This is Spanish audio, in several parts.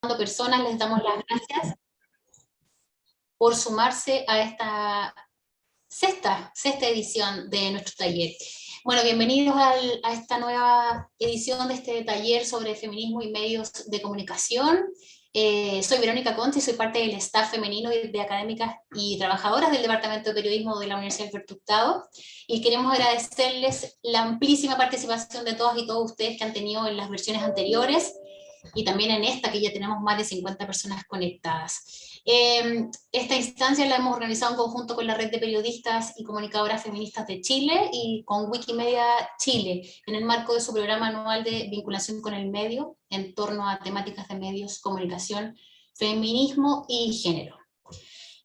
Personas, les damos las gracias por sumarse a esta sexta edición de nuestro taller. Bueno, bienvenidos a esta nueva edición de este taller sobre feminismo y medios de comunicación. Soy Verónica Concha y soy parte del staff femenino de académicas y trabajadoras del Departamento de Periodismo de la Universidad Alberto Hurtado, y queremos agradecerles la amplísima participación de todas y todos ustedes que han tenido en las versiones anteriores, y también en esta, que ya tenemos más de 50 personas conectadas. Esta instancia la hemos organizado en conjunto con la Red de Periodistas y Comunicadoras Feministas de Chile y con Wikimedia Chile, en el marco de su programa anual de vinculación con el medio, en torno a temáticas de medios, comunicación, feminismo y género.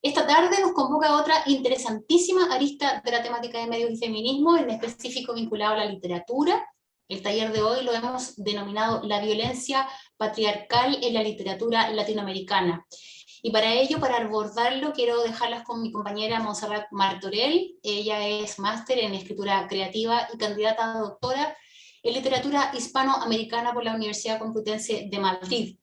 Esta tarde nos convoca otra interesantísima arista de la temática de medios y feminismo, en específico vinculado a la literatura. El taller de hoy lo hemos denominado La violencia patriarcal en la literatura latinoamericana. Y para ello, para abordarlo, quiero dejarlas con mi compañera Montserrat Martorell. Ella es máster en escritura creativa y candidata a doctora en literatura hispanoamericana por la Universidad Complutense de Madrid.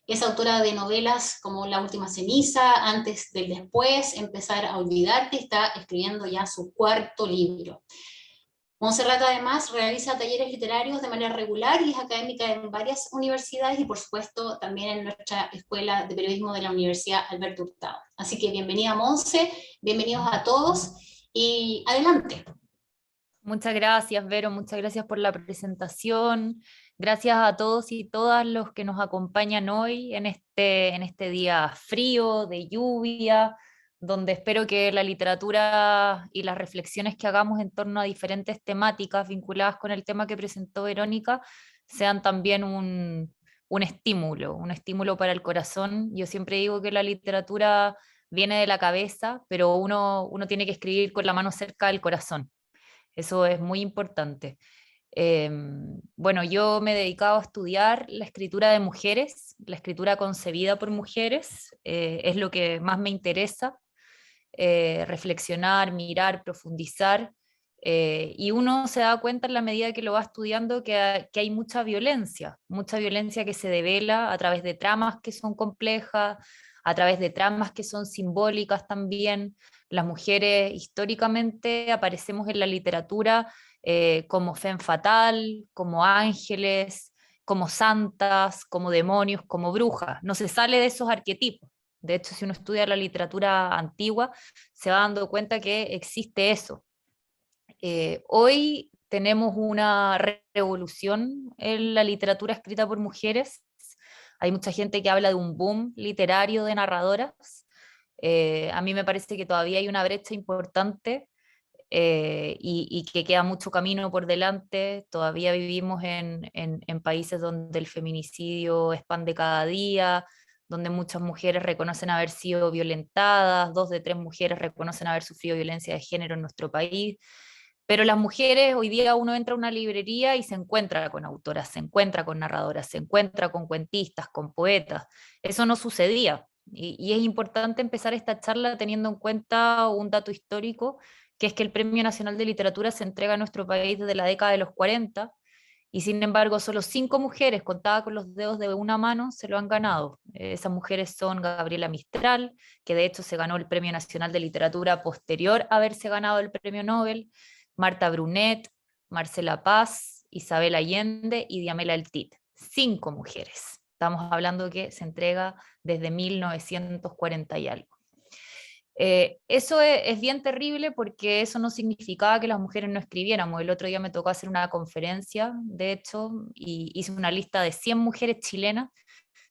Es autora de novelas como La última ceniza, Antes del después, Empezar a olvidarte, y está escribiendo ya su cuarto libro. Montserrat además realiza talleres literarios de manera regular y es académica en varias universidades y por supuesto también en nuestra Escuela de Periodismo de la Universidad Alberto Hurtado. Así que bienvenida Monse, bienvenidos a todos y adelante. Muchas gracias, Vero, muchas gracias por la presentación. Gracias a todos y todas los que nos acompañan hoy en este día frío, de lluvia, donde espero que la literatura y las reflexiones que hagamos en torno a diferentes temáticas vinculadas con el tema que presentó Verónica sean también un estímulo para el corazón. Yo siempre digo que la literatura viene de la cabeza, pero uno tiene que escribir con la mano cerca del corazón. Eso es muy importante. Bueno, yo me he dedicado a estudiar la escritura de mujeres, la escritura concebida por mujeres, es lo que más me interesa, reflexionar, mirar, profundizar, y uno se da cuenta en la medida que lo va estudiando que hay mucha violencia que se devela a través de tramas que son complejas, a través de tramas que son simbólicas también. Las mujeres históricamente aparecemos en la literatura como femme fatal, como ángeles, como santas, como demonios, como brujas. No se sale de esos arquetipos. De hecho, si uno estudia la literatura antigua, se va dando cuenta que existe eso. Hoy tenemos una revolución en la literatura escrita por mujeres. Hay mucha gente que habla de un boom literario de narradoras. A mí me parece que todavía hay una brecha importante, y que queda mucho camino por delante. Todavía vivimos en países donde el feminicidio expande cada día, donde muchas mujeres reconocen haber sido violentadas, 2 de 3 mujeres reconocen haber sufrido violencia de género en nuestro país. Pero las mujeres, hoy día uno entra a una librería y se encuentra con autoras, se encuentra con narradoras, se encuentra con cuentistas, con poetas. Eso no sucedía. Y es importante empezar esta charla teniendo en cuenta un dato histórico, que es que el Premio Nacional de Literatura se entrega a nuestro país desde la década de los 40, y sin embargo solo 5 mujeres, contadas con los dedos de una mano, se lo han ganado. Esas mujeres son Gabriela Mistral, que de hecho se ganó el Premio Nacional de Literatura posterior a haberse ganado el Premio Nobel, Marta Brunet, Marcela Paz, Isabel Allende y Diamela Eltit. 5 mujeres. Estamos hablando que se entrega desde 1940 y algo. Eso es bien terrible, porque eso no significaba que las mujeres no escribiéramos. El otro día me tocó hacer una conferencia, de hecho, y hice una lista de 100 mujeres chilenas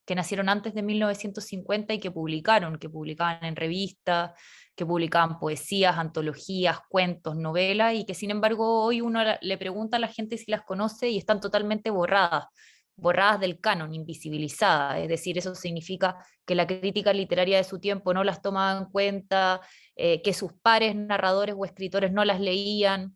que nacieron antes de 1950 y que publicaban en revistas, que publicaban poesías, antologías, cuentos, novelas, y que sin embargo hoy uno le pregunta a la gente si las conoce y están totalmente borradas del canon, invisibilizadas. Es decir, eso significa que la crítica literaria de su tiempo no las tomaba en cuenta, que sus pares narradores o escritores no las leían,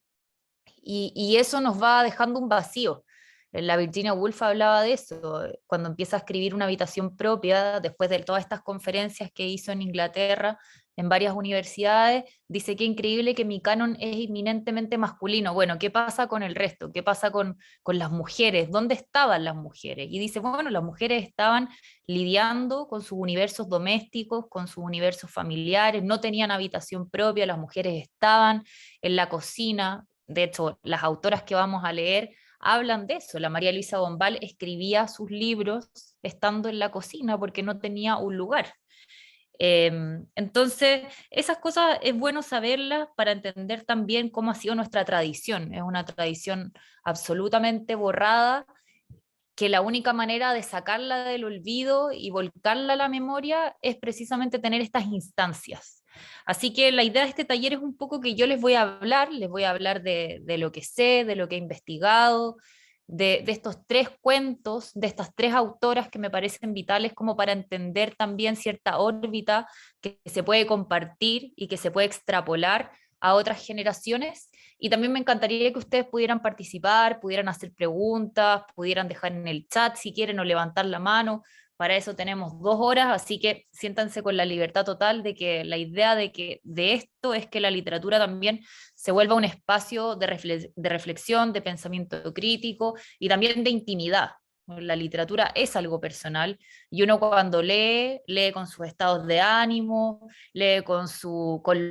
y eso nos va dejando un vacío. La Virginia Woolf hablaba de eso, cuando empieza a escribir Una habitación propia, después de todas estas conferencias que hizo en Inglaterra, en varias universidades, dice que increíble que mi canon es inminentemente masculino. Bueno, ¿qué pasa con el resto? ¿Qué pasa con las mujeres? ¿Dónde estaban las mujeres? Y dice, bueno, las mujeres estaban lidiando con sus universos domésticos, con sus universos familiares, no tenían habitación propia, las mujeres estaban en la cocina. De hecho, las autoras que vamos a leer hablan de eso. La María Luisa Bombal escribía sus libros estando en la cocina porque no tenía un lugar. Entonces, esas cosas es bueno saberlas para entender también cómo ha sido nuestra tradición. Es una tradición absolutamente borrada, que la única manera de sacarla del olvido y volcarla a la memoria es precisamente tener estas instancias. Así que la idea de este taller es un poco que yo les voy a hablar de lo que sé, de lo que he investigado, de estos tres cuentos, de estas tres autoras que me parecen vitales como para entender también cierta órbita que se puede compartir y que se puede extrapolar a otras generaciones. Y también me encantaría que ustedes pudieran participar, pudieran hacer preguntas, pudieran dejar en el chat si quieren o levantar la mano. Para eso tenemos 2 horas, así que siéntanse con la libertad total de que la idea de esto es que la literatura también se vuelva un espacio de reflexión, de pensamiento crítico y también de intimidad. La literatura es algo personal y uno cuando lee, lee con sus estados de ánimo, lee con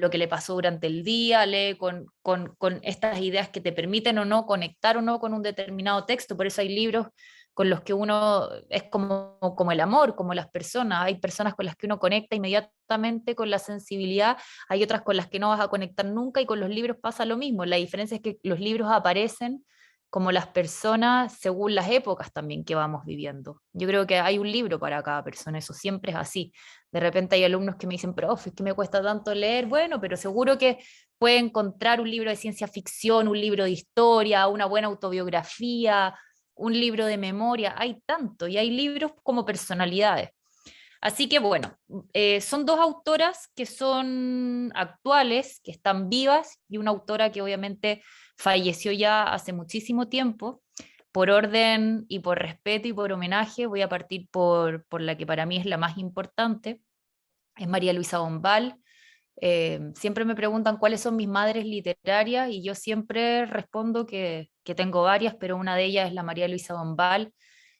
lo que le pasó durante el día, lee con estas ideas que te permiten o no conectar o no con un determinado texto. Por eso hay libros con los que uno es como el amor, como las personas. Hay personas con las que uno conecta inmediatamente con la sensibilidad, hay otras con las que no vas a conectar nunca y con los libros pasa lo mismo. La diferencia es que los libros aparecen como las personas según las épocas también que vamos viviendo. Yo creo que hay un libro para cada persona, eso siempre es así. De repente hay alumnos que me dicen, profe, es que me cuesta tanto leer. Bueno, pero seguro que puede encontrar un libro de ciencia ficción, un libro de historia, una buena autobiografía, un libro de memoria. Hay tanto, y hay libros como personalidades. Así que bueno, son dos autoras que son actuales, que están vivas, y una autora que obviamente falleció ya hace muchísimo tiempo. Por orden y por respeto y por homenaje, voy a partir por la que para mí es la más importante, es María Luisa Bombal. Siempre me preguntan cuáles son mis madres literarias y yo siempre respondo que tengo varias, pero una de ellas es la María Luisa Bombal.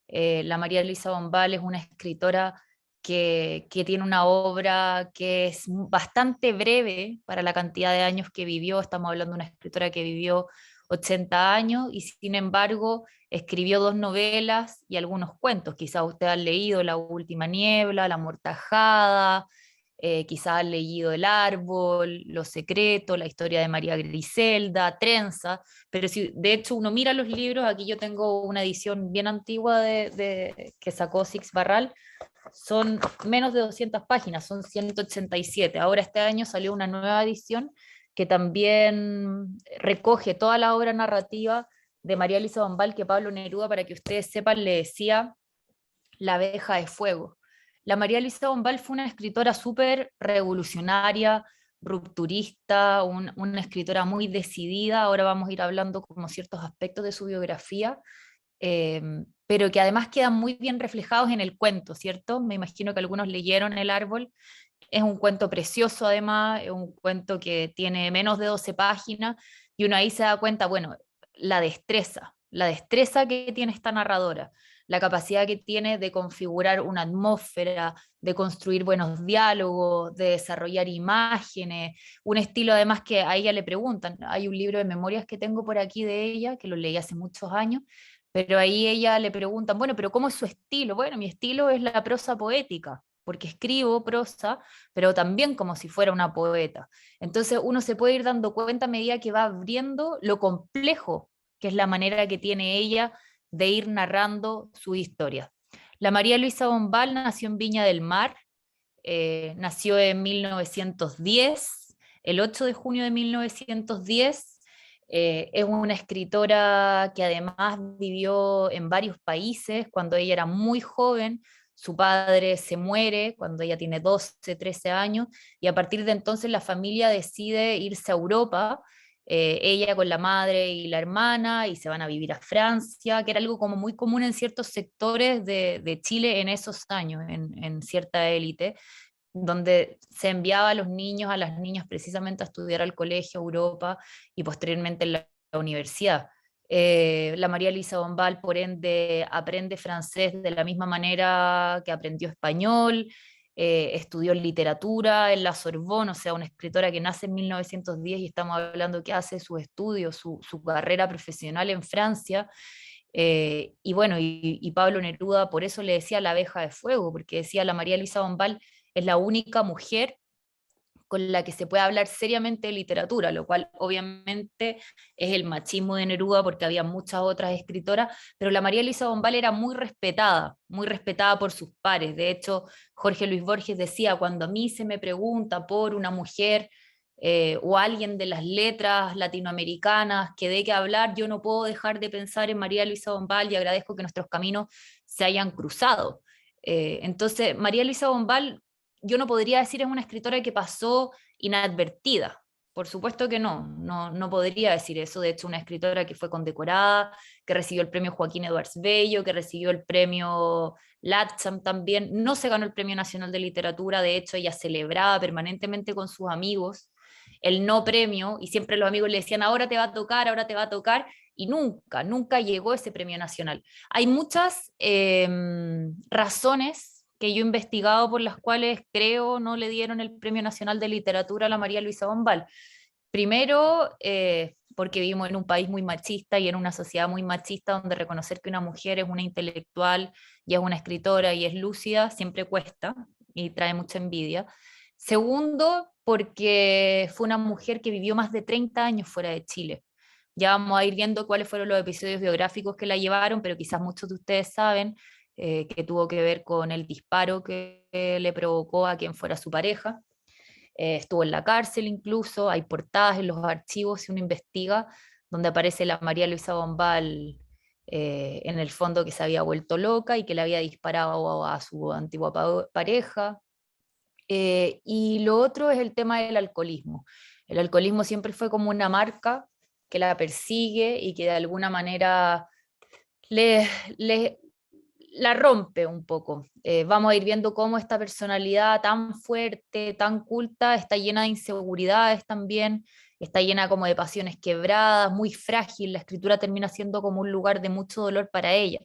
La María Luisa Bombal es una escritora que tiene una obra que es bastante breve para la cantidad de años que vivió. Estamos hablando de una escritora que vivió 80 años y sin embargo escribió 2 novelas y algunos cuentos. Quizás usted ha leído La Última Niebla, La Mortajada, quizás han leído El Árbol, Los Secretos, la historia de María Griselda, Trenza, pero si de hecho uno mira los libros, aquí yo tengo una edición bien antigua que sacó Six Barral, son menos de 200 páginas, son 187. Ahora este año salió una nueva edición que también recoge toda la obra narrativa de María Luisa Bombal, que Pablo Neruda, para que ustedes sepan, le decía La abeja de fuego. La María Luisa Bombal fue una escritora súper revolucionaria, rupturista, una escritora muy decidida. Ahora vamos a ir hablando como ciertos aspectos de su biografía, eh, pero que además quedan muy bien reflejados en el cuento, ¿cierto? Me imagino que algunos leyeron El Árbol. Es un cuento precioso además, es un cuento que tiene menos de 12 páginas y uno ahí se da cuenta, bueno, la destreza que tiene esta narradora, la capacidad que tiene de configurar una atmósfera, de construir buenos diálogos, de desarrollar imágenes, un estilo además que a ella le preguntan. Hay un libro de memorias que tengo por aquí de ella, que lo leí hace muchos años, pero ahí ella le preguntan, bueno, pero ¿cómo es su estilo? Bueno, mi estilo es la prosa poética, porque escribo prosa, pero también como si fuera una poeta. Entonces uno se puede ir dando cuenta a medida que va abriendo lo complejo que es la manera que tiene ella de ir narrando su historia. La María Luisa Bombal nació en Viña del Mar, nació en 1910, el 8 de junio de 1910. Es una escritora que además vivió en varios países cuando ella era muy joven. Su padre se muere cuando ella tiene 12, 13 años y a partir de entonces la familia decide irse a Europa, ella con la madre y la hermana, y se van a vivir a Francia, que era algo como muy común en ciertos sectores de Chile en esos años, en cierta élite. donde se enviaba a los niños, a las niñas precisamente a estudiar al colegio, a Europa y posteriormente en la universidad. La María Luisa Bombal, por ende, aprende francés de la misma manera que aprendió español, estudió literatura en la Sorbonne, o sea, una escritora que nace en 1910 y estamos hablando que hace sus estudios, su carrera profesional en Francia. Y bueno, y Pablo Neruda por eso le decía la abeja de fuego, porque decía la María Luisa Bombal es la única mujer con la que se puede hablar seriamente de literatura, lo cual obviamente es el machismo de Neruda porque había muchas otras escritoras, pero la María Luisa Bombal era muy respetada por sus pares. De hecho, Jorge Luis Borges decía, cuando a mí se me pregunta por una mujer o alguien de las letras latinoamericanas que dé que hablar, yo no puedo dejar de pensar en María Luisa Bombal y agradezco que nuestros caminos se hayan cruzado. Entonces, María Luisa Bombal yo no podría decir es una escritora que pasó inadvertida. Por supuesto que no podría decir eso. De hecho, una escritora que fue condecorada, que recibió el premio Joaquín Edwards Bello, que recibió el premio Latcham también. No se ganó el Premio Nacional de Literatura, de hecho, ella celebraba permanentemente con sus amigos el no premio, y siempre los amigos le decían, ahora te va a tocar, ahora te va a tocar, y nunca llegó ese premio nacional. Hay muchas razones que yo he investigado por las cuales creo no le dieron el Premio Nacional de Literatura a la María Luisa Bombal. Primero, porque vivimos en un país muy machista y en una sociedad muy machista donde reconocer que una mujer es una intelectual y es una escritora y es lúcida siempre cuesta y trae mucha envidia. Segundo, porque fue una mujer que vivió más de 30 años fuera de Chile. Ya vamos a ir viendo cuáles fueron los episodios biográficos que la llevaron, pero quizás muchos de ustedes saben que tuvo que ver con el disparo que le provocó a quien fuera su pareja. Estuvo en la cárcel incluso, hay portadas en los archivos si uno investiga, donde aparece la María Luisa Bombal en el fondo que se había vuelto loca y que le había disparado a su antigua pareja. Y lo otro es el tema del alcoholismo. El alcoholismo siempre fue como una marca que la persigue y que de alguna manera le, le, la rompe un poco. Vamos a ir viendo cómo esta personalidad tan fuerte, tan culta, está llena de inseguridades también, está llena como de pasiones quebradas, muy frágil. La escritura termina siendo como un lugar de mucho dolor para ella.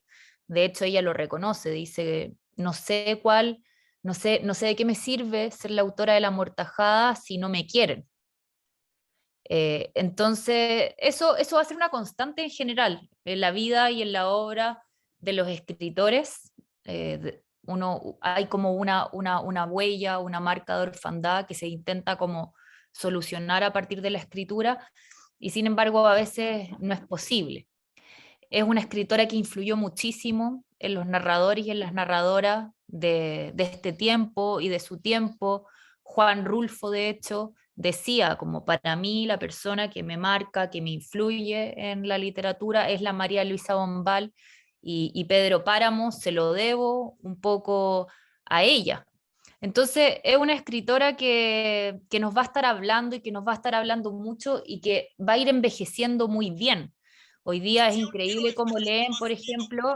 De hecho, ella lo reconoce, dice, no sé de qué me sirve ser la autora de La Amortajada si no me quieren. Entonces, eso va a ser una constante en general, en la vida y en la obra de los escritores. Hay como una huella, una marca de orfandad que se intenta como solucionar a partir de la escritura, y sin embargo a veces no es posible. Es una escritora que influyó muchísimo en los narradores y en las narradoras de este tiempo y de su tiempo. Juan Rulfo, de hecho, decía, como para mí la persona que me marca, que me influye en la literatura es la María Luisa Bombal, y Pedro Páramo se lo debo un poco a ella. Entonces es una escritora que nos va a estar hablando y que nos va a estar hablando mucho y que va a ir envejeciendo muy bien. Hoy día es increíble cómo leen, por ejemplo,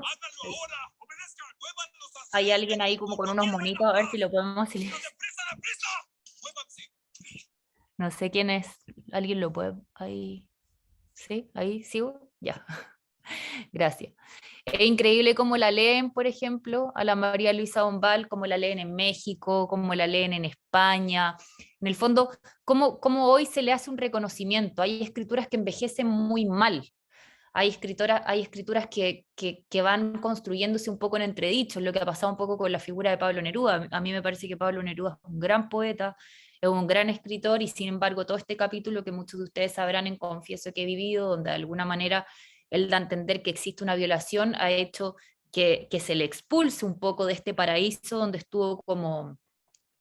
hay alguien ahí como con unos monitos, a ver si lo podemos silenciar. No sé quién es, alguien lo puede, ahí, ¿sí? Ahí sigo, ya, gracias. Es increíble cómo la leen, por ejemplo, a la María Luisa Bombal, cómo la leen en México, cómo la leen en España. En el fondo, cómo hoy se le hace un reconocimiento. Hay escrituras que envejecen muy mal. Hay escrituras que van construyéndose un poco en entredichos, lo que ha pasado un poco con la figura de Pablo Neruda. A mí me parece que Pablo Neruda es un gran poeta, es un gran escritor, y sin embargo todo este capítulo que muchos de ustedes sabrán en Confieso que he vivido, donde de alguna manera él da a entender que existe una violación, ha hecho que se le expulse un poco de este paraíso donde estuvo como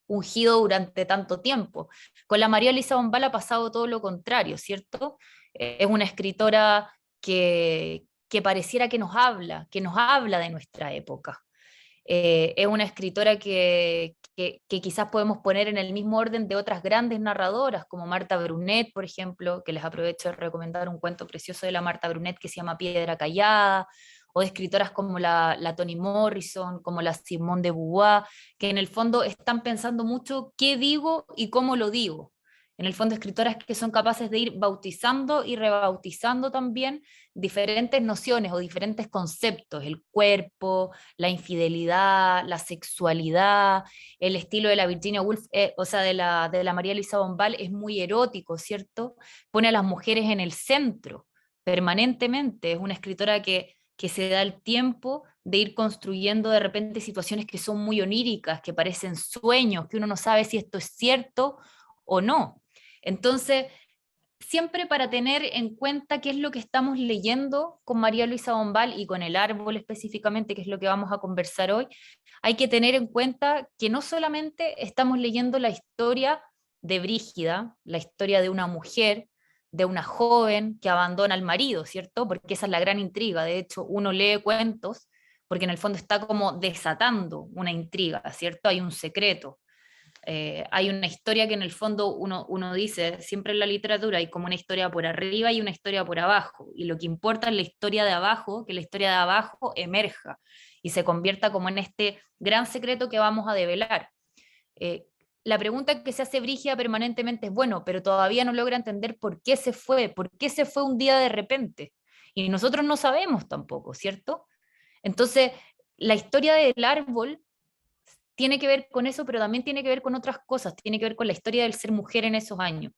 ungido durante tanto tiempo. Con la María Luisa Bombal ha pasado todo lo contrario, ¿cierto? Es una escritora que pareciera que nos habla de nuestra época. Es una escritora que quizás podemos poner en el mismo orden de otras grandes narradoras, como Marta Brunet, por ejemplo, que les aprovecho de recomendar un cuento precioso de la Marta Brunet que se llama Piedra Callada, o de escritoras como la Toni Morrison, como la Simone de Beauvoir, que en el fondo están pensando mucho qué digo y cómo lo digo. En el fondo, escritoras que son capaces de ir bautizando y rebautizando también diferentes nociones o diferentes conceptos, el cuerpo, la infidelidad, la sexualidad, el estilo de la Virginia Woolf, o sea, de la María Luisa Bombal es muy erótico, ¿cierto? Pone a las mujeres en el centro permanentemente, es una escritora que se da el tiempo de ir construyendo de repente situaciones que son muy oníricas, que parecen sueños, que uno no sabe si esto es cierto o no. Entonces, siempre para tener en cuenta qué es lo que estamos leyendo con María Luisa Bombal y con El Árbol específicamente, que es lo que vamos a conversar hoy, hay que tener en cuenta que no solamente estamos leyendo la historia de Brígida, la historia de una mujer, de una joven que abandona al marido, ¿cierto? Porque esa es la gran intriga. De hecho, uno lee cuentos porque en el fondo está como desatando una intriga, ¿cierto? Hay un secreto. Hay una historia que en el fondo uno dice, siempre en la literatura hay como una historia por arriba y una historia por abajo, y lo que importa es la historia de abajo, que la historia de abajo emerja y se convierta como en este gran secreto que vamos a develar. Eh, la pregunta que se hace Brígida permanentemente es, bueno, pero todavía no logra entender por qué se fue un día de repente, y nosotros no sabemos tampoco, ¿cierto? Entonces, la historia del árbol tiene que ver con eso, pero también tiene que ver con otras cosas, tiene que ver con la historia del ser mujer en esos años.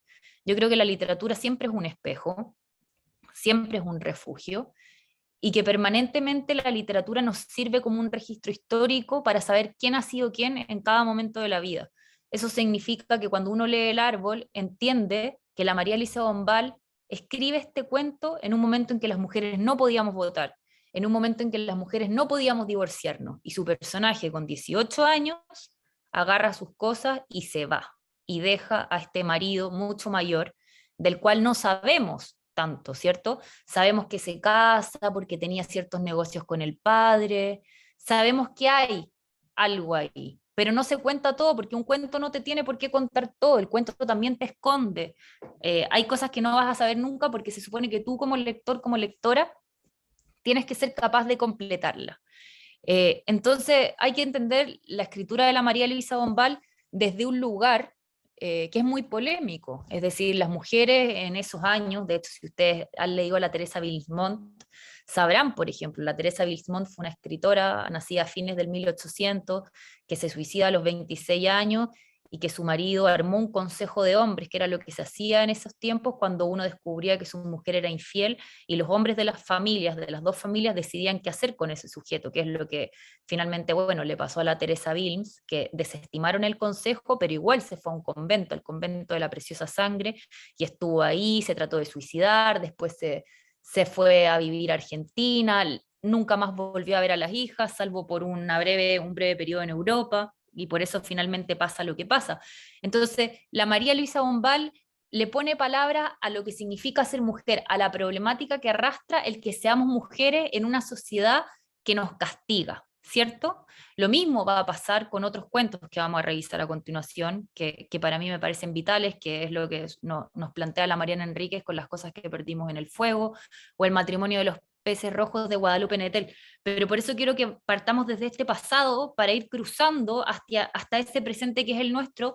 Yo creo que la literatura siempre es un espejo, siempre es un refugio, y que permanentemente la literatura nos sirve como un registro histórico para saber quién ha sido quién en cada momento de la vida. Eso significa que cuando uno lee El Árbol, entiende que la María Luisa Bombal escribe este cuento en un momento en que las mujeres no podíamos votar, en un momento en que las mujeres no podíamos divorciarnos, y su personaje con 18 años agarra sus cosas y se va, y deja a este marido mucho mayor, del cual no sabemos tanto, ¿cierto? Sabemos que se casa porque tenía ciertos negocios con el padre, sabemos que hay algo ahí, pero no se cuenta todo porque un cuento no te tiene por qué contar todo, el cuento también te esconde. Hay cosas que no vas a saber nunca porque se supone que tú como lector, como lectora, tienes que ser capaz de completarla. Entonces hay que entender la escritura de la María Luisa Bombal desde un lugar que es muy polémico, es decir, las mujeres en esos años, de hecho si ustedes han leído a la Teresa Bilsmont, sabrán, por ejemplo, la Teresa Bilsmont fue una escritora nacida a fines del 1800, que se suicida a los 26 años, y que su marido armó un consejo de hombres, que era lo que se hacía en esos tiempos cuando uno descubría que su mujer era infiel, y los hombres de las familias, de las dos familias, decidían qué hacer con ese sujeto, que es lo que finalmente, bueno, le pasó a la Teresa Wilms, que desestimaron el consejo, pero igual se fue a un convento, al convento de la Preciosa Sangre, y estuvo ahí, se trató de suicidar, después se fue a vivir a Argentina, nunca más volvió a ver a las hijas, salvo por un breve periodo en Europa, y por eso finalmente pasa lo que pasa. Entonces, la María Luisa Bombal le pone palabra a lo que significa ser mujer, a la problemática que arrastra el que seamos mujeres en una sociedad que nos castiga, ¿cierto? Lo mismo va a pasar con otros cuentos que vamos a revisar a continuación, que para mí me parecen vitales, que es lo que nos plantea la Mariana Enríquez con Las cosas que perdimos en el fuego, o El matrimonio de los peces rojos de Guadalupe Nettel. Pero por eso quiero que partamos desde este pasado para ir cruzando hasta ese presente que es el nuestro,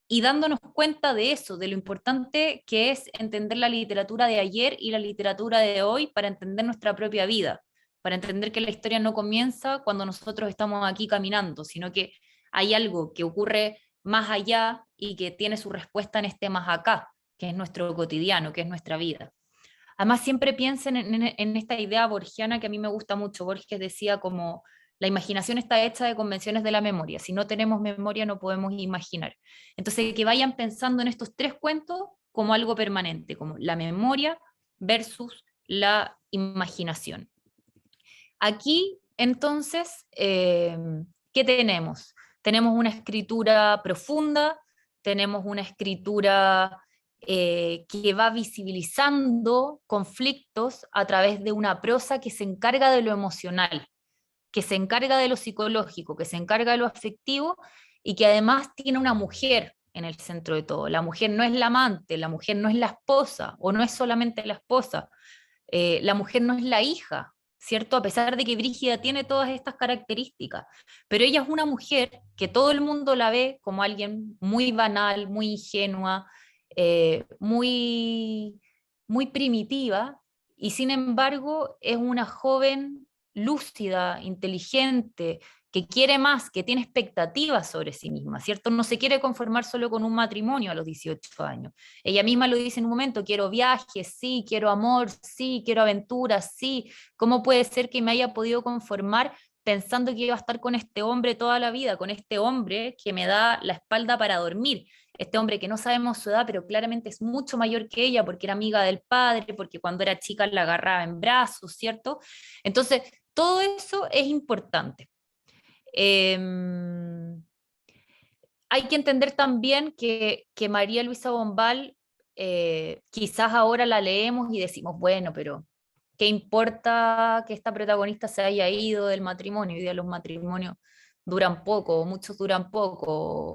y dándonos cuenta de eso, de lo importante que es entender la literatura de ayer y la literatura de hoy para entender nuestra propia vida, para entender que la historia no comienza cuando nosotros estamos aquí caminando, sino que hay algo que ocurre más allá y que tiene su respuesta en este más acá, que es nuestro cotidiano, que es nuestra vida. Además, siempre piensen en esta idea borgiana que a mí me gusta mucho. Borges decía como la imaginación está hecha de convenciones de la memoria. Si no tenemos memoria no podemos imaginar. Entonces, que vayan pensando en estos tres cuentos como algo permanente, como la memoria versus la imaginación. Aquí, entonces, ¿qué tenemos? Tenemos una escritura profunda, tenemos una escritura que va visibilizando conflictos a través de una prosa que se encarga de lo emocional, que se encarga de lo psicológico, que se encarga de lo afectivo, y que además tiene una mujer en el centro de todo. La mujer no es la amante, la mujer no es la esposa, o no es solamente la esposa, la mujer no es la hija, ¿cierto? A pesar de que Brígida tiene todas estas características, pero ella es una mujer que todo el mundo la ve como alguien muy banal, muy ingenua, muy, muy primitiva, y sin embargo es una joven lúcida, inteligente, que quiere más, que tiene expectativas sobre sí misma, ¿cierto? No se quiere conformar solo con un matrimonio a los 18 años. Ella misma lo dice en un momento: quiero viajes, sí, quiero amor, sí, quiero aventuras, sí. ¿Cómo puede ser que me haya podido conformar pensando que iba a estar con este hombre toda la vida, con este hombre que me da la espalda para dormir? Este hombre que no sabemos su edad, pero claramente es mucho mayor que ella, porque era amiga del padre, porque cuando era chica la agarraba en brazos, ¿cierto? Entonces, todo eso es importante. Eh, Hay que entender también que María Luisa Bombal, quizás ahora la leemos y decimos, bueno, pero ¿qué importa que esta protagonista se haya ido del matrimonio? Hoy día los matrimonios duran poco, o muchos duran poco,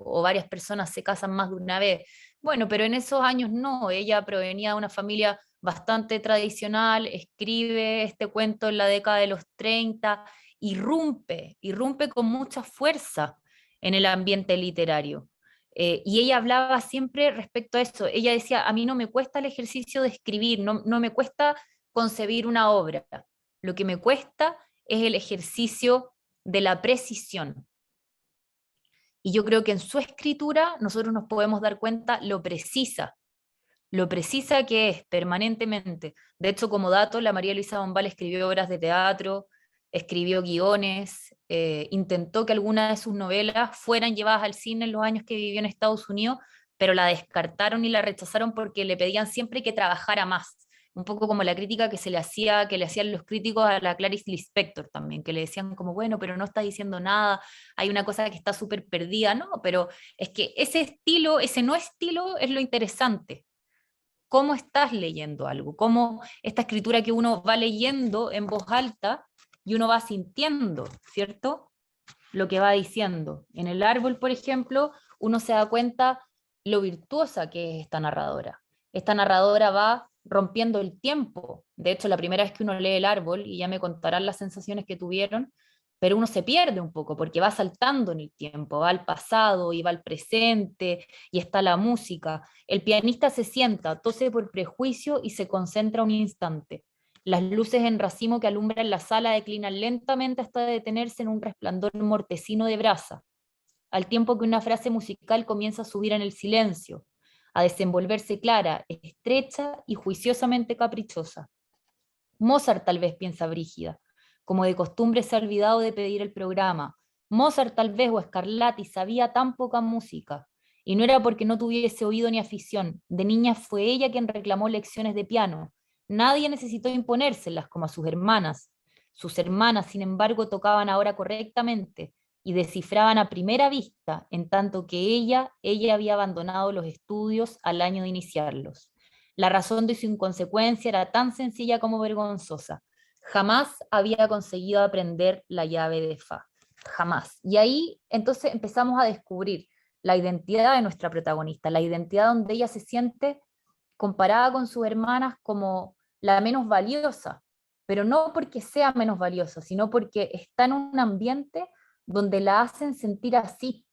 o varias personas se casan más de una vez. Bueno, pero en esos años no, ella provenía de una familia bastante tradicional, escribe este cuento en la década de los 30, irrumpe con mucha fuerza en el ambiente literario. Y ella hablaba siempre respecto a eso. Ella decía: a mí no me cuesta el ejercicio de escribir, no me cuesta concebir una obra. Lo que me cuesta es el ejercicio de la precisión. Y yo creo que en su escritura nosotros nos podemos dar cuenta lo precisa que es permanentemente. De hecho, como dato, la María Luisa Bombal escribió obras de teatro, escribió guiones, intentó que algunas de sus novelas fueran llevadas al cine en los años que vivió en Estados Unidos, pero la descartaron y la rechazaron porque le pedían siempre que trabajara más. Un poco como la crítica que le hacían los críticos a la Clarice Lispector también, que le decían como, bueno, pero no está diciendo nada, hay una cosa que está súper perdida, no, pero es que ese estilo, ese no estilo es lo interesante. Cómo estás leyendo algo, cómo esta escritura que uno va leyendo en voz alta y uno va sintiendo, ¿cierto? Lo que va diciendo. En El árbol, por ejemplo, uno se da cuenta lo virtuosa que es esta narradora. Esta narradora va rompiendo el tiempo. De hecho, la primera vez que uno lee El árbol, y ya me contarán las sensaciones que tuvieron, pero uno se pierde un poco porque va saltando en el tiempo, va al pasado y va al presente y está la música. El pianista se sienta, tose por prejuicio y se concentra un instante. Las luces en racimo que alumbran la sala declinan lentamente hasta detenerse en un resplandor mortecino de brasa, al tiempo que una frase musical comienza a subir en el silencio, a desenvolverse clara, estrecha y juiciosamente caprichosa. Mozart tal vez, piensa Brígida, como de costumbre se ha olvidado de pedir el programa. Mozart tal vez o Scarlatti sabía tan poca música, y no era porque no tuviese oído ni afición. De niña fue ella quien reclamó lecciones de piano. Nadie necesitó imponérselas como a sus hermanas. Sus hermanas, sin embargo, tocaban ahora correctamente y descifraban a primera vista, en tanto que ella había abandonado los estudios al año de iniciarlos. La razón de su inconsecuencia era tan sencilla como vergonzosa. Jamás había conseguido aprender la llave de Fa. Jamás. Y ahí entonces empezamos a descubrir la identidad de nuestra protagonista, la identidad donde ella se siente comparada con sus hermanas como la menos valiosa, pero no porque sea menos valiosa, sino porque está en un ambiente donde la hacen sentir así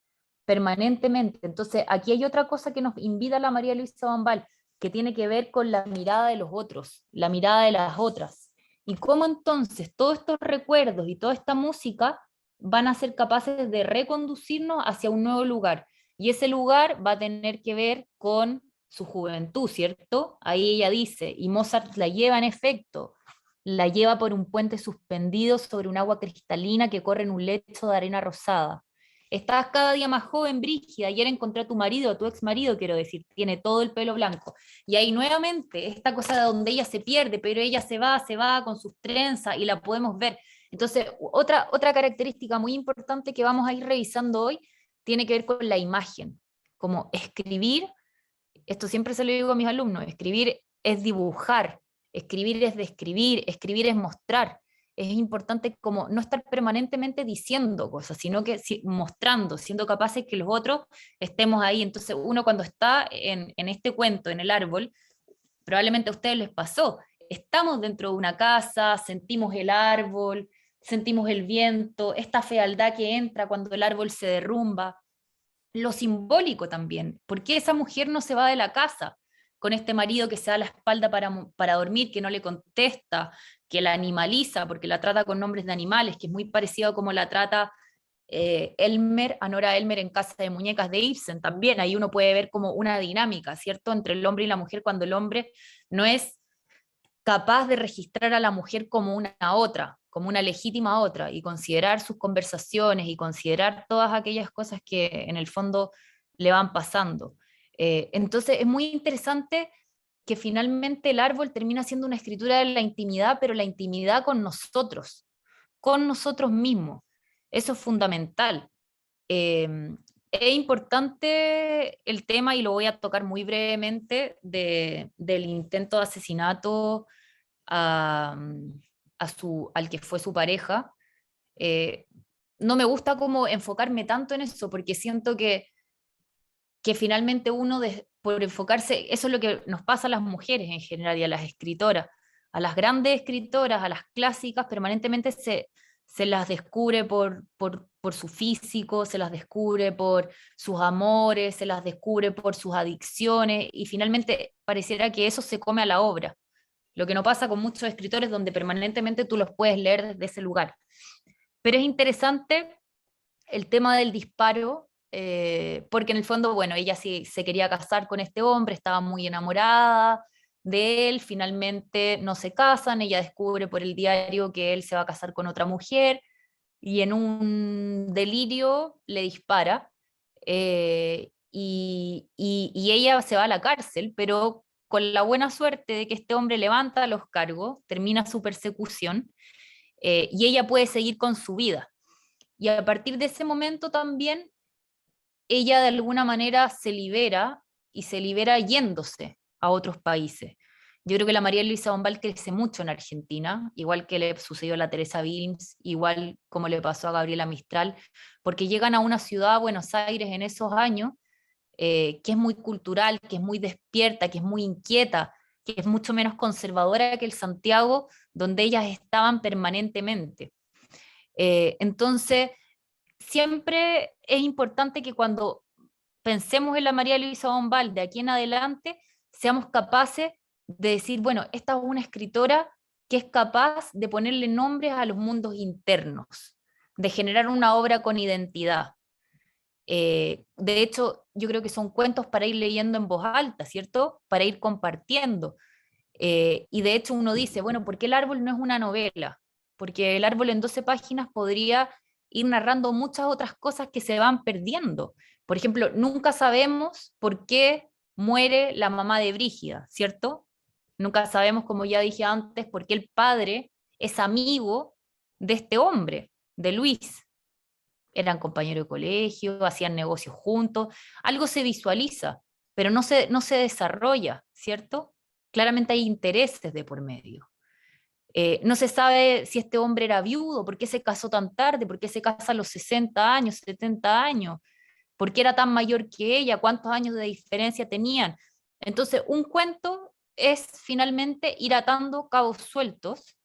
permanentemente. Entonces, aquí hay otra cosa que nos invita la María Luisa Bombal, que tiene que ver con la mirada de los otros, la mirada de las otras. Y cómo entonces todos estos recuerdos y toda esta música van a ser capaces de reconducirnos hacia un nuevo lugar. Y ese lugar va a tener que ver con su juventud, ¿cierto? Ahí ella dice, y Mozart la lleva en efecto, la lleva por un puente suspendido sobre un agua cristalina que corre en un lecho de arena rosada. Estás cada día más joven, Brígida. Ayer encontré a tu marido, a tu ex marido, quiero decir, tiene todo el pelo blanco. Y ahí nuevamente, esta cosa de donde ella se pierde, pero ella se va con sus trenzas y la podemos ver. Entonces, otra característica muy importante que vamos a ir revisando hoy tiene que ver con la imagen. Como escribir, esto siempre se lo digo a mis alumnos, escribir es dibujar, escribir es describir, escribir es mostrar. Es importante como no estar permanentemente diciendo cosas, sino que mostrando, siendo capaces que los otros estemos ahí. Entonces uno cuando está en este cuento, en el árbol, probablemente a ustedes les pasó, estamos dentro de una casa, sentimos el árbol, sentimos el viento, esta fealdad que entra cuando el árbol se derrumba, lo simbólico también. ¿Por qué esa mujer no se va de la casa con este marido que se da la espalda para dormir, que no le contesta, que la animaliza, porque la trata con nombres de animales, que es muy parecido a como la trata Elmer, a Nora Elmer en Casa de Muñecas de Ibsen? También ahí uno puede ver como una dinámica, ¿cierto?, entre el hombre y la mujer, cuando el hombre no es capaz de registrar a la mujer como una otra, como una legítima otra, y considerar sus conversaciones y considerar todas aquellas cosas que en el fondo le van pasando. Entonces es muy interesante que finalmente el árbol termina siendo una escritura de la intimidad, pero la intimidad con nosotros mismos. Eso es fundamental. Es importante el tema, y lo voy a tocar muy brevemente, del intento de asesinato a, al que fue su pareja. Eh, no me gusta como enfocarme tanto en eso, porque siento que finalmente uno, por enfocarse, eso es lo que nos pasa a las mujeres en general y a las escritoras, a las grandes escritoras, a las clásicas, permanentemente se las descubre por su físico, se las descubre por sus amores, se las descubre por sus adicciones, y finalmente pareciera que eso se come a la obra. Lo que no pasa con muchos escritores, donde permanentemente tú los puedes leer desde ese lugar. Pero es interesante el tema del disparo, porque en el fondo, bueno, ella sí se quería casar con este hombre, estaba muy enamorada de él, finalmente no se casan, ella descubre por el diario que él se va a casar con otra mujer, y en un delirio le dispara, y ella se va a la cárcel, pero con la buena suerte de que este hombre levanta los cargos, termina su persecución, y ella puede seguir con su vida. Y a partir de ese momento también ella de alguna manera se libera, y se libera yéndose a otros países. Yo creo que la María Luisa Bombal crece mucho en Argentina, igual que le sucedió a la Teresa Wilms, igual como le pasó a Gabriela Mistral, porque llegan a una ciudad, Buenos Aires, en esos años, que es muy cultural, que es muy despierta, que es muy inquieta, que es mucho menos conservadora que el Santiago, donde ellas estaban permanentemente. Entonces, siempre es importante que cuando pensemos en la María Luisa Bombal de aquí en adelante, seamos capaces de decir, bueno, esta es una escritora que es capaz de ponerle nombres a los mundos internos, de generar una obra con identidad. De hecho, yo creo que son cuentos para ir leyendo en voz alta, ¿cierto? Para ir compartiendo. Y de hecho uno dice, bueno, ¿por qué el árbol no es una novela? Porque el árbol en 12 páginas podría ir narrando muchas otras cosas que se van perdiendo. Por ejemplo, nunca sabemos por qué muere la mamá de Brígida, ¿cierto? Nunca sabemos, como ya dije antes, por qué el padre es amigo de este hombre, de Luis. Eran compañeros de colegio, hacían negocios juntos, algo se visualiza, pero no se desarrolla, ¿cierto? Claramente hay intereses de por medio. No se sabe si este hombre era viudo, por qué se casó tan tarde, por qué se casa a los 60 años, 70 años, por qué era tan mayor que ella, cuántos años de diferencia tenían. Entonces, un cuento es finalmente ir atando cabos sueltos,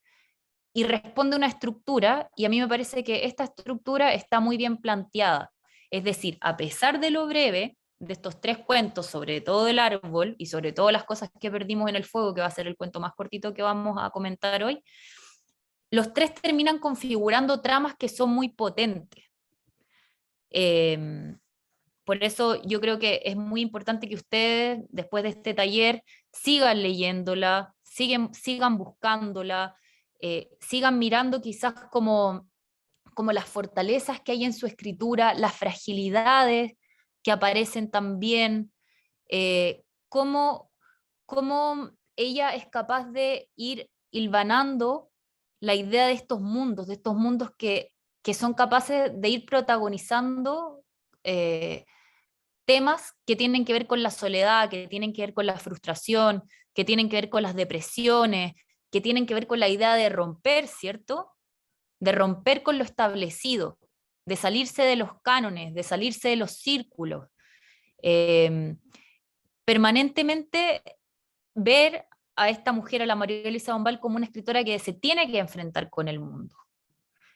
y responde a una estructura, y a mí me parece que esta estructura está muy bien planteada. Es decir, a pesar de lo breve de estos tres cuentos, sobre todo el árbol y sobre todo las cosas que perdimos en el fuego, que va a ser el cuento más cortito que vamos a comentar hoy, los tres terminan configurando tramas que son muy potentes. Eh, por eso yo creo que es muy importante que ustedes, después de este taller, sigan leyéndola, sigan buscándola, sigan mirando quizás como las fortalezas que hay en su escritura, las fragilidades que aparecen también, cómo, cómo ella es capaz de ir hilvanando la idea de estos mundos que son capaces de ir protagonizando temas que tienen que ver con la soledad, que tienen que ver con la frustración, que tienen que ver con las depresiones, que tienen que ver con la idea de romper, ¿cierto? De romper con lo establecido, de salirse de los cánones, de salirse de los círculos. Eh, Permanentemente ver a esta mujer, a la María Luisa Dombal, como una escritora que se tiene que enfrentar con el mundo.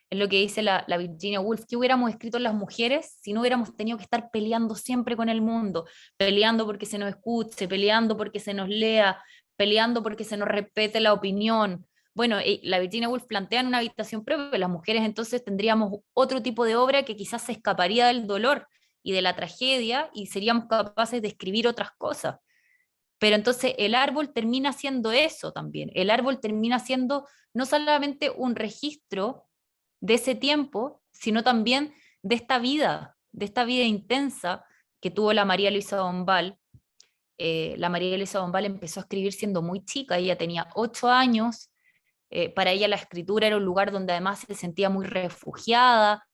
Es lo que dice la Virginia Woolf. ¿Qué hubiéramos escrito las mujeres si no hubiéramos tenido que estar peleando siempre con el mundo? Peleando porque se nos escuche, peleando porque se nos lea, peleando porque se nos respete la opinión. Bueno, la Virginia Woolf plantea en una habitación propia, las mujeres entonces tendríamos otro tipo de obra que quizás se escaparía del dolor y de la tragedia y seríamos capaces de escribir otras cosas. Pero entonces el árbol termina siendo eso también. El árbol termina siendo no solamente un registro de ese tiempo, sino también de esta vida intensa que tuvo la María Luisa Dombal. La María Luisa Dombal empezó a escribir siendo muy chica, ella tenía 8 años, para ella la escritura era un lugar donde además se sentía muy refugiada,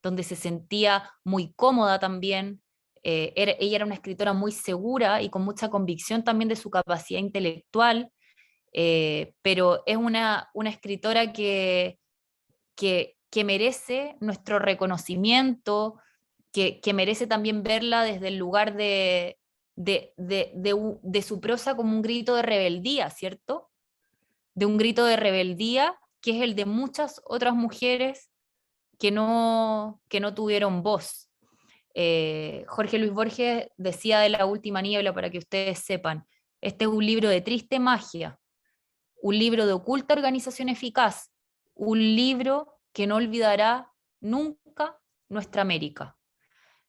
donde se sentía muy cómoda también. Ella era una escritora muy segura y con mucha convicción también de su capacidad intelectual, pero es una escritora que merece nuestro reconocimiento, que merece también verla desde el lugar de su prosa como un grito de rebeldía, ¿cierto? De un grito de rebeldía que es el de muchas otras mujeres que no tuvieron voz. Jorge Luis Borges decía de La última niebla, para que ustedes sepan, este es un libro de triste magia, un libro de oculta organización eficaz, un libro que no olvidará nunca nuestra América.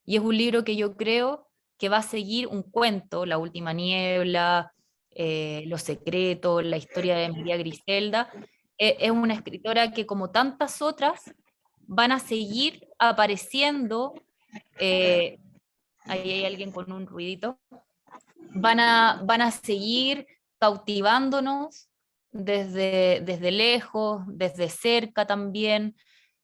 Y es un libro que yo creo que va a seguir un cuento, La última niebla, Los secretos, la historia de María Griselda. Es una escritora que, como tantas otras, van a seguir apareciendo. eh, Ahí hay alguien con un ruidito. Van a seguir cautivándonos desde lejos, desde cerca también.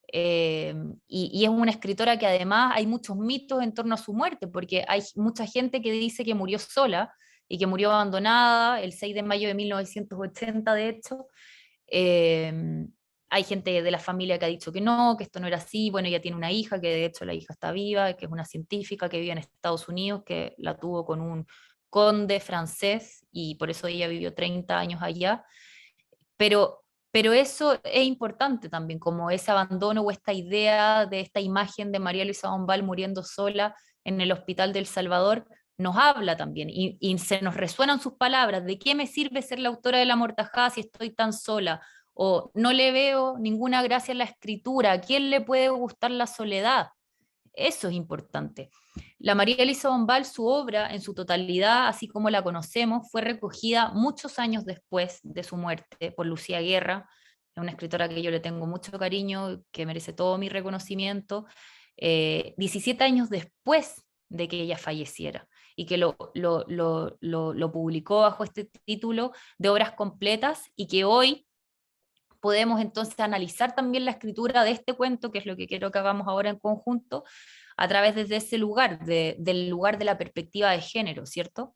Y es una escritora que además hay muchos mitos en torno a su muerte, porque hay mucha gente que dice que murió sola y que murió abandonada el 6 de mayo de 1980, de hecho. Eh, Hay gente de la familia que ha dicho que no, que esto no era así. Bueno, ella tiene una hija, que de hecho la hija está viva, que es una científica que vive en Estados Unidos, que la tuvo con un conde francés y por eso ella vivió 30 años allá. Pero eso es importante también, como ese abandono o esta idea de esta imagen de María Luisa Dombal muriendo sola en el Hospital del Salvador, nos habla también y se nos resuenan sus palabras. ¿De qué me sirve ser la autora de La Mortajada si estoy tan sola? O no le veo ninguna gracia en la escritura. ¿A quién le puede gustar la soledad? Eso es importante. La María Elisa Bombal, su obra en su totalidad, así como la conocemos, fue recogida muchos años después de su muerte por Lucía Guerra, una escritora que yo le tengo mucho cariño, que merece todo mi reconocimiento, 17 años después de que ella falleciera, y que lo publicó bajo este título de Obras Completas, y que hoy podemos entonces analizar también la escritura de este cuento, que es lo que quiero que hagamos ahora en conjunto, a través de ese lugar, del lugar de la perspectiva de género, ¿cierto?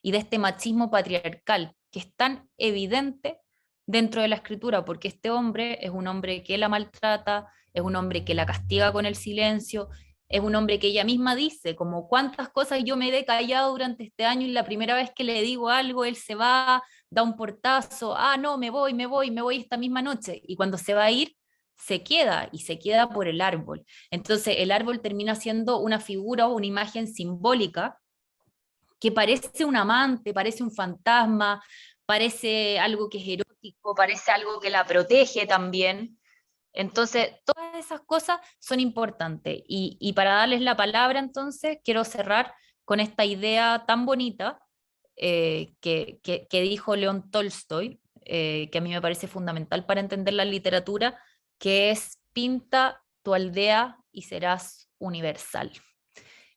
Y de este machismo patriarcal, que es tan evidente dentro de la escritura, porque este hombre es un hombre que la maltrata, es un hombre que la castiga con el silencio, es un hombre que ella misma dice, como cuántas cosas yo me he callado durante este año y la primera vez que le digo algo, él se va, da un portazo, ah, no, me voy esta misma noche. Y cuando se va a ir, se queda y se queda por el árbol. Entonces el árbol termina siendo una figura o una imagen simbólica que parece un amante, parece un fantasma, parece algo que es erótico, parece algo que la protege también. Entonces, todas esas cosas son importantes. Y para darles la palabra, entonces, quiero cerrar con esta idea tan bonita que dijo León Tolstoy, que a mí me parece fundamental para entender la literatura, que es: pinta tu aldea y serás universal.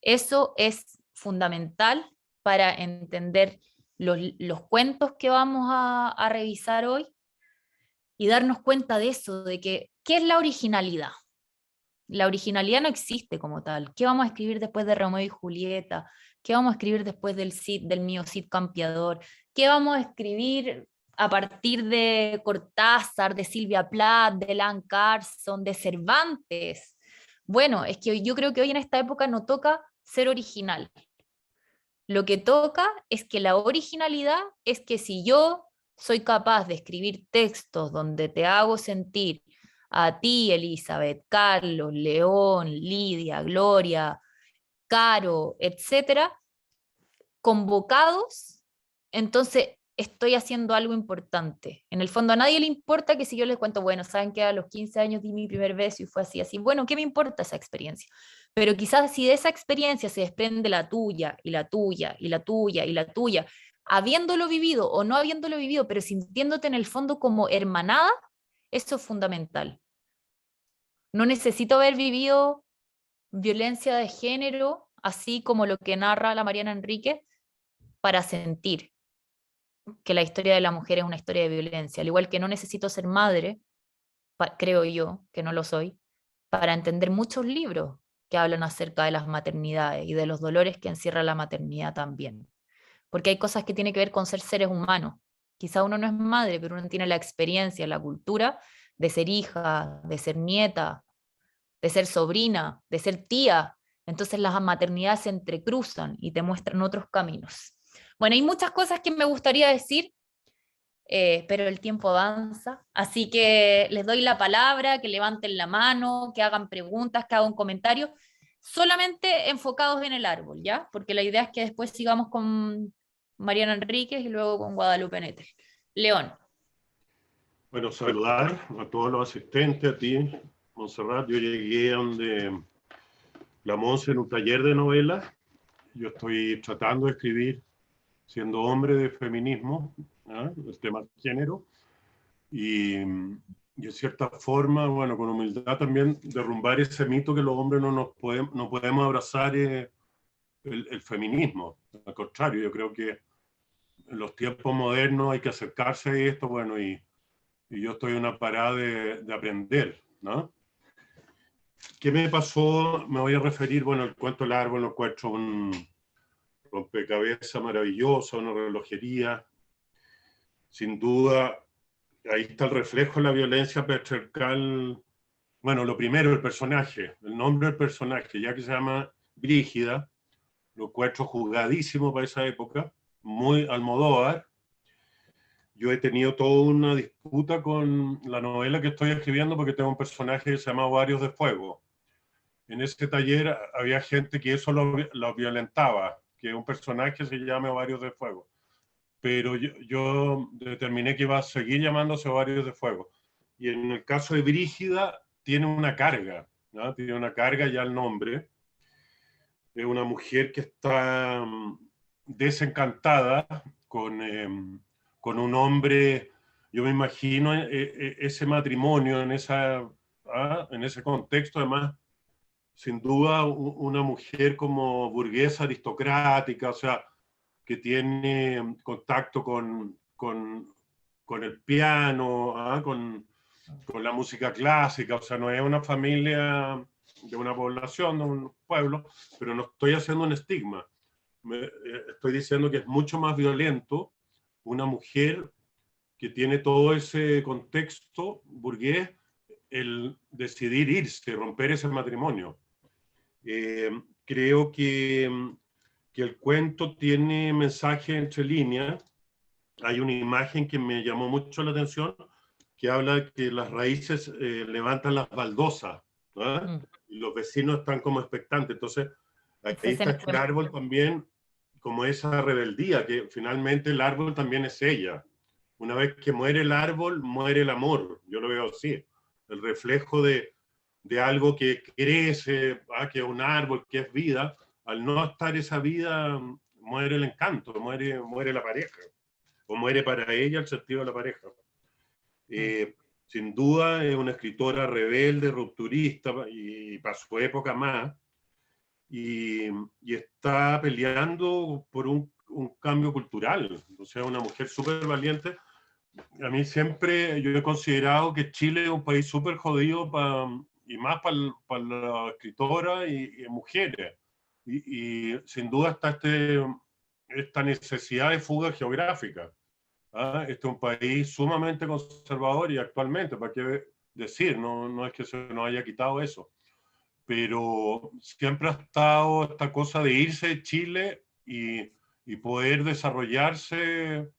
Eso es fundamental para entender los cuentos que vamos a revisar hoy y darnos cuenta de eso, de que, ¿qué es la originalidad? La originalidad no existe como tal. ¿Qué vamos a escribir después de Romeo y Julieta? ¿Qué vamos a escribir después del mío Cid Campeador? ¿Qué vamos a escribir a partir de Cortázar, de Silvia Plath, de Lan Carson, de Cervantes? Bueno, es que yo creo que hoy en esta época no toca ser original. Lo que toca es que la originalidad es que si yo soy capaz de escribir textos donde te hago sentir a ti, Elizabeth, Carlos, León, Lidia, Gloria, Caro, etcétera, convocados, entonces estoy haciendo algo importante. En el fondo a nadie le importa que si yo les cuento, bueno, saben que a los 15 años di mi primer beso y fue así, así, bueno, ¿qué me importa esa experiencia? Pero quizás si de esa experiencia se desprende la tuya y la tuya y la tuya y la tuya, habiéndolo vivido o no habiéndolo vivido, pero sintiéndote en el fondo como hermanada, eso es fundamental. No necesito haber vivido violencia de género, así como lo que narra la Mariana Enríquez, para sentir que la historia de la mujer es una historia de violencia, al igual que no necesito ser madre, creo yo, que no lo soy, para entender muchos libros que hablan acerca de las maternidades y de los dolores que encierra la maternidad también. Porque hay cosas que tienen que ver con ser seres humanos. Quizá uno no es madre, pero uno tiene la experiencia, la cultura de ser hija, de ser nieta, de ser sobrina, de ser tía. Entonces las maternidades se entrecruzan y te muestran otros caminos. Bueno, hay muchas cosas que me gustaría decir, pero el tiempo avanza, así que les doy la palabra, que levanten la mano, que hagan preguntas, que hagan comentarios, solamente enfocados en el árbol, ¿ya? Porque la idea es que después sigamos con Mariana Enríquez y luego con Guadalupe Nettel. León. Bueno, saludar a todos los asistentes, a ti, Montserrat. Yo llegué a donde la Monse en un taller de novelas. Yo estoy tratando de escribir, siendo hombre, de feminismo, ¿eh? El tema de género. Y en cierta forma, bueno, con humildad también, derrumbar ese mito que los hombres no podemos abrazar el feminismo. Al contrario, yo creo que en los tiempos modernos hay que acercarse a esto, bueno, y yo estoy en una parada de aprender, ¿no? ¿Qué me pasó? Me voy a referir, bueno, el cuento del árbol, lo encuentro un rompecabezas maravilloso, una relojería. Sin duda, ahí está el reflejo de la violencia patriarcal. Bueno, lo primero, el personaje, el nombre del personaje, ya que se llama Brígida, lo encuentro jugadísimo para esa época, muy Almodóvar. Yo he tenido toda una disputa con la novela que estoy escribiendo porque tengo un personaje que se llama Ovarios de Fuego. En ese taller había gente que eso lo violentaba, que un personaje se llame Ovarios de Fuego. Pero yo determiné que iba a seguir llamándose Ovarios de Fuego. Y en el caso de Brígida, tiene una carga, ¿no? Tiene una carga ya el nombre. Es una mujer que está desencantada con un hombre. Yo me imagino ese matrimonio en ese contexto, además, sin duda una mujer como burguesa aristocrática, o sea, que tiene contacto con el piano, con la música clásica, o sea, no es una familia de una población, de un pueblo, pero no estoy haciendo un estigma. Estoy diciendo que es mucho más violento una mujer que tiene todo ese contexto burgués, el decidir irse, romper ese matrimonio. Creo que el cuento tiene mensaje entre líneas. Hay una imagen que me llamó mucho la atención, que habla de que las raíces levantan las baldosas, ¿no? Y los vecinos están como expectantes. Entonces, ahí está este árbol también, como esa rebeldía, que finalmente el árbol también es ella. Una vez que muere el árbol, muere el amor. Yo lo veo así. El reflejo de algo que crece, que es un árbol, que es vida. Al no estar esa vida, muere el encanto, muere la pareja. O muere para ella el sentido de la pareja. Sin duda es una escritora rebelde, rupturista, y para su época más, y está peleando por un cambio cultural. O sea, una mujer súper valiente. A mí siempre, yo he considerado que Chile es un país súper jodido y más para la escritora y mujeres. Y sin duda está esta necesidad de fuga geográfica. Este es un país sumamente conservador y actualmente, ¿para qué decir? No es que se nos haya quitado eso, pero siempre ha estado esta cosa de irse de Chile y poder desarrollarse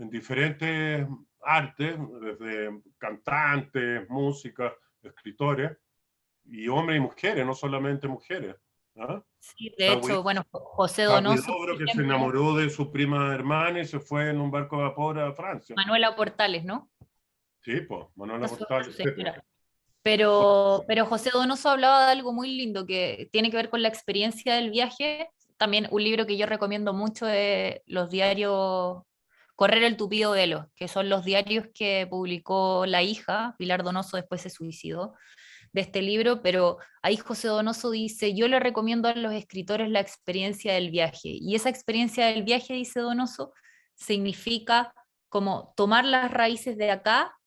en diferentes artes, desde cantantes, música, escritores, y hombres y mujeres, no solamente mujeres. ¿Ah? Sí, de hecho, bueno, José Donoso, por Huidobro, que se ejemplo, enamoró de su prima hermana y se fue en un barco de vapor a Francia. Manuela Portales, ¿no? Sí, pues, Manuela Su Portales. señora. Pero José Donoso hablaba de algo muy lindo que tiene que ver con la experiencia del viaje. También un libro que yo recomiendo mucho es los diarios Correr el tupido velo, que son los diarios que publicó la hija, Pilar Donoso, después se suicidó, de este libro, pero ahí José Donoso dice, yo le recomiendo a los escritores la experiencia del viaje, y esa experiencia del viaje, dice Donoso, significa como tomar las raíces de acá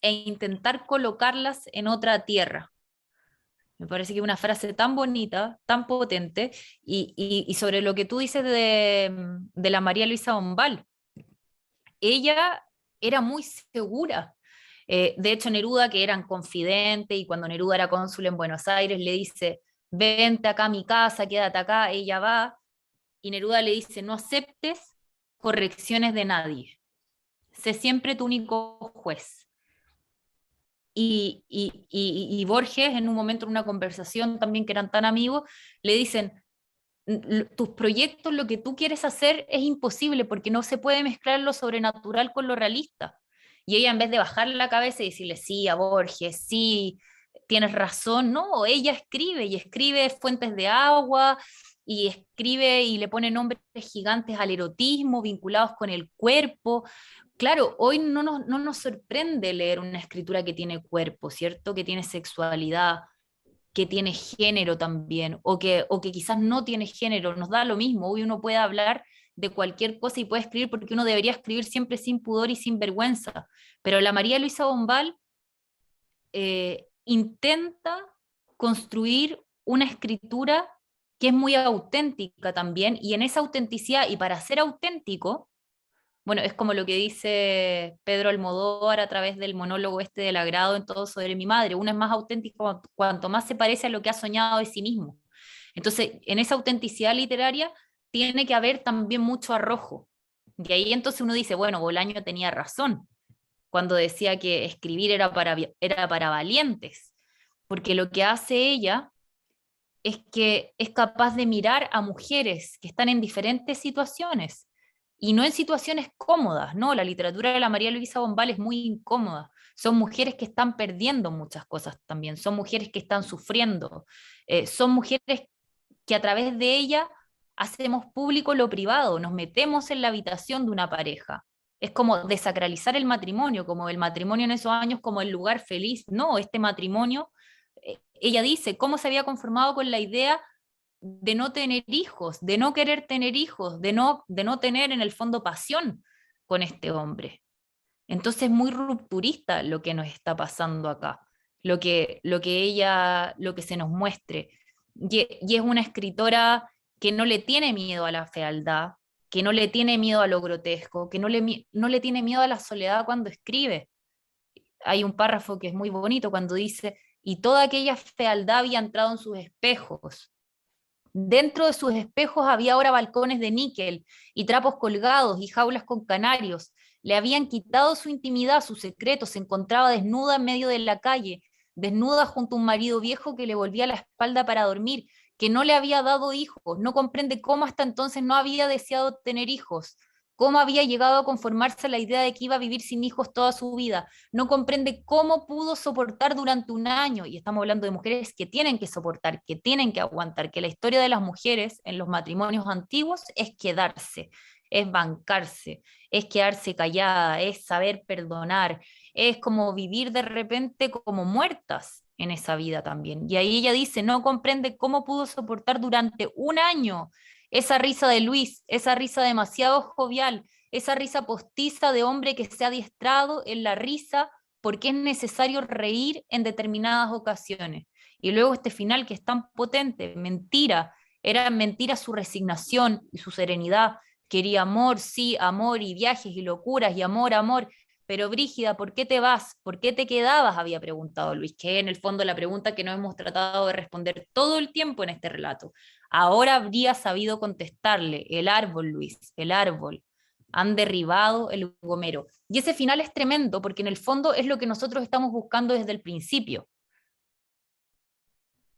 e intentar colocarlas en otra tierra. Me parece que es una frase tan bonita, tan potente, y sobre lo que tú dices de la María Luisa Bombal, ella era muy segura. De hecho, Neruda, que eran confidentes, y cuando Neruda era cónsul en Buenos Aires, le dice, vente acá a mi casa, quédate acá, ella va, y Neruda le dice, no aceptes correcciones de nadie, sé siempre tu único juez. Y Borges, en un momento, en una conversación también que eran tan amigos, le dicen, tus proyectos, lo que tú quieres hacer es imposible porque no se puede mezclar lo sobrenatural con lo realista. Y ella, en vez de bajarle la cabeza y decirle, sí, a Borges, sí, tienes razón, no, ella escribe y escribe fuentes de agua y escribe y le pone nombres gigantes al erotismo vinculados con el cuerpo. Claro, hoy no nos sorprende leer una escritura que tiene cuerpo, ¿cierto? Que tiene sexualidad, que tiene género también, o que quizás no tiene género, nos da lo mismo, hoy uno puede hablar de cualquier cosa y puede escribir porque uno debería escribir siempre sin pudor y sin vergüenza, pero la María Luisa Bombal intenta construir una escritura que es muy auténtica también, y en esa autenticidad, y para ser auténtico, bueno, es como lo que dice Pedro Almodóvar a través del monólogo este del agrado en Todo sobre mi madre. Uno es más auténtico cuanto más se parece a lo que ha soñado de sí mismo. Entonces, en esa autenticidad literaria tiene que haber también mucho arrojo. Y ahí entonces uno dice, bueno, Bolaño tenía razón cuando decía que escribir era para valientes, porque lo que hace ella es que es capaz de mirar a mujeres que están en diferentes situaciones y no en situaciones cómodas, ¿no? La literatura de la María Luisa Bombal es muy incómoda. Son mujeres que están perdiendo muchas cosas también, son mujeres que están sufriendo, son mujeres que a través de ella hacemos público lo privado, nos metemos en la habitación de una pareja. Es como desacralizar el matrimonio, como el matrimonio en esos años como el lugar feliz. No, este matrimonio, ella dice, cómo se había conformado con la idea de no tener hijos, de no querer tener hijos, de no tener en el fondo pasión con este hombre. Entonces es muy rupturista lo que nos está pasando acá, lo que se nos muestre. Y es una escritora que no le tiene miedo a la fealdad, que no le tiene miedo a lo grotesco, que no le tiene miedo a la soledad cuando escribe. Hay un párrafo que es muy bonito cuando dice, y toda aquella fealdad había entrado en sus espejos. Dentro de sus espejos había ahora balcones de níquel y trapos colgados y jaulas con canarios. Le habían quitado su intimidad, su secreto. Se encontraba desnuda en medio de la calle, desnuda junto a un marido viejo que le volvía la espalda para dormir, que no le había dado hijos. No comprende cómo hasta entonces no había deseado tener hijos, cómo había llegado a conformarse a la idea de que iba a vivir sin hijos toda su vida. No comprende cómo pudo soportar durante un año, y estamos hablando de mujeres que tienen que soportar, que tienen que aguantar, que la historia de las mujeres en los matrimonios antiguos es quedarse, es bancarse, es quedarse callada, es saber perdonar, es como vivir de repente como muertas en esa vida también. Y ahí ella dice, no comprende cómo pudo soportar durante un año esa risa de Luis, esa risa demasiado jovial, esa risa postiza de hombre que se ha adiestrado en la risa porque es necesario reír en determinadas ocasiones. Y luego este final que es tan potente, mentira, era mentira su resignación y su serenidad. Quería amor, sí, amor y viajes y locuras y amor, amor. Pero Brígida, ¿por qué te vas? ¿Por qué te quedabas? Había preguntado Luis, que en el fondo la pregunta que no hemos tratado de responder todo el tiempo en este relato. Ahora habría sabido contestarle, el árbol, Luis, el árbol. han derribado el Gomero. Y ese final es tremendo, porque en el fondo es lo que nosotros estamos buscando desde el principio.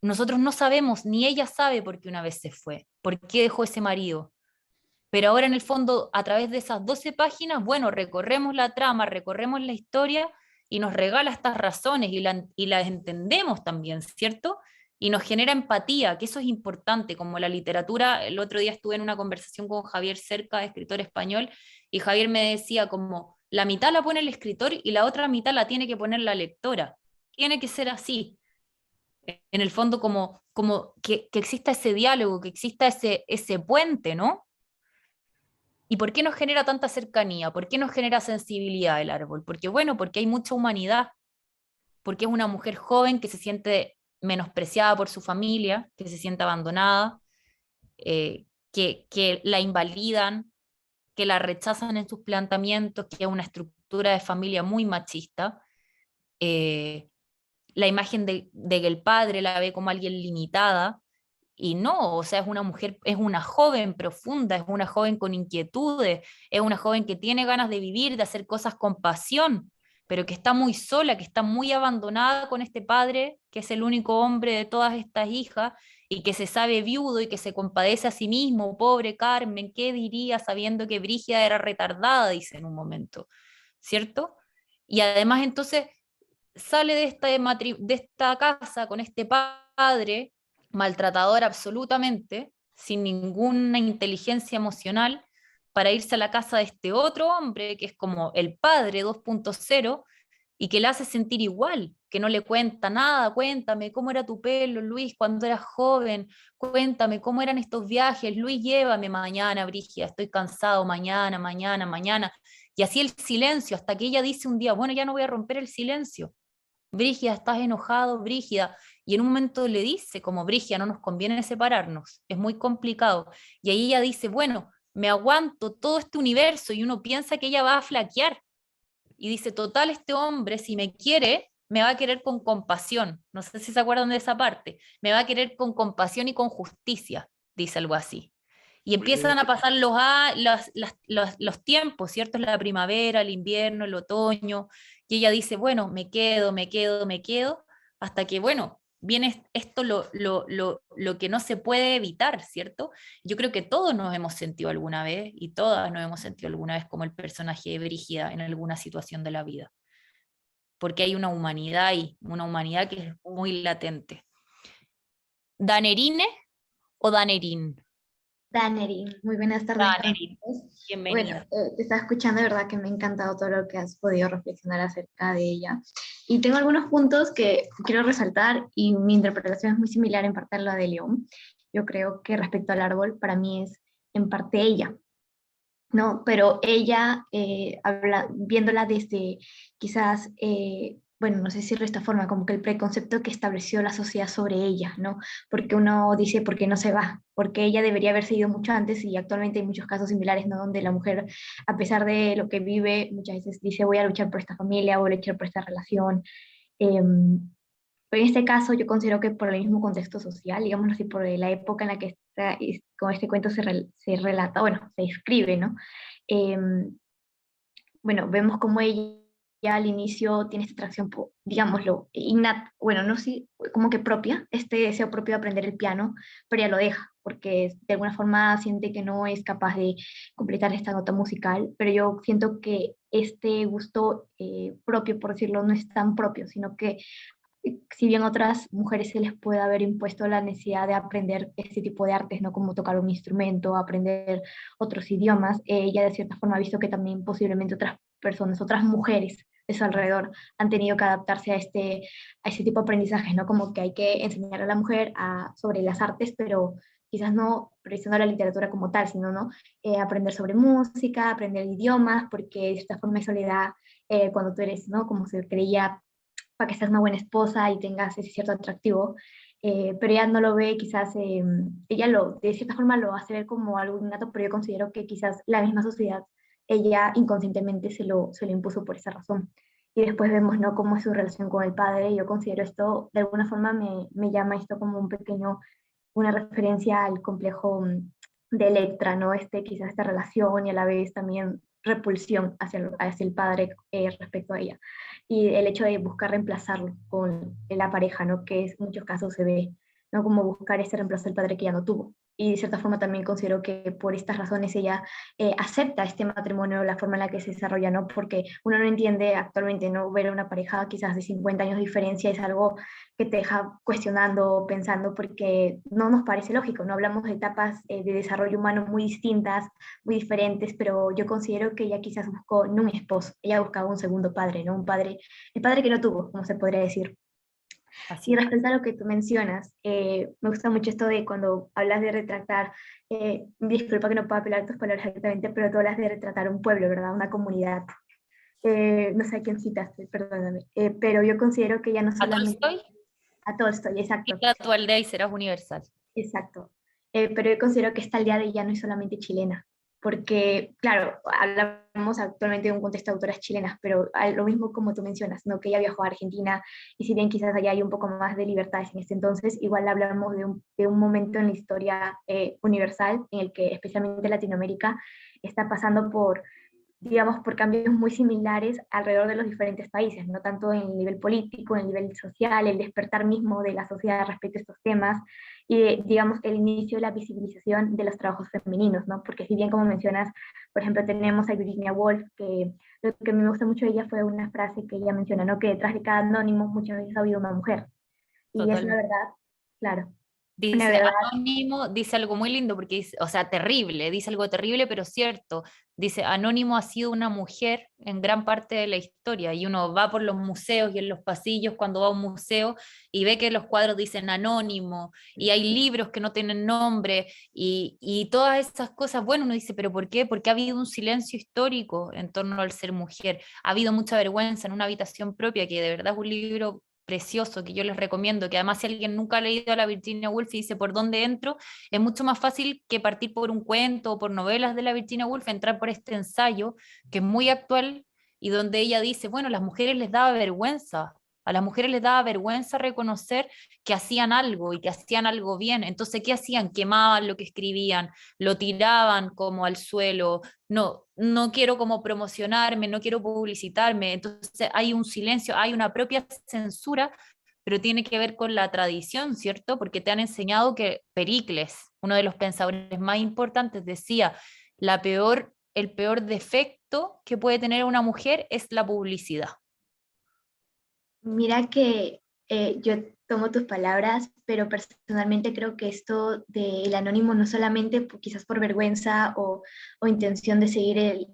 Nosotros no sabemos, ni ella sabe por qué una vez se fue, por qué dejó ese marido. Pero ahora en el fondo, a través de esas 12 páginas, bueno, recorremos la trama, recorremos la historia y nos regala estas razones y las entendemos también, ¿cierto? Y nos genera empatía, que eso es importante, como la literatura. El otro día estuve en una conversación con Javier Cerca, escritor español, y Javier me decía como, la mitad la pone el escritor y la otra mitad la tiene que poner la lectora. Tiene que ser así. En el fondo, como que exista ese diálogo, que exista ese puente, ¿no? ¿Y por qué nos genera tanta cercanía? ¿Por qué nos genera sensibilidad el árbol? Porque bueno, porque hay mucha humanidad, porque es una mujer joven que se siente menospreciada por su familia, que se siente abandonada, que la invalidan, que la rechazan en sus planteamientos, que es una estructura de familia muy machista. La imagen de que el padre la ve como alguien limitada, y no, o sea, es una mujer, es una joven profunda, es una joven con inquietudes, es una joven que tiene ganas de vivir, de hacer cosas con pasión, pero que está muy sola, que está muy abandonada con este padre, que es el único hombre de todas estas hijas, y que se sabe viudo y que se compadece a sí mismo, pobre Carmen, ¿qué diría sabiendo que Brígida era retardada, dice en un momento, ¿cierto? Y además entonces sale de esta casa con este padre maltratador absolutamente, sin ninguna inteligencia emocional, para irse a la casa de este otro hombre, que es como el padre 2.0, y que le hace sentir igual, que no le cuenta nada. Cuéntame cómo era tu pelo, Luis, cuando eras joven, cuéntame cómo eran estos viajes, Luis, llévame mañana, Brígida, estoy cansado, mañana, mañana, mañana. Y así el silencio, hasta que ella dice un día, bueno, ya no voy a romper el silencio. Brígida, estás enojado, Brígida. Y en un momento le dice, como Brígida, no nos conviene separarnos, es muy complicado. Y ahí ella dice, bueno, me aguanto todo este universo, y uno piensa que ella va a flaquear. Y dice, total, este hombre, si me quiere, me va a querer con compasión. No sé si se acuerdan de esa parte. Me va a querer con compasión y con justicia, dice algo así. Y Oye, empiezan a pasar los tiempos, ¿cierto? Es la primavera, el invierno, el otoño, y ella dice, bueno, me quedo, me quedo, me quedo, hasta que, bueno, viene esto lo que no se puede evitar, ¿cierto? Yo creo que todos nos hemos sentido alguna vez, y todas nos hemos sentido alguna vez como el personaje de Brígida en alguna situación de la vida, porque hay una humanidad ahí, una humanidad que es muy latente. ¿Danerine o Danerín? Danerin, muy buenas tardes para Danerín, todos. Bueno, bienvenida. te estaba escuchando, de verdad que me ha encantado todo lo que has podido reflexionar acerca de ella. Y tengo algunos puntos que quiero resaltar y mi interpretación es muy similar en parte a la de León. Yo creo que respecto al árbol, para mí es en parte ella, ¿no? Pero ella, viéndola desde quizás, bueno, no sé si de esta forma, como que el preconcepto que estableció la sociedad sobre ella, ¿no? Porque uno dice, ¿por qué no se va? Porque ella debería haberse ido mucho antes, y actualmente hay muchos casos similares, ¿no? Donde la mujer, a pesar de lo que vive, muchas veces dice, voy a luchar por esta familia, voy a luchar por esta relación. Pero en este caso yo considero que por el mismo contexto social, digamos así, por la época en la que con este cuento se relata, bueno, se escribe, ¿no? Eh, bueno, vemos como ella ya al inicio tiene esta atracción, digámoslo, innata, bueno, no sé, como que propia, este deseo propio de aprender el piano, pero ella lo deja, porque de alguna forma siente que no es capaz de completar esta nota musical, pero yo siento que este gusto propio, por decirlo, no es tan propio, sino que si bien a otras mujeres se les puede haber impuesto la necesidad de aprender este tipo de artes, ¿no? Como tocar un instrumento, aprender otros idiomas, ella de cierta forma ha visto que también posiblemente otras personas, otras mujeres de su alrededor han tenido que adaptarse a este tipo de aprendizajes, ¿no? Como que hay que enseñar a la mujer sobre las artes, pero quizás no precisando la literatura como tal, sino, ¿no? Aprender sobre música, aprender idiomas, porque de esta forma eso le da, cuando tú eres, ¿no? Como se creía, para que seas una buena esposa y tengas ese cierto atractivo, pero ella no lo ve, quizás, ella de cierta forma lo hace ver como algo innato, pero yo considero que quizás la misma sociedad, ella inconscientemente se lo impuso por esa razón. Y después vemos, ¿no?, cómo es su relación con el padre, y yo considero esto, de alguna forma me llama esto como una referencia al complejo de Electra, ¿no? Quizás esta relación y a la vez también repulsión hacia el padre respecto a ella. Y el hecho de buscar reemplazarlo con la pareja, ¿no? Que en muchos casos se ve, ¿no? Como buscar ese reemplazo del padre que ya no tuvo. Y de cierta forma también considero que por estas razones ella acepta este matrimonio, la forma en la que se desarrolla, ¿no? Porque uno no entiende actualmente, ¿no? Ver a una pareja quizás de 50 años de diferencia es algo que te deja cuestionando, pensando, porque no nos parece lógico, no hablamos de etapas de desarrollo humano muy distintas, muy diferentes, pero yo considero que ella quizás buscó no un esposo, ella buscaba un segundo padre, ¿no? Un padre, el padre que no tuvo, como se podría decir. Así Y es. respecto a lo que tú mencionas, me gusta mucho esto de cuando hablas de retratar, disculpa que no pueda apelar tus palabras exactamente, pero tú hablas de retratar un pueblo, ¿verdad? Una comunidad. No sé a quién citaste, perdóname, pero yo considero que ya no ¿A solamente Tolstoy? a Tolstoy, exacto, Quita tu aldea y serás universal. exacto. Pero yo considero que esta aldea ya no es solamente chilena, porque, claro, hablamos actualmente de un contexto de autoras chilenas, pero lo mismo como tú mencionas, ¿no? Que ella viajó a Argentina, y si bien quizás allá hay un poco más de libertades en este entonces, igual hablamos de un momento en la historia universal en el que especialmente Latinoamérica está pasando por, digamos, por cambios muy similares alrededor de los diferentes países, no tanto en el nivel político, en el nivel social, el despertar mismo de la sociedad respecto a estos temas y, digamos, el inicio de la visibilización de los trabajos femeninos, ¿no? Porque si bien, como mencionas, por ejemplo, tenemos a Virginia Woolf, que lo que a mí me gusta mucho de ella fue una frase que ella menciona, ¿no? Que detrás de cada anónimo muchas veces ha habido una mujer. Y es la Totalmente. verdad, claro, la Dice verdad, Anónimo, dice algo muy lindo, porque dice, o sea, terrible, dice algo terrible, pero cierto. Dice, Anónimo ha sido una mujer en gran parte de la historia, y uno va por los museos y en los pasillos cuando va a un museo y ve que los cuadros dicen Anónimo, y hay libros que no tienen nombre, y todas esas cosas. Bueno, uno dice, ¿pero por qué? Porque ha habido un silencio histórico en torno al ser mujer, ha habido mucha vergüenza en una habitación propia, que de verdad es un libro precioso que yo les recomiendo, que además si alguien nunca ha leído a la Virginia Woolf y dice por dónde entro, es mucho más fácil que partir por un cuento o por novelas de la Virginia Woolf, entrar por este ensayo que es muy actual y donde ella dice, bueno, las mujeres les daba vergüenza, a las mujeres les daba vergüenza reconocer que hacían algo y que hacían algo bien. Entonces, ¿qué hacían? Quemaban lo que escribían, lo tiraban como al suelo. No, no quiero como promocionarme, no quiero publicitarme. Entonces hay un silencio, hay una propia censura, pero tiene que ver con la tradición, ¿cierto? Porque te han enseñado que Pericles, uno de los pensadores más importantes, decía, el peor defecto que puede tener una mujer es la publicidad. mira que yo tomo tus palabras, pero personalmente creo que esto del anónimo no solamente quizás por vergüenza o intención de seguir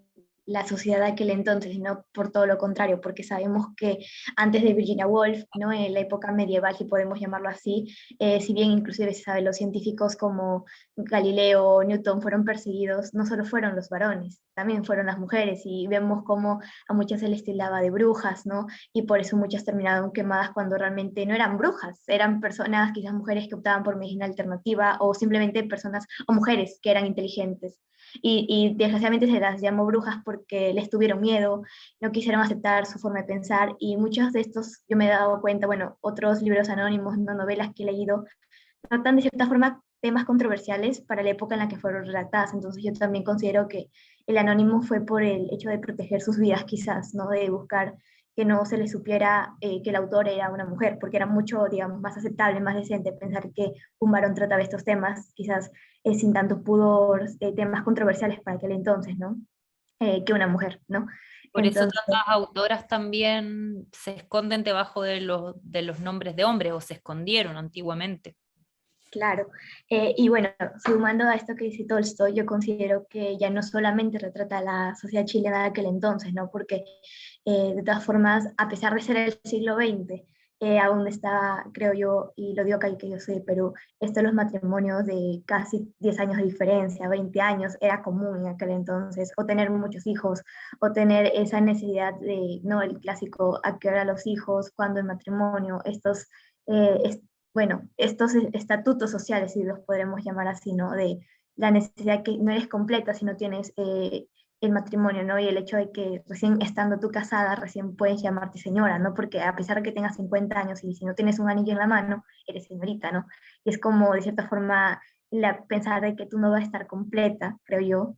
la sociedad de aquel entonces, sino por todo lo contrario, porque sabemos que antes de Virginia Woolf, ¿no? En la época medieval, si podemos llamarlo así, si bien inclusive se sabe, los científicos como Galileo, Newton fueron perseguidos, no solo fueron los varones, también fueron las mujeres, y vemos cómo a muchas se les tildaba de brujas, ¿no? Y por eso muchas terminaron quemadas cuando realmente no eran brujas, eran personas, quizás mujeres que optaban por medicina alternativa o simplemente personas o mujeres que eran inteligentes. Y desgraciadamente se las llamó brujas porque les tuvieron miedo, no quisieron aceptar su forma de pensar y muchos de estos, yo me he dado cuenta, bueno, otros libros anónimos, no novelas que he leído, tratan de cierta forma temas controversiales para la época en la que fueron redactadas. Entonces yo también considero que el anónimo fue por el hecho de proteger sus vidas quizás, ¿no? De buscar que no se le supiera que el autor era una mujer, porque era mucho, digamos, más aceptable, más decente pensar que un varón trataba estos temas, quizás sin tanto pudor, temas controversiales para aquel entonces, ¿no? Que una mujer, ¿no? Por eso Entonces, tantas autoras también se esconden debajo de los nombres de hombres, o se escondieron antiguamente. claro. Y bueno, sumando a esto que dice Tolstoy, yo considero que ya no solamente retrata la sociedad chilena de aquel entonces, ¿no? Porque de todas formas, a pesar de ser el siglo XX, aún está, creo yo, y lo digo que yo soy de Perú, esto de los matrimonios de casi 10 años de diferencia, 20 años, era común en aquel entonces, o tener muchos hijos, o tener esa necesidad de, no, el clásico, a qué hora los hijos, cuándo el matrimonio, bueno, estos estatutos sociales, si los podremos llamar así, ¿no? De la necesidad que no eres completa si no tienes el matrimonio, ¿no? Y el hecho de que recién estando tú casada, recién puedes llamarte señora, ¿no? Porque a pesar de que tengas 50 años y si no tienes un anillo en la mano, eres señorita, ¿no? Y es como, de cierta forma, pensar de que tú no vas a estar completa, creo yo,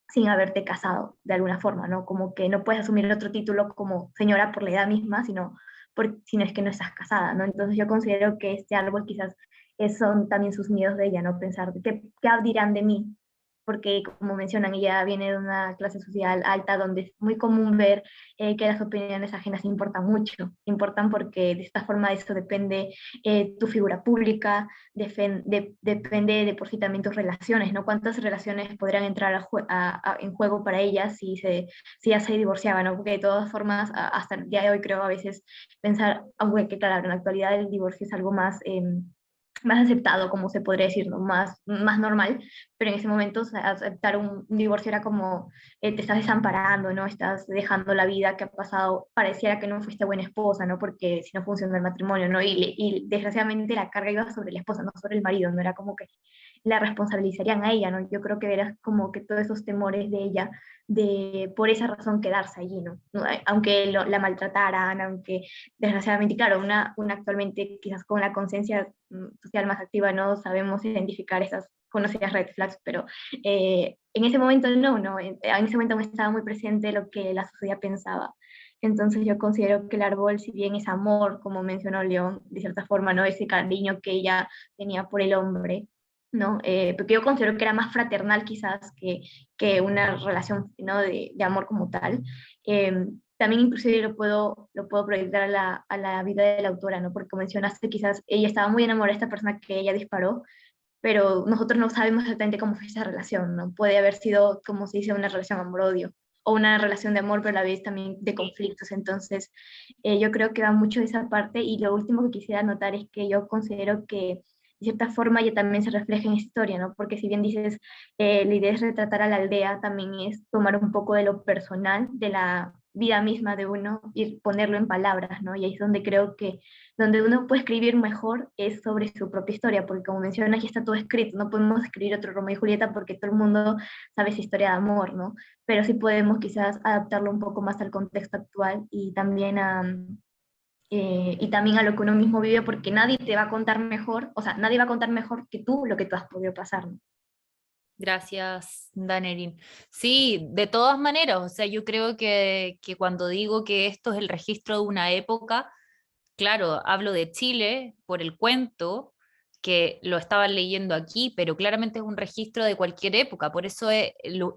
sin haberte casado de alguna forma, ¿no? Como que no puedes asumir otro título como señora por la edad misma, sino es que no estás casada, ¿no? Entonces yo considero que este árbol quizás son también sus miedos de ella, ¿no? Pensar, ¿qué dirán de mí? Porque como mencionan, ella viene de una clase social alta donde es muy común ver que las opiniones ajenas importan porque de esta forma de eso depende tu figura pública, depende de por sí también tus relaciones, ¿no? ¿Cuántas relaciones podrían entrar en juego para ella si ya se divorciaba, ¿no? Porque de todas formas, hasta el día de hoy creo a veces pensar, aunque claro, en la actualidad el divorcio es algo más aceptado, como se podría decir, ¿no? Más normal, pero en ese momento, o sea, aceptar un divorcio era como te estás desamparando, ¿no? Estás dejando la vida que ha pasado, pareciera que no fuiste buena esposa, ¿no? Porque si no funcionó el matrimonio, ¿no? Y desgraciadamente la carga iba sobre la esposa, no sobre el marido, no era como que la responsabilizarían a ella, ¿no? Yo creo que era como que todos esos temores de ella de por esa razón quedarse allí, ¿no? Aunque la maltrataran, aunque desgraciadamente, claro, una actualmente quizás con la conciencia social más activa no sabemos identificar esas conocidas red flags, pero en ese momento no, en ese momento me estaba muy presente lo que la sociedad pensaba. Entonces yo considero que el árbol, si bien es amor, como mencionó León, de cierta forma, ¿no? Ese cariño que ella tenía por el hombre, ¿no? Porque yo considero que era más fraternal quizás que una relación, ¿no? de amor como tal. También inclusive lo puedo proyectar a la vida de la autora, ¿no? Porque mencionaste quizás ella estaba muy enamorada de esta persona que ella disparó, pero nosotros no sabemos exactamente cómo fue esa relación, ¿no? Puede haber sido, como se dice, una relación amor-odio, o una relación de amor, pero a la vez también de conflictos. Entonces, yo creo que va mucho de esa parte, y lo último que quisiera anotar es que yo considero que de cierta forma ya también se refleja en esta historia, ¿no? Porque si bien dices, la idea es retratar a la aldea, también es tomar un poco de lo personal, de la vida misma de uno y ponerlo en palabras, ¿no? Y ahí es donde creo que donde uno puede escribir mejor es sobre su propia historia, porque como mencionas, ya está todo escrito, no podemos escribir otro Romeo y Julieta porque todo el mundo sabe esa historia de amor, ¿no? Pero sí podemos quizás adaptarlo un poco más al contexto actual y también a lo que uno mismo vive, porque nadie te va a contar mejor, o sea, nadie va a contar mejor que tú lo que tú has podido pasar, ¿no? Gracias, Danerin. Sí, de todas maneras, o sea, yo creo que cuando digo que esto es el registro de una época, claro, hablo de Chile por el cuento, que lo estaban leyendo aquí, pero claramente es un registro de cualquier época, por eso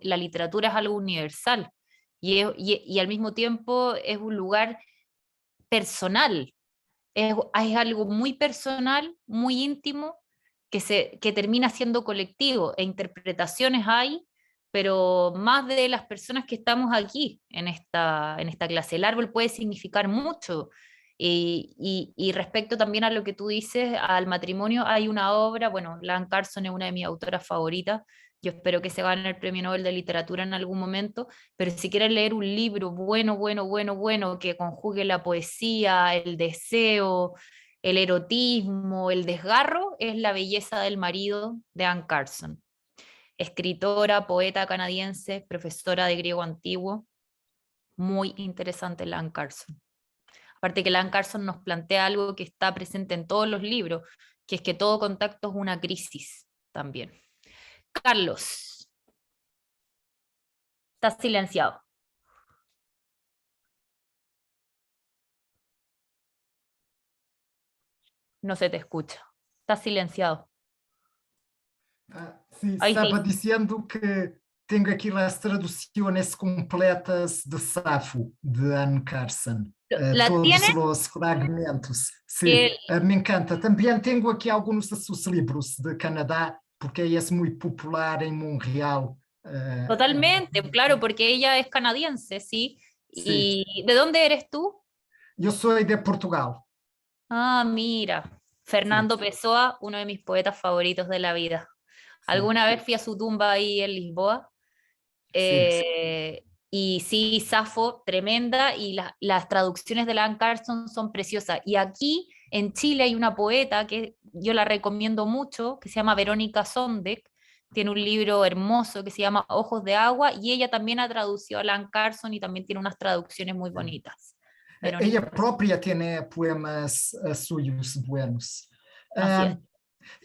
la literatura es algo universal y al mismo tiempo es un lugar personal, es algo muy personal, muy íntimo, que termina siendo colectivo, e interpretaciones hay, pero más de las personas que estamos aquí en esta clase. El árbol puede significar mucho. Y respecto también a lo que tú dices, al matrimonio, hay una obra, bueno, Lan Carson es una de mis autoras favoritas, yo espero que se gane el Premio Nobel de Literatura en algún momento, pero si quieres leer un libro bueno, que conjugue la poesía, el deseo, el erotismo, el desgarro, es La belleza del marido de Anne Carson. Escritora, poeta canadiense, profesora de griego antiguo, muy interesante la Anne Carson. Aparte que la Anne Carson nos plantea algo que está presente en todos los libros, que es que todo contacto es una crisis también. Carlos, estás silenciado. No se te escucha. Estás silenciado. Sim, Ahí estava sí. dizendo que tenho aqui as traduções completas de Safo, de Anne Carson. ¿La Todos tienes? os fragmentos. Que Sim, me encanta. Também tenho aqui alguns de seus livros de Canadá, porque é muito popular em Montreal. Totalmente, claro, porque ella es canadiense, ¿sí? Sim, ¿Y de dónde eres tú? eu sou de Portugal. Ah, mira, Sim, Fernando Pessoa, uno de mis poetas favoritos de la vida. sim, Alguna vez fui a su tumba ahí en Lisboa. sim. Y sí, Safo, tremenda, y las traducciones de Anne Carson son preciosas. Y aquí en Chile hay una poeta que yo la recomiendo mucho, que se llama Verónica Sondek, tiene un libro hermoso que se llama Ojos de Agua, y ella también ha traducido a Anne Carson y también tiene unas traducciones muy bonitas. Ela Verónica, própria tem poemas suyos buenos. así es.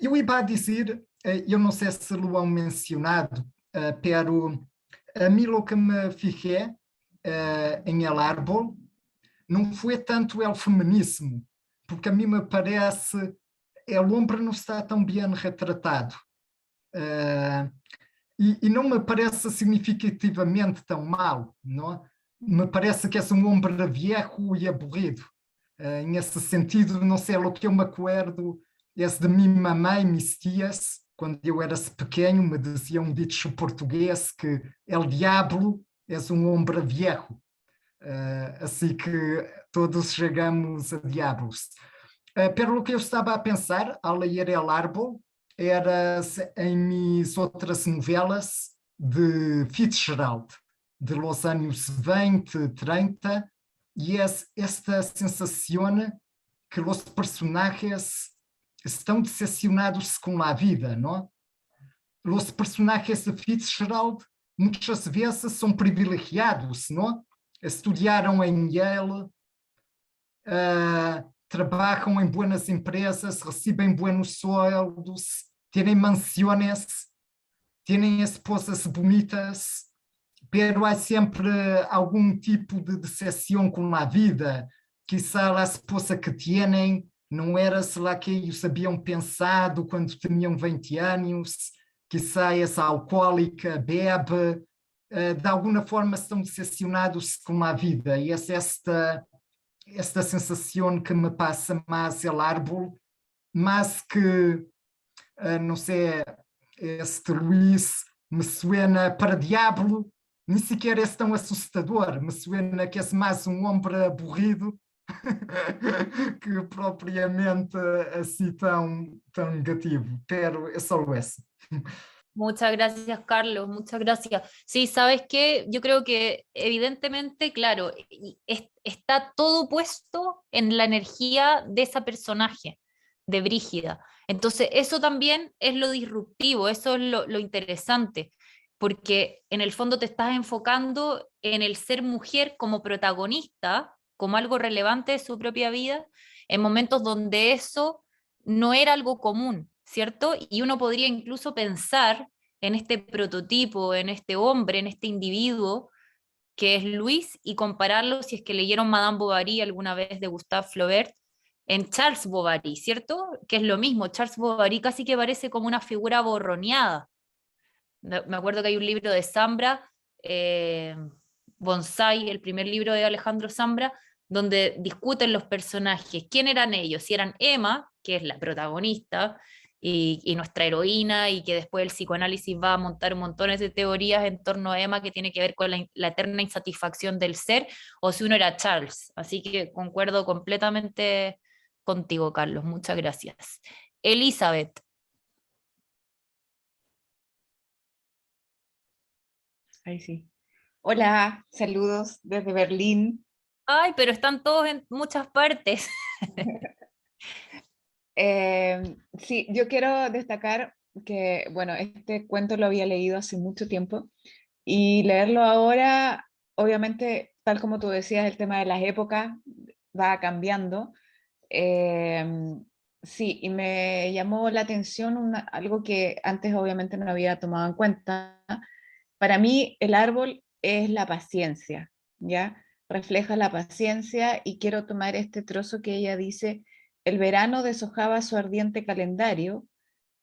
Eu ia dizer eu não sei se lo han mencionado, pero a mí lo que me fijé en el árbol não foi tanto el feminismo, porque a mí me parece el hombre não está tão bem retratado. E não me parece significativamente tão mal, não? Me parece que é um homem viejo e aburrido. Nesse sentido, não sei, o que eu me acordo é de minha mamãe, mis tias, quando eu era pequeno, me diziam um dicho português que el diablo é um homem viejo. Assim que todos chegamos a diabos. Pelo que eu estava a pensar ao ler El Árbol, era em mis outras novelas de Fitzgerald, de los anos 20, 30, e esta sensação que os personagens estão decepcionados com a vida, não? Os personagens de Fitzgerald muitas vezes são privilegiados, não? Estudaram em Yale, trabalham em boas empresas, recebem buenos sueldos, têm mansões, têm esposas bonitas, pero há sempre algum tipo de decepção com a vida. Quizá a esposa que têm não era lá que eles haviam pensado quando tinham 20 anos, quizá essa alcoólica bebe, de alguma forma estão decepcionados com a vida, e esta sensação que me passa mais el árbol, mais que, não sei, este Luís me suena para diablo, nem sequer é tão assustador, me suena que é mais um homem aburrido que propriamente assim tão negativo, pero é só isso. Muchas gracias, Carlos, muchas gracias. Sí, ¿sabes qué? Yo creo que evidentemente, claro, está todo puesto en la energía de esa personaje, de Brígida. Entonces, eso también es lo disruptivo, eso es lo interesante, porque en el fondo te estás enfocando en el ser mujer como protagonista, como algo relevante de su propia vida, en momentos donde eso no era algo común, ¿cierto? Y uno podría incluso pensar en este prototipo, en este hombre, en este individuo que es Luis, y compararlo, si es que leyeron Madame Bovary alguna vez de Gustave Flaubert, en Charles Bovary, ¿cierto? Que es lo mismo, Charles Bovary casi que parece como una figura borroneada. Me acuerdo que hay un libro de Zambra, Bonsai, el primer libro de Alejandro Zambra, donde discuten los personajes, quién eran ellos, si eran Emma, que es la protagonista, y nuestra heroína, y que después el psicoanálisis va a montar montones de teorías en torno a Emma que tiene que ver con la eterna insatisfacción del ser, o si uno era Charles. Así que concuerdo completamente contigo, Carlos, muchas gracias. Elizabeth. Ahí sí. Hola, saludos desde Berlín. Ay, pero están todos en muchas partes. Sí, yo quiero destacar que, bueno, este cuento lo había leído hace mucho tiempo y leerlo ahora, obviamente, tal como tú decías, el tema de las épocas va cambiando. Sí, y me llamó la atención algo que antes obviamente no había tomado en cuenta. Para mí el árbol es la paciencia, ¿ya? Refleja la paciencia, y quiero tomar este trozo que ella dice: el verano deshojaba su ardiente calendario,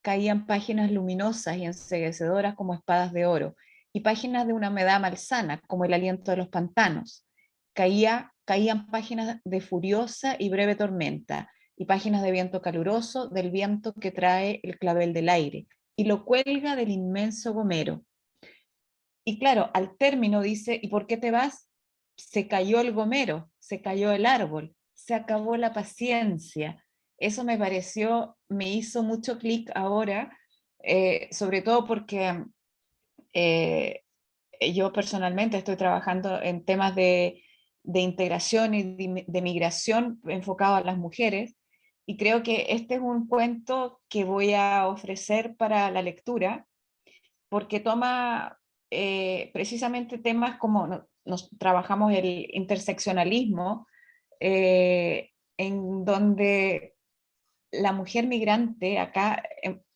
caían páginas luminosas y enceguecedoras como espadas de oro, y páginas de una humedad malsana como el aliento de los pantanos. Caían páginas de furiosa y breve tormenta, y páginas de viento caluroso, del viento que trae el clavel del aire, y lo cuelga del inmenso gomero. Y claro, al término dice: ¿y por qué te vas? Se cayó el gomero, se cayó el árbol, se acabó la paciencia. Eso me hizo mucho clic ahora, sobre todo porque yo personalmente estoy trabajando en temas de integración y de migración enfocado a las mujeres, y creo que este es un cuento que voy a ofrecer para la lectura, porque toma precisamente temas como nos trabajamos el interseccionalismo, en donde la mujer migrante acá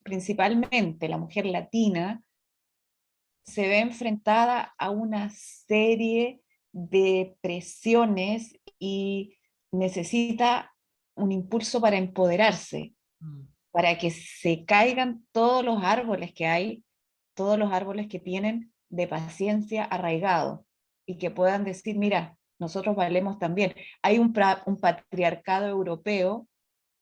principalmente la mujer latina, se ve enfrentada a una serie de presiones y necesita un impulso para empoderarse, para que se caigan todos los árboles que hay, todos los árboles que tienen de paciencia arraigado, y que puedan decir, mira, nosotros valemos también. Hay un patriarcado europeo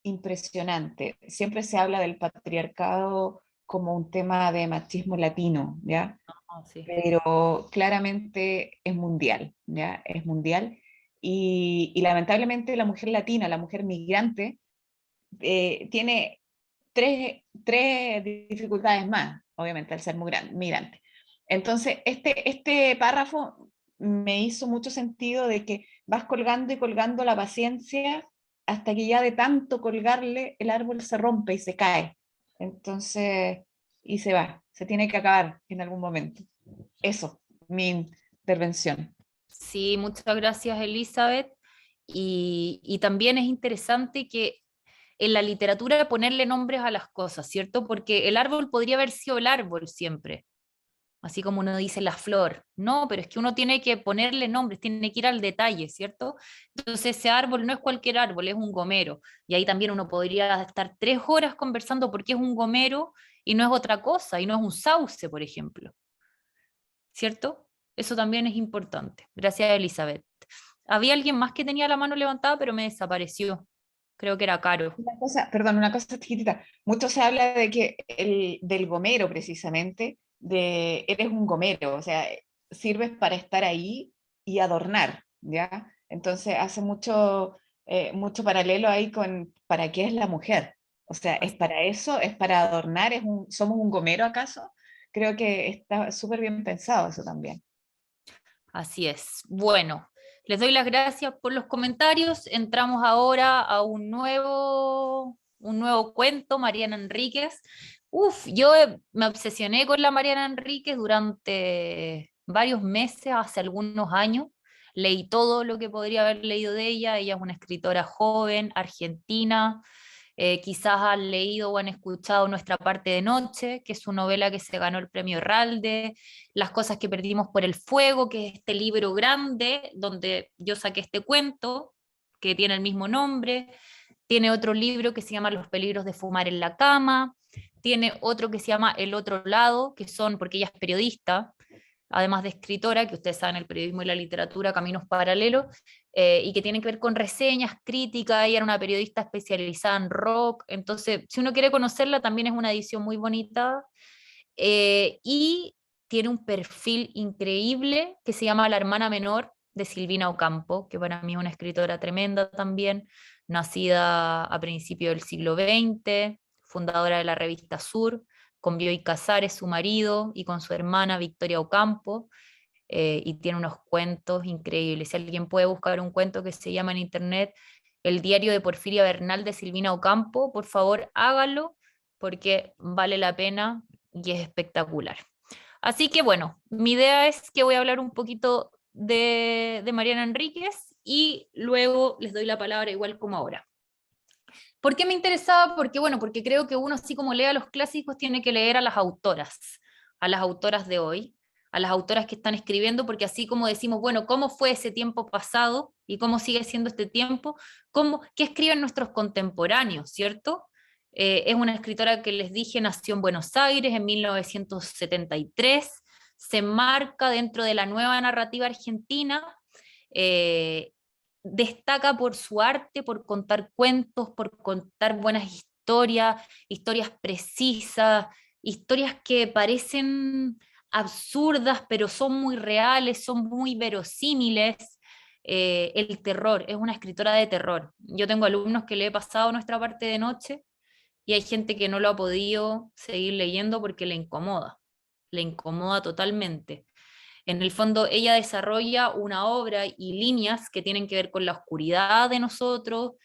impresionante. Siempre se habla del patriarcado como un tema de machismo latino, ¿ya? Sí. Pero claramente es mundial, ¿ya? Es mundial. Y lamentablemente la mujer latina, la mujer migrante, tiene tres dificultades más, obviamente, al ser migrante. Entonces, este párrafo me hizo mucho sentido de que vas colgando y colgando la paciencia hasta que ya de tanto colgarle el árbol se rompe y se cae. Entonces, y se va, se tiene que acabar en algún momento. Eso, mi intervención. Sí, muchas gracias, Elizabeth. Y también es interesante que en la literatura ponerle nombres a las cosas, ¿cierto? Porque el árbol podría haber sido el árbol siempre, así como uno dice la flor. No, pero es que uno tiene que ponerle nombres, tiene que ir al detalle, ¿cierto? Entonces ese árbol no es cualquier árbol, es un gomero. Y ahí también uno podría estar 3 horas conversando por qué es un gomero y no es otra cosa, y no es un sauce, por ejemplo. ¿Cierto? Eso también es importante. Gracias, Elizabeth. Había alguien más que tenía la mano levantada, pero me desapareció. Creo que era Caro. Una cosa chiquitita. Mucho se habla de que del gomero, precisamente, de eres un gomero, o sea, sirves para estar ahí y adornar, ¿ya? Entonces hace mucho paralelo ahí con ¿para qué es la mujer? O sea, ¿es para eso? ¿Es para adornar? ¿Somos un gomero acaso? Creo que está súper bien pensado eso también. Así es. Bueno, les doy las gracias por los comentarios. Entramos ahora a un nuevo cuento, Mariana Enríquez. Yo me obsesioné con la Mariana Enríquez durante varios meses, hace algunos años. Leí todo lo que podría haber leído de ella. Ella es una escritora joven, argentina. Quizás han leído o han escuchado Nuestra parte de noche, que es su novela que se ganó el premio Herralde, Las cosas que perdimos por el fuego, que es este libro grande donde yo saqué este cuento, que tiene el mismo nombre. Tiene otro libro que se llama Los peligros de fumar en la cama. Tiene otro que se llama El otro lado, que son, porque ella es periodista, además de escritora, que ustedes saben, el periodismo y la literatura, caminos paralelos, y que tienen que ver con reseñas, críticas. Ella era una periodista especializada en rock, entonces si uno quiere conocerla también es una edición muy bonita, y tiene un perfil increíble que se llama La hermana menor de Silvina Ocampo, que para mí es una escritora tremenda también, nacida a principios del siglo XX, fundadora de la revista Sur, con Bioy Casares, su marido, y con su hermana Victoria Ocampo, y tiene unos cuentos increíbles. Si alguien puede buscar un cuento que se llama en internet El diario de Porfiria Bernal de Silvina Ocampo, por favor háganlo, porque vale la pena y es espectacular. Así que bueno, mi idea es que voy a hablar un poquito de Mariana Enríquez y luego les doy la palabra igual como ahora. ¿Por qué me interesaba? Porque, bueno, porque creo que uno, así como lea los clásicos, tiene que leer a las autoras de hoy, a las autoras que están escribiendo, porque así como decimos, bueno, ¿cómo fue ese tiempo pasado y cómo sigue siendo este tiempo? ¿Qué escriben nuestros contemporáneos, cierto? Es una escritora que les dije, nació en Buenos Aires en 1973, se enmarca dentro de la nueva narrativa argentina, destaca por su arte, por contar cuentos, por contar buenas historias, historias precisas, historias que parecen absurdas, pero son muy reales, son muy verosímiles. El terror, es una escritora de terror. Yo tengo alumnos que le he pasado Nuestra parte de noche y hay gente que no lo ha podido seguir leyendo porque le incomoda totalmente. En el fondo, ella desarrolla una obra y líneas que tienen que ver con la oscuridad de nosotros,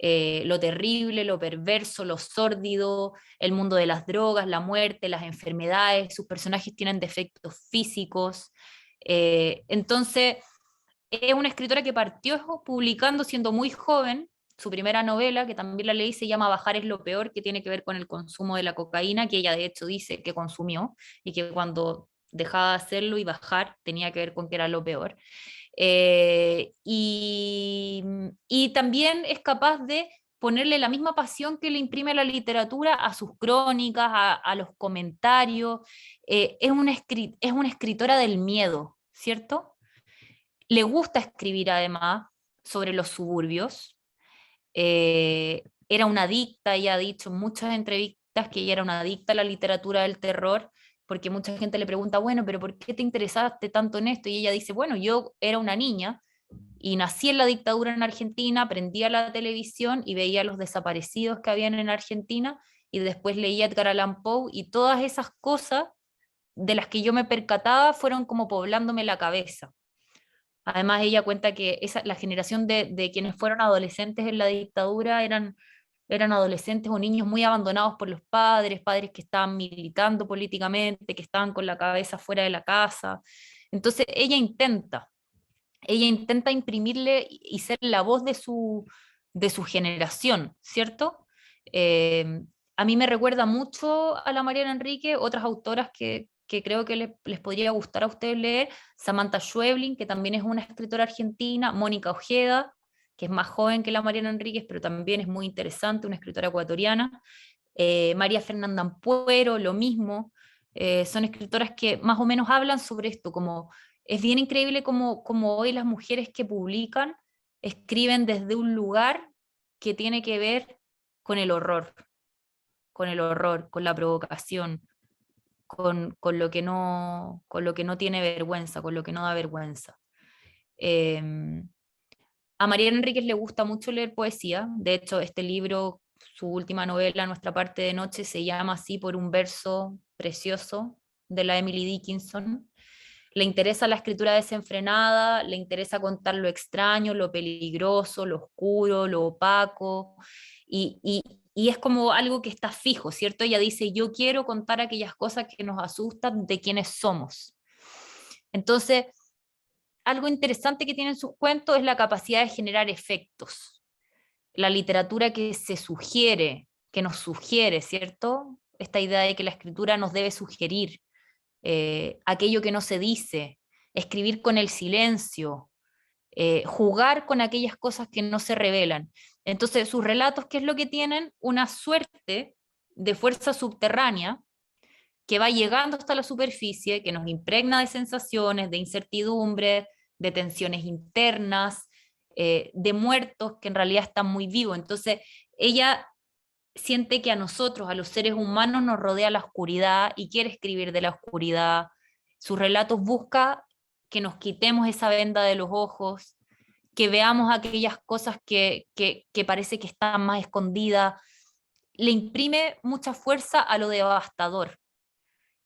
lo terrible, lo perverso, lo sórdido, el mundo de las drogas, la muerte, las enfermedades. Sus personajes tienen defectos físicos. Entonces, es una escritora que partió publicando siendo muy joven, su primera novela, que también la leí, se llama Bajar es lo peor, que tiene que ver con el consumo de la cocaína, que ella de hecho dice que consumió, y que cuando dejaba de hacerlo y bajar tenía que ver con que era lo peor. Y también es capaz de ponerle la misma pasión que le imprime la literatura a sus crónicas, a los comentarios. Es una escritora del miedo, ¿cierto? Le gusta escribir además sobre los suburbios. Era una adicta, ella ha dicho en muchas entrevistas que ella era una adicta a la literatura del terror, porque mucha gente le pregunta, bueno, pero ¿por qué te interesaste tanto en esto? Y ella dice, bueno, yo era una niña y nací en la dictadura en Argentina, prendía la televisión y veía los desaparecidos que habían en Argentina, y después leía Edgar Allan Poe, y todas esas cosas de las que yo me percataba fueron como poblándome la cabeza. Además, ella cuenta que la generación de quienes fueron adolescentes en la dictadura eran adolescentes o niños muy abandonados por los padres, padres que estaban militando políticamente, que estaban con la cabeza fuera de la casa. Entonces, ella intenta imprimirle y ser la voz de su generación, ¿cierto? A mí me recuerda mucho a la Mariana Enríquez, otras autoras que creo que les podría gustar a ustedes leer: Samantha Schweblin, que también es una escritora argentina; Mónica Ojeda, que es más joven que la Mariana Enríquez, pero también es muy interesante, una escritora ecuatoriana; María Fernanda Ampuero, lo mismo. Son escritoras que más o menos hablan sobre esto, como es bien increíble como hoy las mujeres que publican escriben desde un lugar que tiene que ver con el horror, con la provocación, con lo que no tiene vergüenza, con lo que no da vergüenza. A Mariana Enríquez le gusta mucho leer poesía. De hecho, este libro, su última novela, Nuestra parte de noche, se llama así por un verso precioso de la Emily Dickinson. Le interesa la escritura desenfrenada, le interesa contar lo extraño, lo peligroso, lo oscuro, lo opaco, y es como algo que está fijo, ¿cierto? Ella dice, yo quiero contar aquellas cosas que nos asustan de quienes somos. Entonces, algo interesante que tienen sus cuentos es la capacidad de generar efectos. La literatura que se sugiere, que nos sugiere, ¿cierto? Esta idea de que la escritura nos debe sugerir aquello que no se dice, escribir con el silencio, jugar con aquellas cosas que no se revelan. Entonces, sus relatos, ¿qué es lo que tienen? Una suerte de fuerza subterránea que va llegando hasta la superficie, que nos impregna de sensaciones, de incertidumbre, de tensiones internas, de muertos que en realidad están muy vivos. Entonces, ella siente que a nosotros, a los seres humanos, nos rodea la oscuridad y quiere escribir de la oscuridad. Sus relatos busca que nos quitemos esa venda de los ojos, que veamos aquellas cosas que parece que están más escondidas. Le imprime mucha fuerza a lo devastador.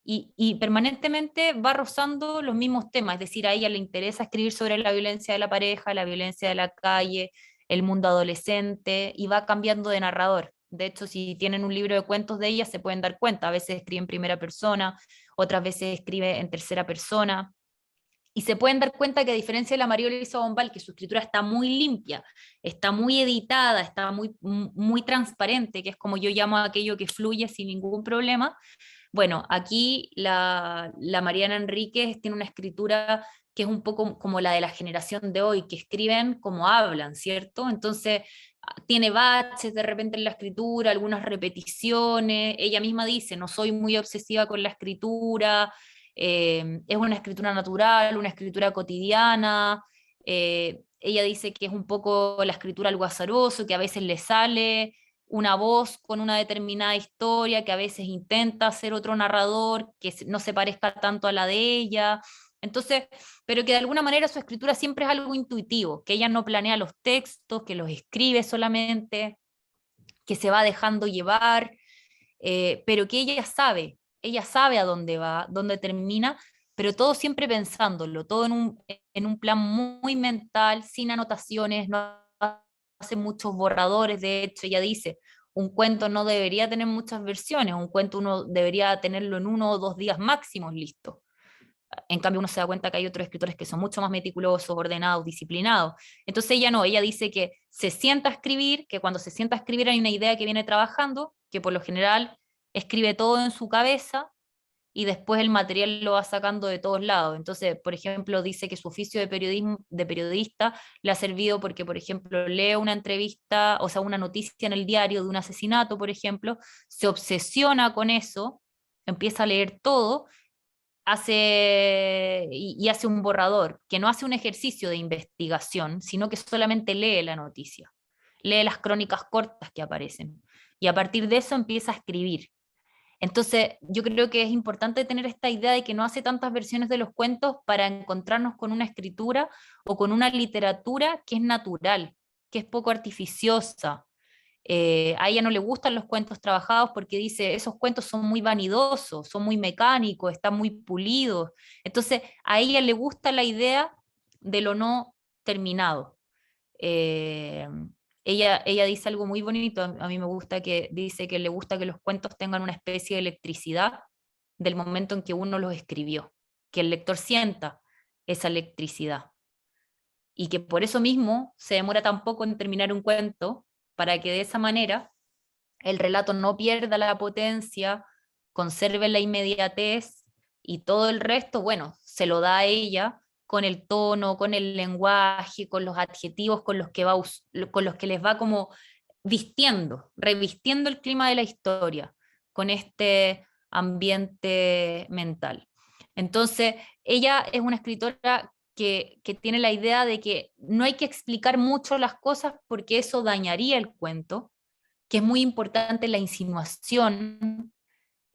Y permanentemente va rozando los mismos temas, es decir, a ella le interesa escribir sobre la violencia de la pareja, la violencia de la calle, el mundo adolescente, y va cambiando de narrador. De hecho, si tienen un libro de cuentos de ella, se pueden dar cuenta, a veces escribe en primera persona, otras veces escribe en tercera persona, y se pueden dar cuenta que, a diferencia de la María Luisa Bombal, que su escritura está muy limpia, está muy editada, está muy transparente, que es como yo llamo a aquello que fluye sin ningún problema. Bueno, aquí la Mariana Enríquez tiene una escritura que es un poco como la de la generación de hoy, que escriben como hablan, ¿cierto? Entonces, tiene baches de repente en la escritura, algunas repeticiones. Ella misma dice, no soy muy obsesiva con la escritura, es una escritura natural, una escritura cotidiana. Ella dice que es un poco la escritura algo azaroso, que a veces le sale una voz con una determinada historia, que a veces intenta ser otro narrador, que no se parezca tanto a la de ella. Entonces, pero que de alguna manera su escritura siempre es algo intuitivo, que ella no planea los textos, que los escribe solamente, que se va dejando llevar, pero que ella sabe a dónde va, dónde termina, pero todo siempre pensándolo, todo en un plan muy mental, sin anotaciones, no hace muchos borradores. De hecho, ella dice, un cuento no debería tener muchas versiones, un cuento uno debería tenerlo en 1 o 2 días máximos listo. En cambio uno se da cuenta que hay otros escritores que son mucho más meticulosos, ordenados, disciplinados. Entonces ella no, ella dice que se sienta a escribir, que cuando se sienta a escribir hay una idea que viene trabajando, que por lo general escribe todo en su cabeza, y después el material lo va sacando de todos lados. Entonces, por ejemplo, dice que su oficio de periodista le ha servido porque, por ejemplo, lee una entrevista, o sea, una noticia en el diario de un asesinato, por ejemplo, se obsesiona con eso, empieza a leer todo, y hace un borrador, que no hace un ejercicio de investigación, sino que solamente lee la noticia, lee las crónicas cortas que aparecen, y a partir de eso empieza a escribir. Entonces, yo creo que es importante tener esta idea de que no hace tantas versiones de los cuentos para encontrarnos con una escritura o con una literatura que es natural, que es poco artificiosa. A ella no le gustan los cuentos trabajados porque dice, esos cuentos son muy vanidosos, son muy mecánicos, están muy pulidos. Entonces, a ella le gusta la idea de lo no terminado. Eh, ella dice algo muy bonito, a mí me gusta, que dice que le gusta que los cuentos tengan una especie de electricidad del momento en que uno los escribió, que el lector sienta esa electricidad, y que por eso mismo se demora tan poco en terminar un cuento, para que de esa manera el relato no pierda la potencia, conserve la inmediatez, y todo el resto, bueno, se lo da a ella con el tono, con el lenguaje, con los adjetivos con los que, con los que les va como vistiendo, revistiendo el clima de la historia, con este ambiente mental. Entonces, ella es una escritora que tiene la idea de que no hay que explicar mucho las cosas porque eso dañaría el cuento, que es muy importante la insinuación,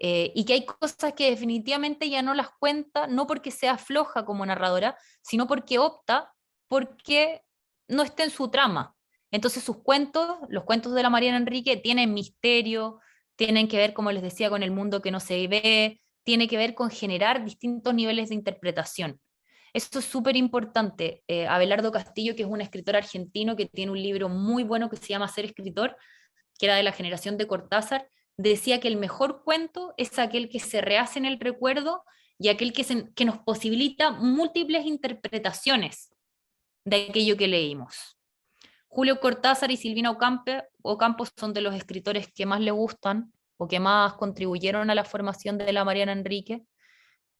y que hay cosas que definitivamente ya no las cuenta, no porque sea floja como narradora, sino porque opta porque no está en su trama. Entonces sus cuentos, los cuentos de la Mariana Enríquez, tienen misterio, tienen que ver, como les decía, con el mundo que no se ve, tiene que ver con generar distintos niveles de interpretación. Esto es súper importante. Abelardo Castillo, que es un escritor argentino que tiene un libro muy bueno que se llama Ser escritor, que era de la generación de Cortázar, decía que el mejor cuento es aquel que se rehace en el recuerdo y aquel que nos posibilita múltiples interpretaciones de aquello que leímos. Julio Cortázar y Silvina Ocampo son de los escritores que más le gustan o que más contribuyeron a la formación de la Mariana Enríquez.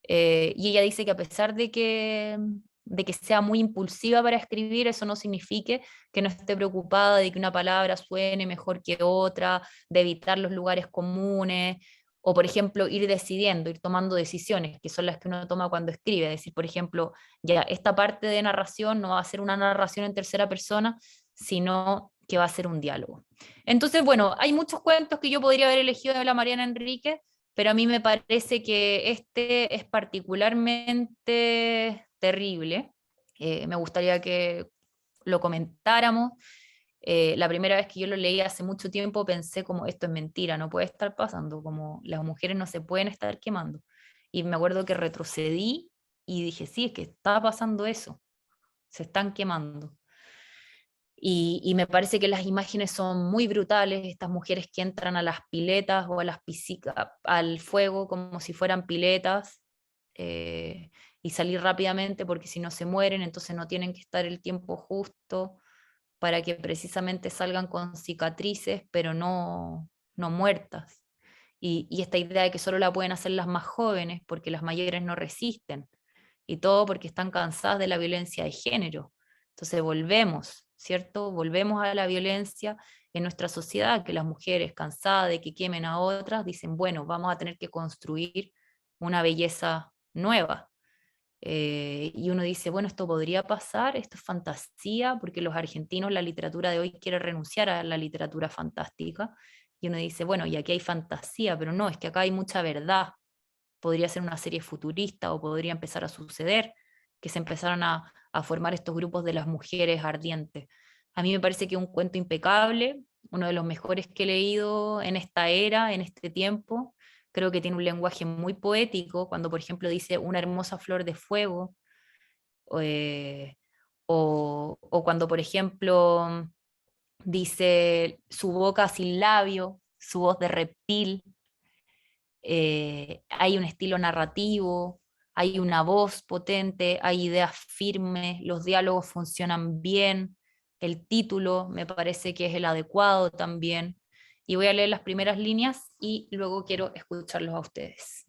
Y ella dice que a pesar de que sea muy impulsiva para escribir, eso no signifique que no esté preocupada de que una palabra suene mejor que otra, de evitar los lugares comunes, o por ejemplo ir decidiendo, ir tomando decisiones, que son las que uno toma cuando escribe. Es decir, por ejemplo, ya esta parte de narración no va a ser una narración en tercera persona, sino que va a ser un diálogo. Entonces, bueno, hay muchos cuentos que yo podría haber elegido de la Mariana Enríquez, pero a mí me parece que este es particularmente terrible. Me gustaría que lo comentáramos. La primera vez que yo lo leí hace mucho tiempo pensé como, esto es mentira, no puede estar pasando, como las mujeres no se pueden estar quemando. Y me acuerdo que retrocedí y dije, sí, es que está pasando eso, se están quemando. Y me parece que las imágenes son muy brutales, estas mujeres que entran a las piletas o a las al fuego como si fueran piletas, y salir rápidamente porque si no se mueren, entonces no tienen que estar el tiempo justo para que precisamente salgan con cicatrices, pero no muertas. Y esta idea de que solo la pueden hacer las más jóvenes porque las mayores no resisten, y todo porque están cansadas de la violencia de género. Entonces volvemos, ¿cierto? Volvemos a la violencia en nuestra sociedad, que las mujeres cansadas de que quemen a otras dicen, bueno, vamos a tener que construir una belleza nueva. Y uno dice, bueno, esto podría pasar, esto es fantasía, porque los argentinos, la literatura de hoy quiere renunciar a la literatura fantástica, y uno dice, bueno, y aquí hay fantasía, pero no, es que acá hay mucha verdad. Podría ser una serie futurista o podría empezar a suceder que se empezaran a formar estos grupos de las mujeres ardientes. A mí me parece que es un cuento impecable, uno de los mejores que he leído en esta era, en este tiempo. Creo que tiene un lenguaje muy poético, cuando por ejemplo dice una hermosa flor de fuego, eh, o cuando por ejemplo dice su boca sin labio, su voz de reptil. Hay un estilo narrativo, hay una voz potente, hay ideas firmes, los diálogos funcionan bien, el título me parece que es el adecuado también. Y voy a leer las primeras líneas y luego quiero escucharlos a ustedes.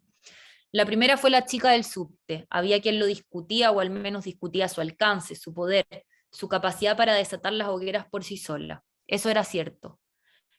La primera fue la chica del subte. Había quien lo discutía o al menos discutía su alcance, su poder, su capacidad para desatar las hogueras por sí sola. Eso era cierto.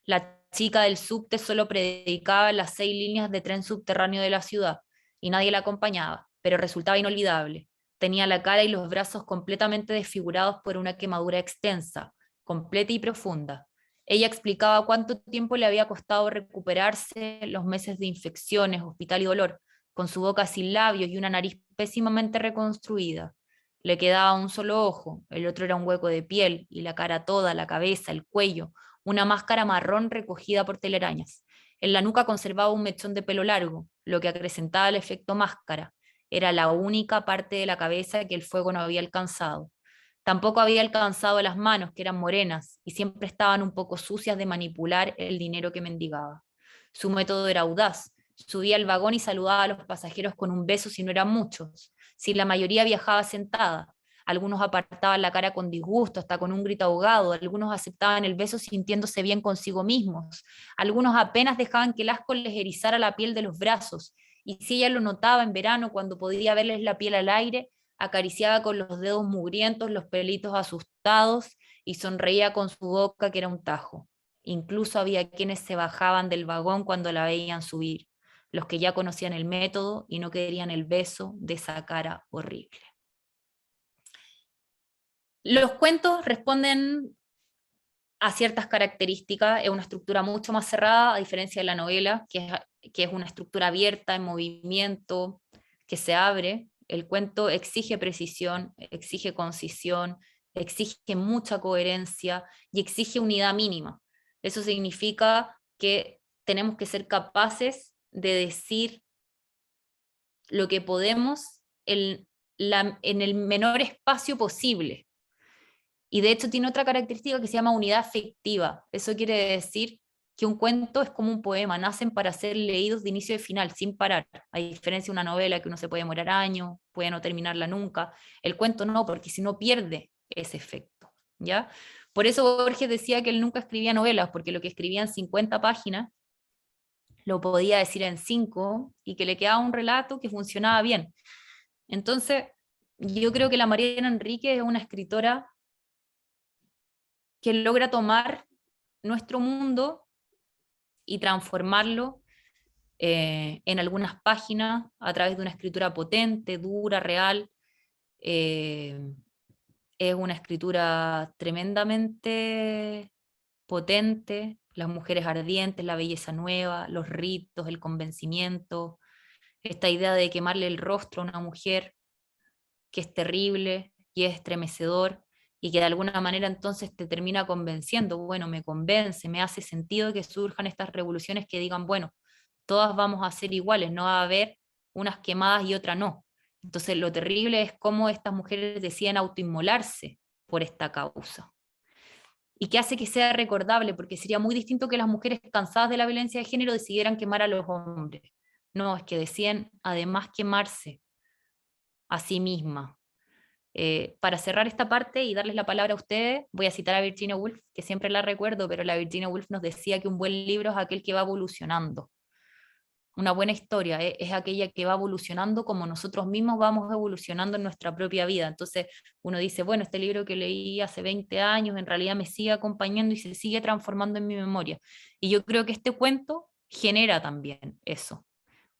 La chica del subte solo predicaba las 6 líneas de tren subterráneo de la ciudad y nadie la acompañaba, pero resultaba inolvidable. Tenía la cara y los brazos completamente desfigurados por una quemadura extensa, completa y profunda. Ella explicaba cuánto tiempo le había costado recuperarse, los meses de infecciones, hospital y dolor, con su boca sin labios y una nariz pésimamente reconstruida. Le quedaba un solo ojo, el otro era un hueco de piel, y la cara toda, la cabeza, el cuello, una máscara marrón recogida por telarañas. En la nuca conservaba un mechón de pelo largo, lo que acrecentaba el efecto máscara. Era la única parte de la cabeza que el fuego no había alcanzado. Tampoco había alcanzado las manos, que eran morenas, y siempre estaban un poco sucias de manipular el dinero que mendigaba. Su método era audaz. Subía al vagón y saludaba a los pasajeros con un beso si no eran muchos, si la mayoría viajaba sentada. Algunos apartaban la cara con disgusto, hasta con un grito ahogado, algunos aceptaban el beso sintiéndose bien consigo mismos, algunos apenas dejaban que el asco les erizara la piel de los brazos, y si ella lo notaba en verano cuando podía verles la piel al aire, acariciaba con los dedos mugrientos los pelitos asustados y sonreía con su boca que era un tajo. Incluso había quienes se bajaban del vagón cuando la veían subir, los que ya conocían el método y no querían el beso de esa cara horrible. Los cuentos responden a ciertas características, es una estructura mucho más cerrada, a diferencia de la novela, que es una estructura abierta, en movimiento, que se abre. El cuento exige precisión, exige concisión, exige mucha coherencia y exige unidad mínima. Eso significa que tenemos que ser capaces de decir lo que podemos en el menor espacio posible. Y de hecho tiene otra característica que se llama unidad afectiva. Eso quiere decir que un cuento es como un poema, nacen para ser leídos de inicio a final, sin parar. A diferencia de una novela que uno se puede demorar años, puede no terminarla nunca. El cuento no, porque si no pierde ese efecto, ¿ya? Por eso Borges decía que él nunca escribía novelas, porque lo que escribía en 50 páginas lo podía decir en 5 y que le quedaba un relato que funcionaba bien. Entonces, yo creo que la Mariana Enríquez es una escritora que logra tomar nuestro mundo y transformarlo en algunas páginas a través de una escritura potente, dura, real. Es una escritura tremendamente potente, las mujeres ardientes, la belleza nueva, los ritos, el convencimiento, esta idea de quemarle el rostro a una mujer, que es terrible y es estremecedor, y que de alguna manera entonces te termina convenciendo, bueno, me convence, me hace sentido que surjan estas revoluciones que digan, bueno, todas vamos a ser iguales, no va a haber unas quemadas y otras no. Entonces lo terrible es cómo estas mujeres deciden autoinmolarse por esta causa. Y que hace que sea recordable, porque sería muy distinto que las mujeres cansadas de la violencia de género decidieran quemar a los hombres. No, es que deciden además quemarse a sí mismas. Para cerrar esta parte y darles la palabra a ustedes, voy a citar a Virginia Woolf, que siempre la recuerdo, pero la Virginia Woolf nos decía que un buen libro es aquel que va evolucionando. Una buena historia es aquella que va evolucionando como nosotros mismos vamos evolucionando en nuestra propia vida. Entonces uno dice, bueno, este libro que leí hace 20 años en realidad me sigue acompañando y se sigue transformando en mi memoria. Y yo creo que este cuento genera también eso,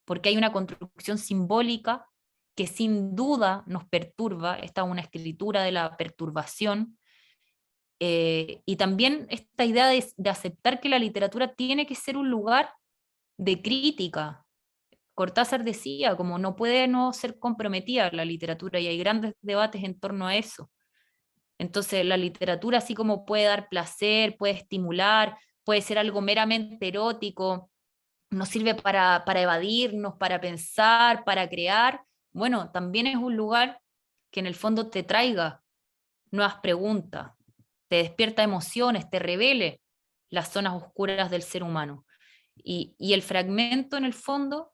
porque hay una construcción simbólica que sin duda nos perturba, esta es una escritura de la perturbación, y también esta idea de aceptar que la literatura tiene que ser un lugar de crítica. Cortázar decía, como no puede no ser comprometida la literatura, y hay grandes debates en torno a eso. Entonces la literatura, así como puede dar placer, puede estimular, puede ser algo meramente erótico, nos sirve para evadirnos, para pensar, para crear, bueno, también es un lugar que en el fondo te traiga nuevas preguntas, te despierta emociones, te revele las zonas oscuras del ser humano. Y el fragmento en el fondo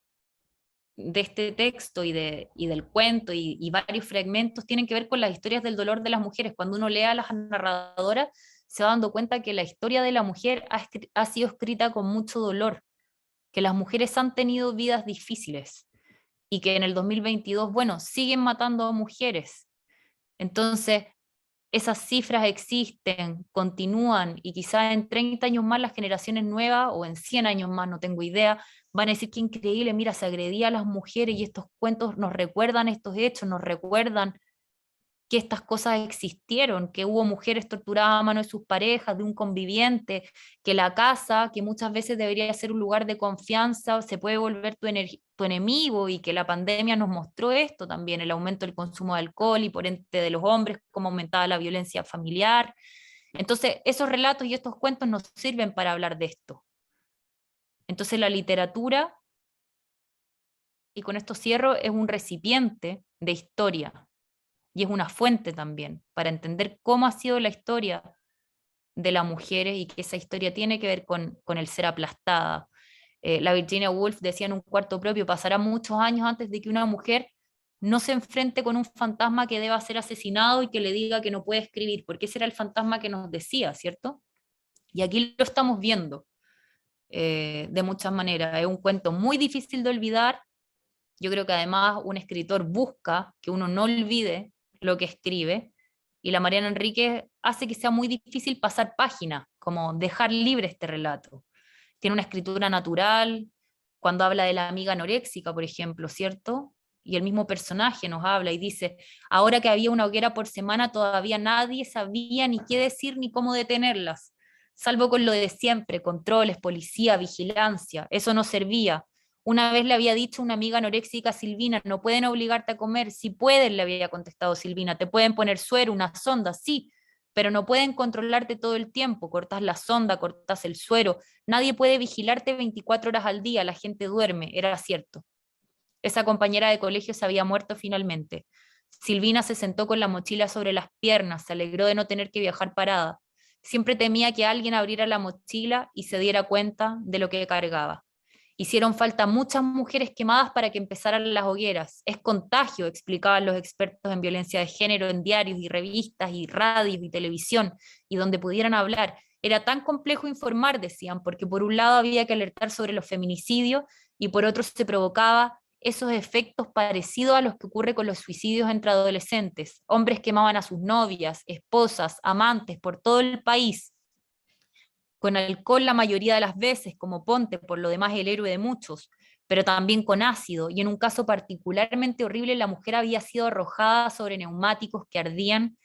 de este texto y del cuento y varios fragmentos tienen que ver con las historias del dolor de las mujeres. Cuando uno lee a las narradoras, se va dando cuenta que la historia de la mujer ha sido escrita con mucho dolor, que las mujeres han tenido vidas difíciles y que en el 2022, bueno, siguen matando a mujeres. Entonces, esas cifras existen, continúan, y quizás en 30 años más las generaciones nuevas, o en 100 años más, no tengo idea, van a decir que increíble, mira, se agredía a las mujeres y estos cuentos nos recuerdan estos hechos, nos recuerdan que estas cosas existieron, que hubo mujeres torturadas a mano de sus parejas, de un conviviente, que la casa, que muchas veces debería ser un lugar de confianza, se puede volver tu enemigo, y que la pandemia nos mostró esto también, el aumento del consumo de alcohol y por ende de los hombres, cómo aumentaba la violencia familiar. Entonces, esos relatos y estos cuentos nos sirven para hablar de esto. Entonces, la literatura, y con esto cierro, es un recipiente de historia, y es una fuente también para entender cómo ha sido la historia de las mujeres y que esa historia tiene que ver con el ser aplastada. La Virginia Woolf decía en Un cuarto propio, pasará muchos años antes de que una mujer no se enfrente con un fantasma que deba ser asesinado y que le diga que no puede escribir, porque ese era el fantasma que nos decía, ¿cierto? Y aquí lo estamos viendo de muchas maneras. Es un cuento muy difícil de olvidar. Yo creo que además un escritor busca que uno no olvide lo que escribe, y la Mariana Enríquez hace que sea muy difícil pasar página, como dejar libre este relato. Tiene una escritura natural, cuando habla de la amiga anoréxica, por ejemplo, ¿cierto? Y el mismo personaje nos habla y dice, ahora que había una hoguera por semana, todavía nadie sabía ni qué decir ni cómo detenerlas, salvo con lo de siempre, controles, policía, vigilancia, eso no servía. Una vez le había dicho una amiga anoréxica a Silvina, no pueden obligarte a comer. Sí pueden, le había contestado Silvina, te pueden poner suero, una sonda, sí, pero no pueden controlarte todo el tiempo. Cortas la sonda, cortas el suero, nadie puede vigilarte 24 horas al día, la gente duerme. Era cierto. Esa compañera de colegio se había muerto finalmente. Silvina se sentó con la mochila sobre las piernas, se alegró de no tener que viajar parada. Siempre temía que alguien abriera la mochila y se diera cuenta de lo que cargaba. Hicieron falta muchas mujeres quemadas para que empezaran las hogueras. Es contagio, explicaban los expertos en violencia de género en diarios y revistas y radios y televisión, y donde pudieran hablar. Era tan complejo informar, decían, porque por un lado había que alertar sobre los feminicidios y por otro se provocaba esos efectos parecidos a los que ocurre con los suicidios entre adolescentes. Hombres quemaban a sus novias, esposas, amantes por todo el país, con alcohol la mayoría de las veces, como Ponte, por lo demás el héroe de muchos, pero también con ácido, y en un caso particularmente horrible, la mujer había sido arrojada sobre neumáticos que ardían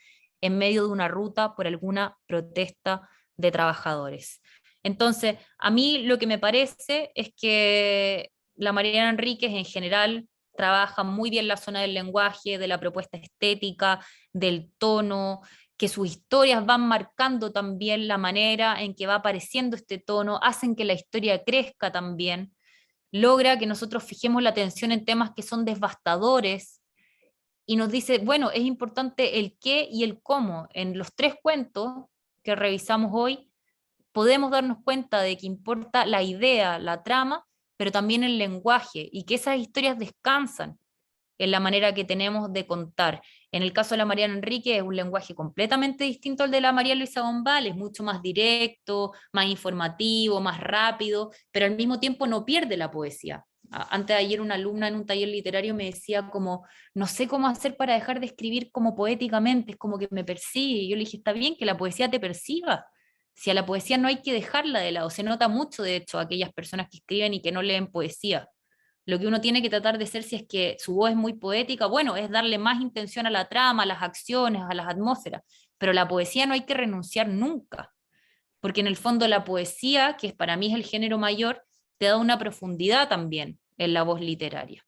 en medio de una ruta por alguna protesta de trabajadores. Entonces, a mí lo que me parece es que la Mariana Enríquez en general trabaja muy bien la zona del lenguaje, de la propuesta estética, del tono, que sus historias van marcando también la manera en que va apareciendo este tono, hacen que la historia crezca también, logra que nosotros fijemos la atención en temas que son devastadores y nos dice, bueno, es importante el qué y el cómo. En los 3 cuentos que revisamos hoy, podemos darnos cuenta de que importa la idea, la trama, pero también el lenguaje, y que esas historias descansan en la manera que tenemos de contar. En el caso de la Mariana Enríquez es un lenguaje completamente distinto al de la María Luisa Bombal, es mucho más directo, más informativo, más rápido, pero al mismo tiempo no pierde la poesía. Antes de ayer una alumna en un taller literario me decía como, no sé cómo hacer para dejar de escribir como poéticamente, es como que me persigue. Y yo le dije, está bien que la poesía te persiga. Si a la poesía no hay que dejarla de lado, se nota mucho de hecho a aquellas personas que escriben y que no leen poesía. Lo que uno tiene que tratar de hacer, si es que su voz es muy poética, bueno, es darle más intención a la trama, a las acciones, a las atmósferas, pero la poesía no hay que renunciar nunca, porque en el fondo la poesía, que para mí es el género mayor, te da una profundidad también en la voz literaria.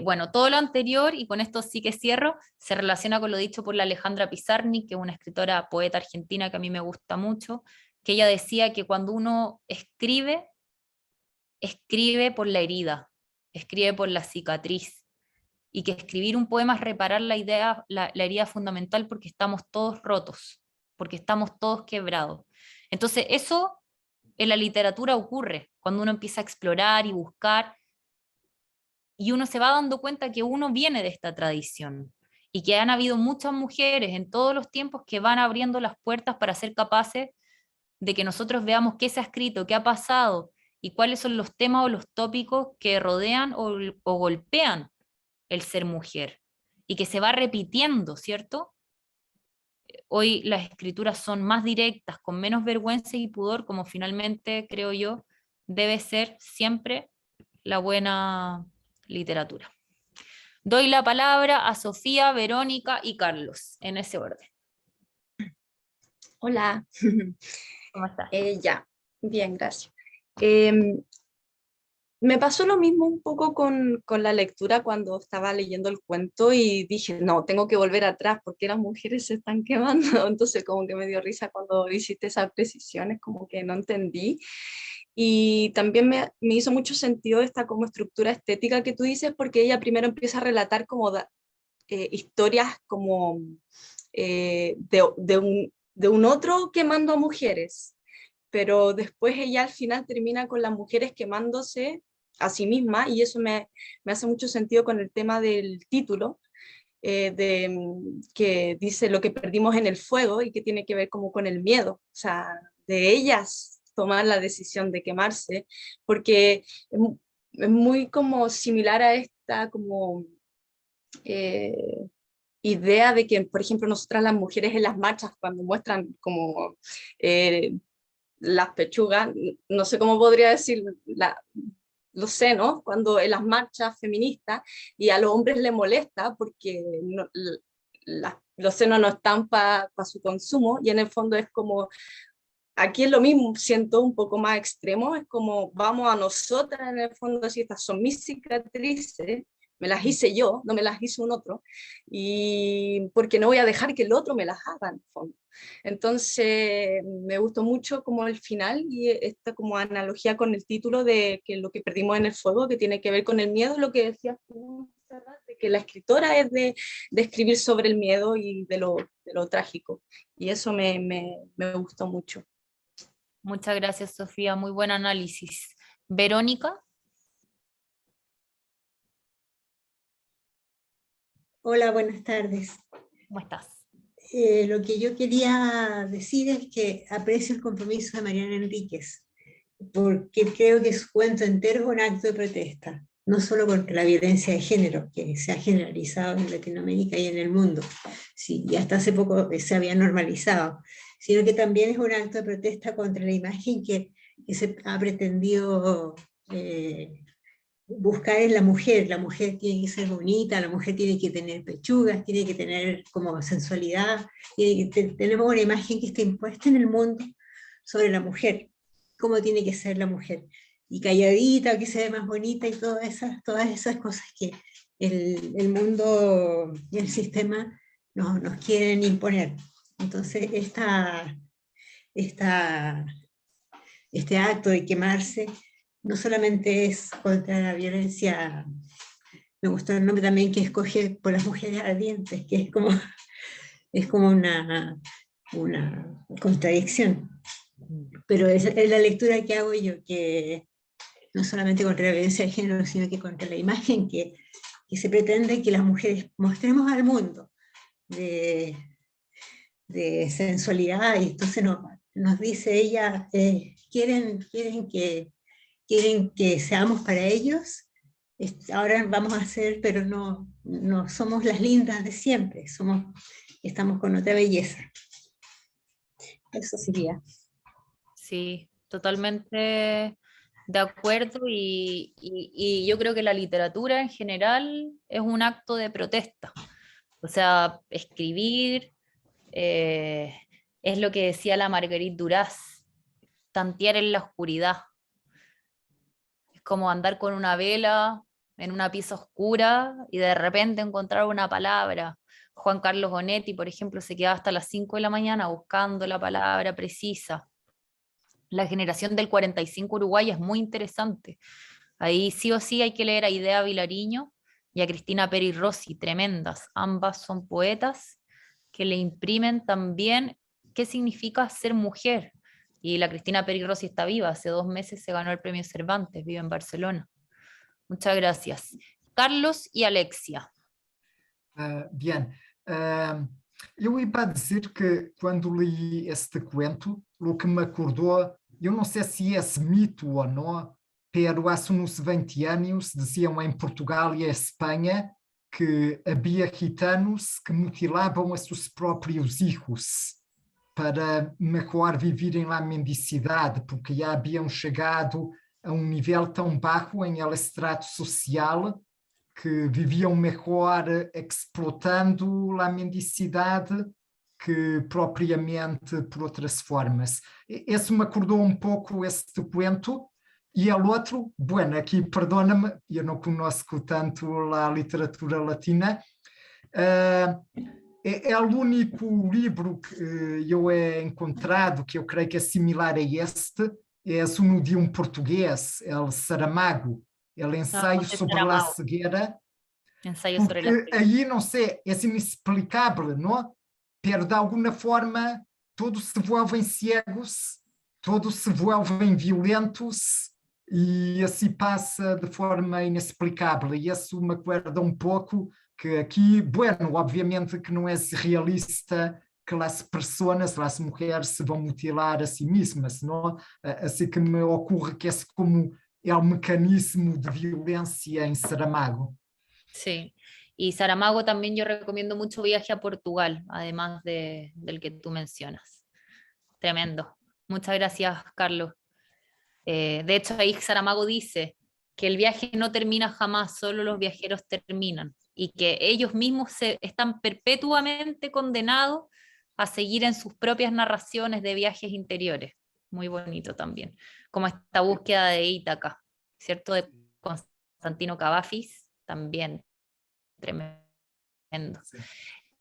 Bueno, todo lo anterior, y con esto sí que cierro, se relaciona con lo dicho por la Alejandra Pizarnik, que es una escritora poeta argentina que a mí me gusta mucho, que ella decía que cuando uno escribe por la herida, escribe por la cicatriz, y que escribir un poema es reparar la herida fundamental porque estamos todos rotos, porque estamos todos quebrados. Entonces eso en la literatura ocurre, cuando uno empieza a explorar y buscar, y uno se va dando cuenta que uno viene de esta tradición y que han habido muchas mujeres en todos los tiempos que van abriendo las puertas para ser capaces de que nosotros veamos qué se ha escrito, qué ha pasado y cuáles son los temas o los tópicos que rodean o golpean el ser mujer y que se va repitiendo, ¿cierto? Hoy las escrituras son más directas, con menos vergüenza y pudor, como finalmente, creo yo, debe ser siempre la buena literatura. Doy la palabra a Sofía, Verónica y Carlos, en ese orden. Hola. ¿Cómo estás? Ya, bien, gracias. Me pasó lo mismo un poco con la lectura cuando estaba leyendo el cuento y dije, no, tengo que volver atrás porque las mujeres se están quemando. Entonces como que me dio risa cuando hiciste esas precisiones, como que no entendí. Y también me hizo mucho sentido esta como estructura estética que tú dices, porque ella primero empieza a relatar como historias como de un otro quemando a mujeres, pero después ella al final termina con las mujeres quemándose a sí misma, y eso me hace mucho sentido con el tema del título, que dice lo que perdimos en el fuego, y que tiene que ver como con el miedo, o sea, de ellas tomar la decisión de quemarse, porque es muy como similar a esta como idea de que, por ejemplo, nosotras las mujeres en las marchas, cuando muestran como las pechugas, no sé cómo podría decir, los senos, cuando en las marchas feministas, y a los hombres les molesta porque los senos no están para su consumo, y en el fondo es como, aquí es lo mismo, siento un poco más extremo, es como vamos a nosotras en el fondo, si estas son mis cicatrices, me las hice yo, no me las hizo un otro, y porque no voy a dejar que el otro me las haga en el fondo. Entonces me gustó mucho como el final y esta como analogía con el título de que lo que perdimos en el fuego, que tiene que ver con el miedo, lo que decías tú, de que la escritora es de escribir sobre el miedo y de lo trágico, y eso me gustó mucho. Muchas gracias, Sofía, muy buen análisis. Verónica. Hola, buenas tardes. ¿Cómo estás? Lo que yo quería decir es que aprecio el compromiso de Mariana Enríquez, porque creo que su cuento entero es un acto de protesta, no solo contra la violencia de género, que se ha generalizado en Latinoamérica y en el mundo, sí, y hasta hace poco se había normalizado, sino que también es un acto de protesta contra la imagen que se ha pretendido buscar en la mujer tiene que ser bonita, la mujer tiene que tener pechugas, tiene que tener como sensualidad, tenemos una imagen que está impuesta en el mundo sobre la mujer, cómo tiene que ser la mujer, y calladita, que se ve más bonita, y todas esas cosas que el mundo y el sistema nos quieren imponer. Entonces este acto de quemarse no solamente es contra la violencia, me gustó el nombre también que escoge por las mujeres ardientes, que es como una contradicción. Pero es la lectura que hago yo, que no solamente contra la violencia de género, sino que contra la imagen que se pretende que las mujeres mostremos al mundo de sensualidad, y entonces nos dice ella, quieren que seamos para ellos, ahora vamos a ser, pero no somos las lindas de siempre, estamos con otra belleza. Eso sería. Sí, totalmente de acuerdo, y yo creo que la literatura en general es un acto de protesta. O sea, escribir es lo que decía la Marguerite Duras, tantear en la oscuridad. Es como andar con una vela en una pieza oscura y de repente encontrar una palabra. Juan Carlos Onetti, por ejemplo, se quedaba hasta las 5 de la mañana buscando la palabra precisa. La generación del 45 Uruguay es muy interesante. Ahí sí o sí hay que leer a Idea Vilariño y a Cristina Peri Rossi, tremendas. Ambas son poetas que le imprimen también qué significa ser mujer. Y la Cristina Peri Rossi está viva, hace 2 meses se ganó el premio Cervantes, vive en Barcelona. Muchas gracias. Carlos y Alexia. Bien, eu ia dizer que quando li este cuento, o que me acordou, eu não sei se é esse mito ou não, pero há uns 20 anos diziam em Portugal e em Espanha que havia gitanos que mutilavam a seus próprios filhos para melhor viverem na mendicidade, porque já haviam chegado a um nível tão baixo em el estrato social que viviam melhor explotando a mendicidade que propriamente por outras formas. Esse me acordou um pouco este cuento. E o outro, bueno, aqui perdona-me, eu não conheço tanto a literatura latina, é o único livro que eu he encontrado que eu creio que é similar a este, é um de um português, el Saramago, el ensaio sobre a cegueira, porque aí, não sei, é inexplicável, não? Pero de alguma forma todos se volvem cegos, todos se volvem violentos, e assim passa de forma inexplicável, e isso me acorda um pouco que aqui, bueno, obviamente que não é realista que as pessoas, as mulheres se vão mutilar a si mesmas, não? Assim que me ocorre que é como é o mecanismo de violência em Saramago. Sí, y Saramago también yo recomiendo mucho Viaje a Portugal, además del que tú mencionas. Tremendo. Muchas gracias, Carlos. De hecho, ahí Saramago dice que el viaje no termina jamás, solo los viajeros terminan, y que ellos mismos están perpetuamente condenados a seguir en sus propias narraciones de viajes interiores. Muy bonito también, como esta búsqueda de Ítaca, ¿cierto? De Constantino Cavafis, también tremendo. Sí.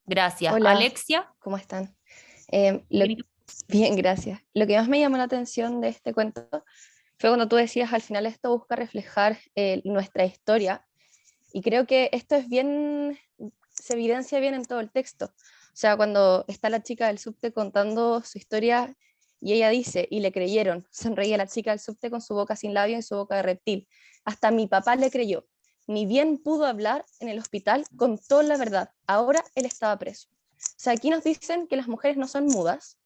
Gracias. Hola, Alexia. ¿cómo están? Bien, gracias. Lo que más me llamó la atención de este cuento fue cuando tú decías, al final esto busca reflejar nuestra historia, y creo que esto es bien, se evidencia bien en todo el texto. O sea, cuando está la chica del subte contando su historia y ella dice, y le creyeron, sonreía la chica del subte con su boca sin labio y su boca de reptil. Hasta mi papá le creyó. Ni bien pudo hablar en el hospital, contó la verdad. Ahora él estaba preso. O sea, aquí nos dicen que las mujeres no son mudas,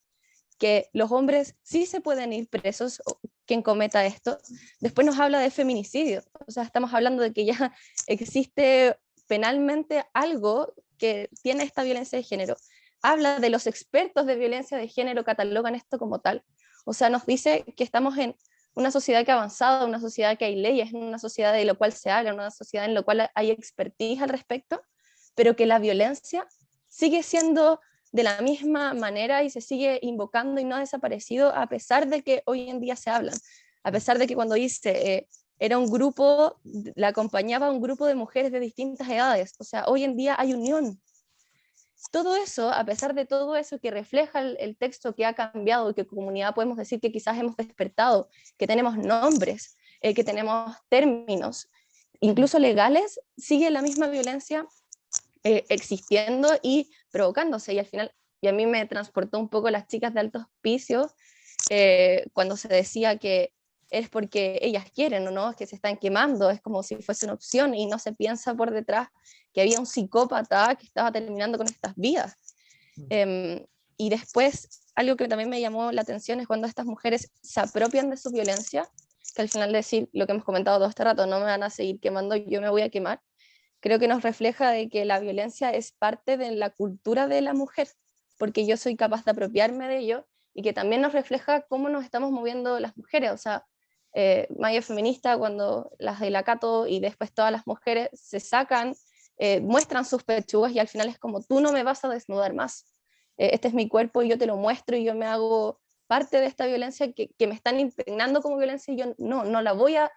que los hombres sí se pueden ir presos, quien cometa esto. Después nos habla de feminicidio, o sea, estamos hablando de que ya existe penalmente algo que tiene esta violencia de género. Habla de los expertos de violencia de género, catalogan esto como tal. O sea, nos dice que estamos en una sociedad que ha avanzado, una sociedad que hay leyes, una sociedad de lo cual se habla, una sociedad en la cual hay expertise al respecto, pero que la violencia sigue siendo de la misma manera y se sigue invocando y no ha desaparecido, a pesar de que hoy en día se hablan, a pesar de que cuando dice era un grupo, la acompañaba un grupo de mujeres de distintas edades, o sea, hoy en día hay unión. Todo eso, a pesar de todo eso que refleja el texto que ha cambiado y que como comunidad podemos decir que quizás hemos despertado, que tenemos nombres, que tenemos términos, incluso legales, sigue la misma violencia existiendo y provocándose, y al final, y a mí me transportó un poco las chicas de Alto Hospicio, cuando se decía que es porque ellas quieren o no, es que se están quemando, es como si fuese una opción y no se piensa por detrás que había un psicópata que estaba terminando con estas vidas. Y después, algo que también me llamó la atención es cuando estas mujeres se apropian de su violencia, que al final decir lo que hemos comentado todo este rato, no me van a seguir quemando, yo me voy a quemar. Creo que nos refleja de que la violencia es parte de la cultura de la mujer, porque yo soy capaz de apropiarme de ello, y que también nos refleja cómo nos estamos moviendo las mujeres. O sea, Mayo Feminista, cuando las de la Cato y después todas las mujeres se sacan, muestran sus pechugas, y al final es como, tú no me vas a desnudar más, este es mi cuerpo y yo te lo muestro y yo me hago parte de esta violencia que me están impregnando como violencia, y yo no la voy a,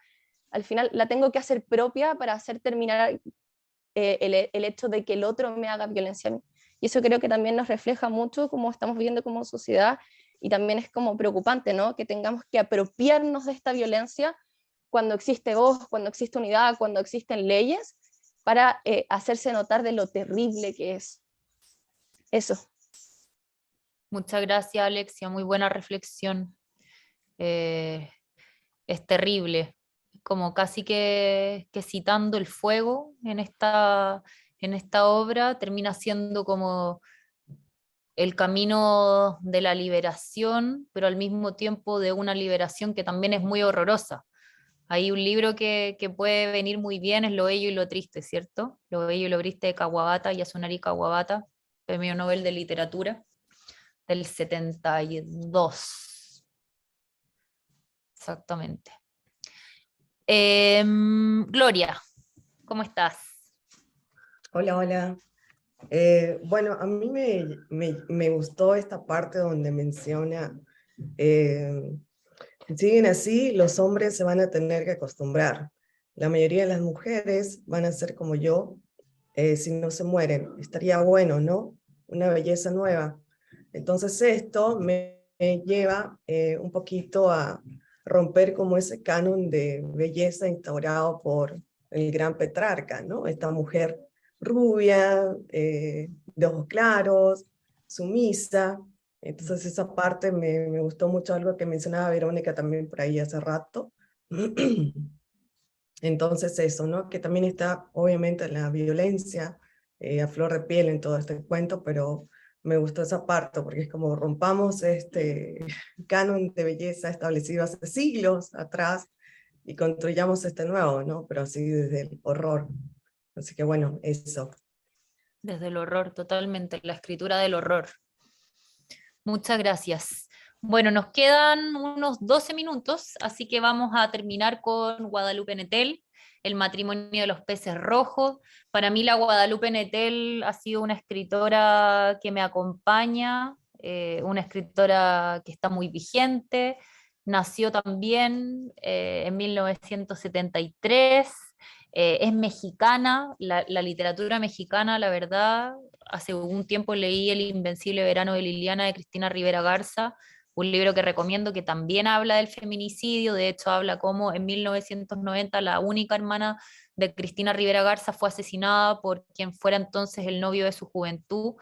al final la tengo que hacer propia para hacer terminar el hecho de que el otro me haga violencia a mí. Y eso creo que también nos refleja mucho cómo estamos viviendo como sociedad, y también es como preocupante, ¿no? Que tengamos que apropiarnos de esta violencia cuando existe voz, cuando existe unidad, cuando existen leyes, para hacerse notar de lo terrible que es. Eso. Muchas gracias, Alexia, muy buena reflexión. Es terrible, como casi que citando el fuego en esta obra, termina siendo como el camino de la liberación, pero al mismo tiempo de una liberación que también es muy horrorosa. Hay un libro que puede venir muy bien, es Lo bello y lo triste, ¿cierto? Lo bello y lo triste de Kawabata, Yasunari Kawabata, Premio Nobel de Literatura, del 72. Exactamente. Gloria, ¿cómo estás? Hola, hola. Bueno, a mí me gustó esta parte donde menciona, si siguen así, los hombres se van a tener que acostumbrar. La mayoría de las mujeres van a ser como yo, si no se mueren. Estaría bueno, ¿no? Una belleza nueva. Entonces esto me lleva un poquito a romper como ese canon de belleza instaurado por el gran Petrarca, ¿no? Esta mujer rubia, de ojos claros, sumisa. Entonces esa parte me gustó mucho, algo que mencionaba Verónica también por ahí hace rato. Entonces eso, ¿no? Que también está obviamente la violencia a flor de piel en todo este cuento, pero me gustó esa parte porque es como rompamos este canon de belleza establecido hace siglos atrás y construyamos este nuevo, ¿no? Pero así desde el horror. Así que bueno, eso. Desde el horror, totalmente, la escritura del horror. Muchas gracias. Bueno, nos quedan unos 12 minutos, así que vamos a terminar con Guadalupe Nettel, El matrimonio de los peces rojos. Para mí la Guadalupe Nettel ha sido una escritora que me acompaña, una escritora que está muy vigente. Nació también en 1973. Es mexicana, la literatura mexicana, la verdad. Hace un tiempo leí El invencible verano de Liliana de Cristina Rivera Garza, un libro que recomiendo, que también habla del feminicidio. De hecho habla cómo en 1990 la única hermana de Cristina Rivera Garza fue asesinada por quien fuera entonces el novio de su juventud,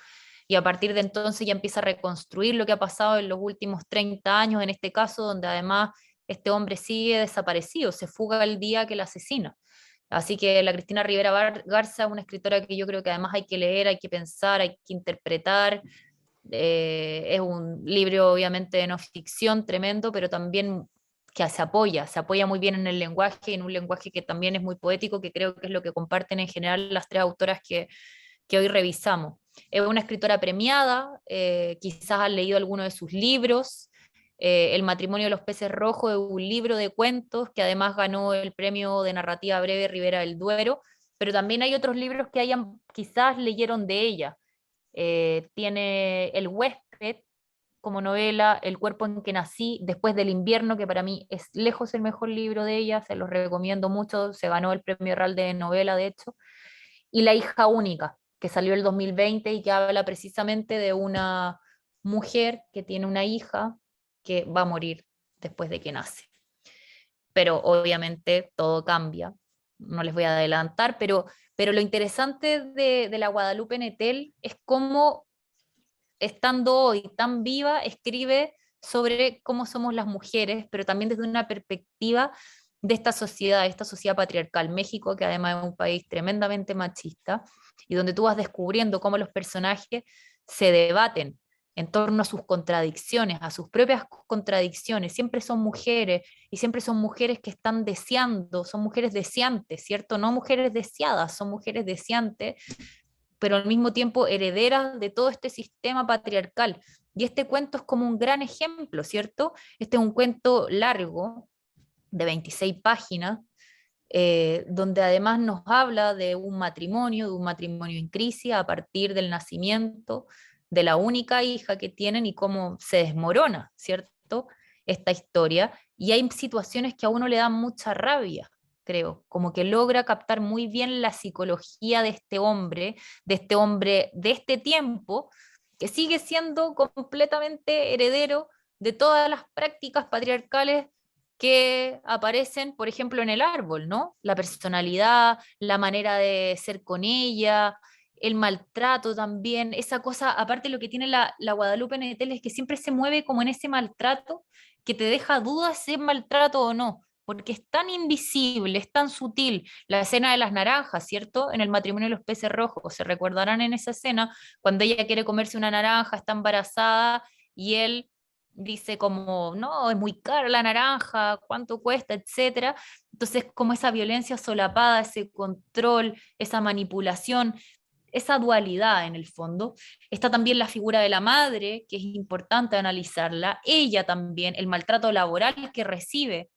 y a partir de entonces ya empieza a reconstruir lo que ha pasado en los últimos 30 años, en este caso, donde además este hombre sigue desaparecido, se fuga el día que la asesina. Así que la Cristina Rivera Garza es una escritora que yo creo que además hay que leer, hay que pensar, hay que interpretar. Es un libro obviamente de no ficción tremendo, pero también que se apoya muy bien en el lenguaje, en un lenguaje que también es muy poético, que creo que es lo que comparten en general las tres autoras que hoy revisamos. Es una escritora premiada, quizás han leído alguno de sus libros. El matrimonio de los peces rojos es un libro de cuentos que además ganó el premio de narrativa breve Ribera del Duero, pero también hay otros libros que quizás leyeron de ella. Tiene El huésped como novela, El cuerpo en que nací, Después del invierno, que para mí es lejos el mejor libro de ella, se los recomiendo mucho, se ganó el premio Real de novela de hecho, y La hija única, que salió el 2020 y que habla precisamente de una mujer que tiene una hija que va a morir después de que nace. Pero obviamente todo cambia, no les voy a adelantar, pero lo interesante de la Guadalupe Nettel es cómo, estando hoy tan viva, escribe sobre cómo somos las mujeres, pero también desde una perspectiva de esta sociedad patriarcal. México, que además es un país tremendamente machista, y donde tú vas descubriendo cómo los personajes se debaten en torno a sus contradicciones, a sus propias contradicciones. Siempre son mujeres, y siempre son mujeres que están deseando, son mujeres deseantes, ¿cierto? No mujeres deseadas, son mujeres deseantes, pero al mismo tiempo herederas de todo este sistema patriarcal. Y este cuento es como un gran ejemplo, ¿cierto? Este es un cuento largo, de 26 páginas, donde además nos habla de un matrimonio en crisis a partir del nacimiento de la única hija que tienen y cómo se desmorona, ¿cierto? Esta historia. Y hay situaciones que a uno le dan mucha rabia, creo, como que logra captar muy bien la psicología de este hombre de este tiempo, que sigue siendo completamente heredero de todas las prácticas patriarcales que aparecen, por ejemplo, en el árbol, ¿no? La personalidad, la manera de ser con ella, el maltrato también, esa cosa, aparte lo que tiene la Guadalupe Nettel es que siempre se mueve como en ese maltrato que te deja dudas si es maltrato o no, porque es tan invisible, es tan sutil. La escena de las naranjas, ¿cierto? En el matrimonio de los peces rojos, se recordarán en esa escena, cuando ella quiere comerse una naranja, está embarazada, y él dice como, no, es muy cara la naranja, cuánto cuesta, etcétera. Entonces, como esa violencia solapada, ese control, esa manipulación, esa dualidad en el fondo. Está también la figura de la madre, que es importante analizarla. Ella también, el maltrato laboral que recibe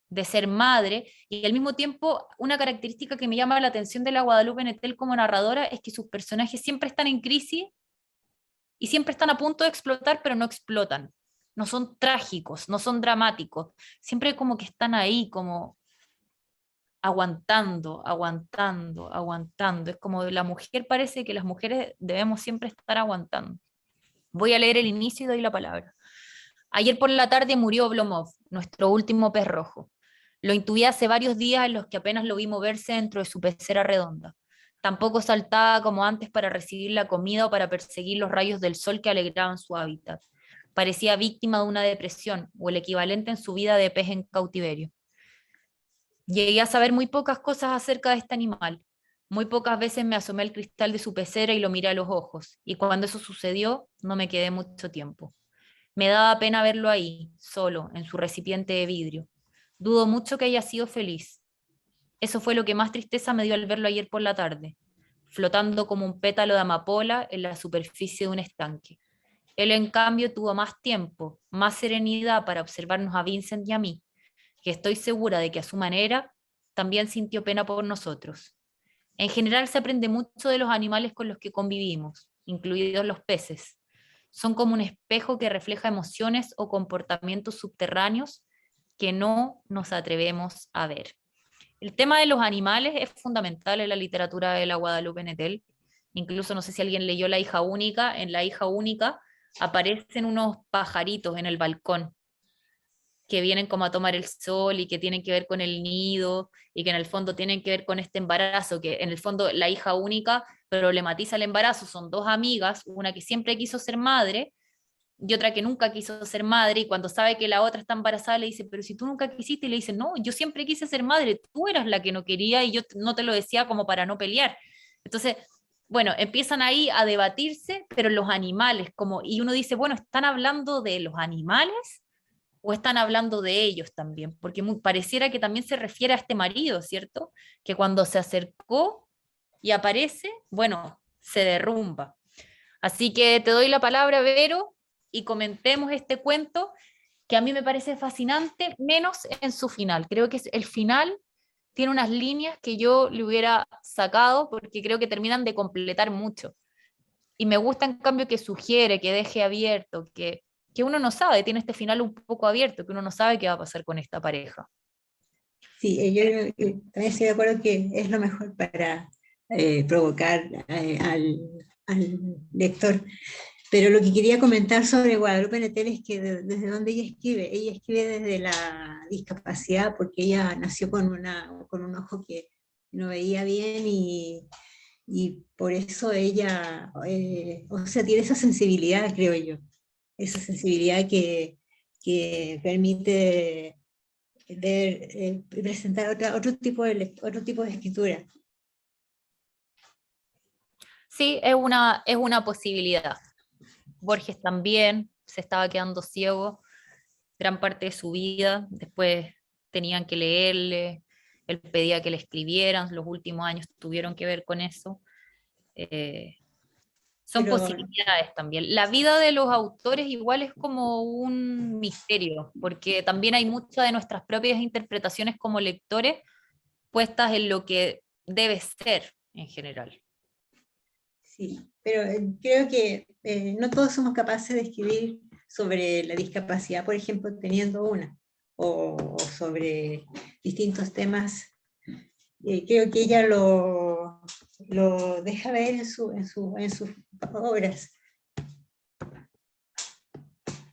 de ser madre, y al mismo tiempo una característica que me llama la atención de la Guadalupe Nettel como narradora es que sus personajes siempre están en crisis y siempre están a punto de explotar, pero no explotan. No son trágicos, no son dramáticos, siempre como que están ahí, como aguantando, aguantando, aguantando. Es como la mujer, parece que las mujeres debemos siempre estar aguantando. Voy a leer el inicio y doy la palabra. Ayer por la tarde murió Oblomov, nuestro último pez rojo. Lo intuí hace varios días en los que apenas lo vi moverse dentro de su pecera redonda. Tampoco saltaba como antes para recibir la comida o para perseguir los rayos del sol que alegraban su hábitat. Parecía víctima de una depresión o el equivalente en su vida de pez en cautiverio. Llegué a saber muy pocas cosas acerca de este animal. Muy pocas veces me asomé al cristal de su pecera y lo miré a los ojos, y cuando eso sucedió, no me quedé mucho tiempo. Me daba pena verlo ahí, solo, en su recipiente de vidrio. Dudo mucho que haya sido feliz. Eso fue lo que más tristeza me dio al verlo ayer por la tarde, flotando como un pétalo de amapola en la superficie de un estanque. Él, en cambio, tuvo más tiempo, más serenidad para observarnos a Vincent y a mí, que estoy segura de que a su manera también sintió pena por nosotros. En general se aprende mucho de los animales con los que convivimos, incluidos los peces. Son como un espejo que refleja emociones o comportamientos subterráneos que no nos atrevemos a ver. El tema de los animales es fundamental en la literatura de la Guadalupe Nettel. Incluso no sé si alguien leyó La hija única. En La hija única aparecen unos pajaritos en el balcón que vienen como a tomar el sol y que tienen que ver con el nido y que en el fondo tienen que ver con este embarazo, que en el fondo la hija única problematiza el embarazo. Son dos amigas, una que siempre quiso ser madre y otra que nunca quiso ser madre, y cuando sabe que la otra está embarazada le dice, pero si tú nunca quisiste, y le dice, no, yo siempre quise ser madre, tú eras la que no quería y yo no te lo decía como para no pelear. Entonces, bueno, empiezan ahí a debatirse, pero los animales, como, y uno dice, bueno, ¿están hablando de los animales o están hablando de ellos también? Porque pareciera que también se refiere a este marido, ¿cierto? Que cuando se acercó y aparece, bueno, se derrumba. Así que te doy la palabra, Vero, y comentemos este cuento que a mí me parece fascinante, menos en su final. Creo que el final tiene unas líneas que yo le hubiera sacado porque creo que terminan de completar mucho. Y me gusta en cambio que sugiere, que deje abierto, que uno no sabe, tiene este final un poco abierto, que uno no sabe qué va a pasar con esta pareja. Sí, yo también estoy de acuerdo que es lo mejor para provocar al lector. Pero lo que quería comentar sobre Guadalupe Nettel es que desde donde ella escribe desde la discapacidad, porque ella nació con un ojo que no veía bien y por eso ella, o sea, tiene esa sensibilidad, creo yo, esa sensibilidad que permite presentar otro tipo de escritura. Sí, es una posibilidad. Borges también se estaba quedando ciego gran parte de su vida, después tenían que leerle, él pedía que le escribieran, los últimos años tuvieron que ver con eso. Son posibilidades también. La vida de los autores igual es como un misterio, porque también hay muchas de nuestras propias interpretaciones como lectores puestas en lo que debe ser en general. Sí, pero creo que no todos somos capaces de escribir sobre la discapacidad, por ejemplo, teniendo una, o sobre distintos temas. Creo que ella lo deja ver en sus obras.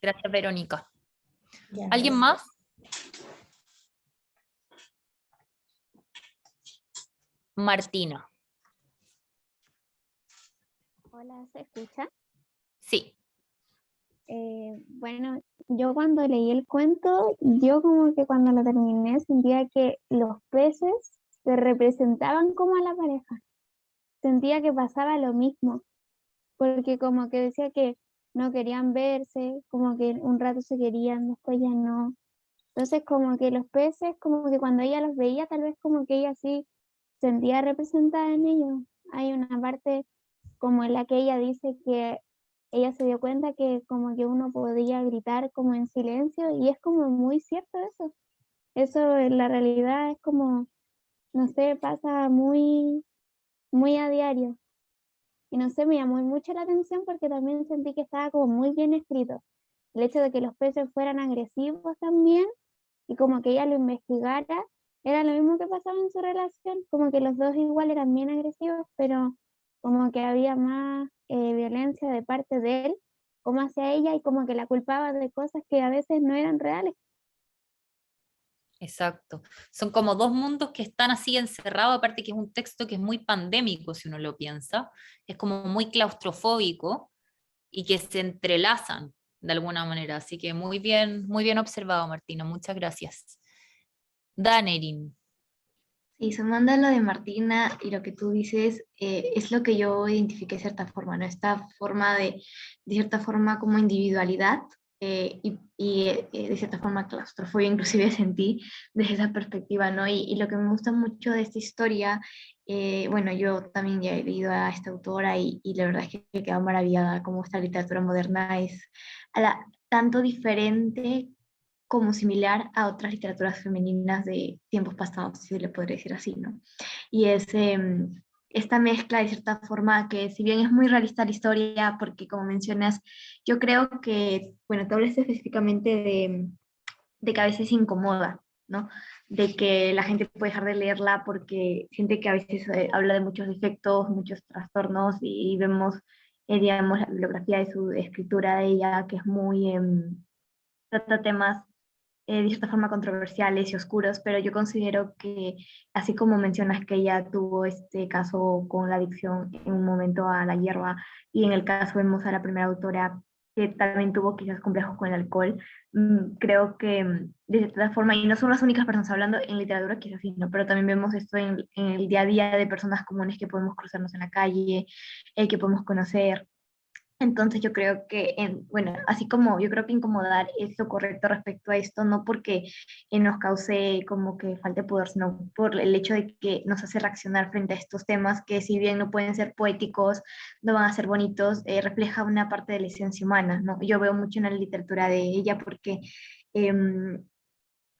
Gracias, Verónica. Ya, ¿Alguien gracias. más? Martina. Hola, ¿se escucha? Sí. Bueno, yo cuando leí el cuento, yo como que cuando lo terminé sentía que los peces se representaban como a la pareja. Sentía que pasaba lo mismo, porque como que decía que no querían verse, como que un rato se querían, después ya no. Entonces como que los peces, como que cuando ella los veía, tal vez como que ella sí sentía representada en ellos. Hay una parte como en la que ella dice que ella se dio cuenta que como que uno podía gritar como en silencio y es como muy cierto eso. Eso en la realidad es como, no sé, pasa muy, muy a diario. Y no sé, me llamó mucho la atención porque también sentí que estaba como muy bien escrito. El hecho de que los peces fueran agresivos también y como que ella lo investigara, era lo mismo que pasaba en su relación, como que los dos igual eran bien agresivos, pero como que había más violencia de parte de él, como hacia ella, y como que la culpaba de cosas que a veces no eran reales. Exacto. Son como dos mundos que están así encerrados, aparte que es un texto que es muy pandémico, si uno lo piensa, es como muy claustrofóbico y que se entrelazan de alguna manera. Así que muy bien observado, Martina, muchas gracias. Danerin. Sí, sumando a lo de Martina y lo que tú dices, es lo que yo identifiqué de cierta forma, ¿no? Esta forma de cierta forma como individualidad de cierta forma claustrofobia, inclusive sentí desde esa perspectiva, ¿no? Y lo que me gusta mucho de esta historia, bueno, yo también ya he leído a esta autora y la verdad es que he quedado maravillada cómo esta literatura moderna es tanto diferente como similar a otras literaturas femeninas de tiempos pasados, si se le podría decir así, ¿no? Y es esta mezcla de cierta forma que si bien es muy realista la historia, porque como mencionas, yo creo que, bueno, tú hablas específicamente de que a veces incomoda, ¿no? De que la gente puede dejar de leerla porque siente que a veces habla de muchos defectos, muchos trastornos y vemos, digamos, la bibliografía de su escritura de ella, que es muy, trata temas de cierta forma controversiales y oscuros, pero yo considero que, así como mencionas que ella tuvo este caso con la adicción en un momento a la hierba, y en el caso vemos a la primera autora que también tuvo quizás complejos con el alcohol, creo que de cierta forma, y no son las únicas personas hablando en literatura, quizás sí, ¿no? Pero también vemos esto en el día a día de personas comunes que podemos cruzarnos en la calle, que podemos conocer. Entonces yo creo que, bueno, así como yo creo que incomodar es lo correcto respecto a esto, no porque nos cause como que falte poder, sino por el hecho de que nos hace reaccionar frente a estos temas que si bien no pueden ser poéticos, no van a ser bonitos, refleja una parte de la esencia humana, ¿no? Yo veo mucho en la literatura de ella porque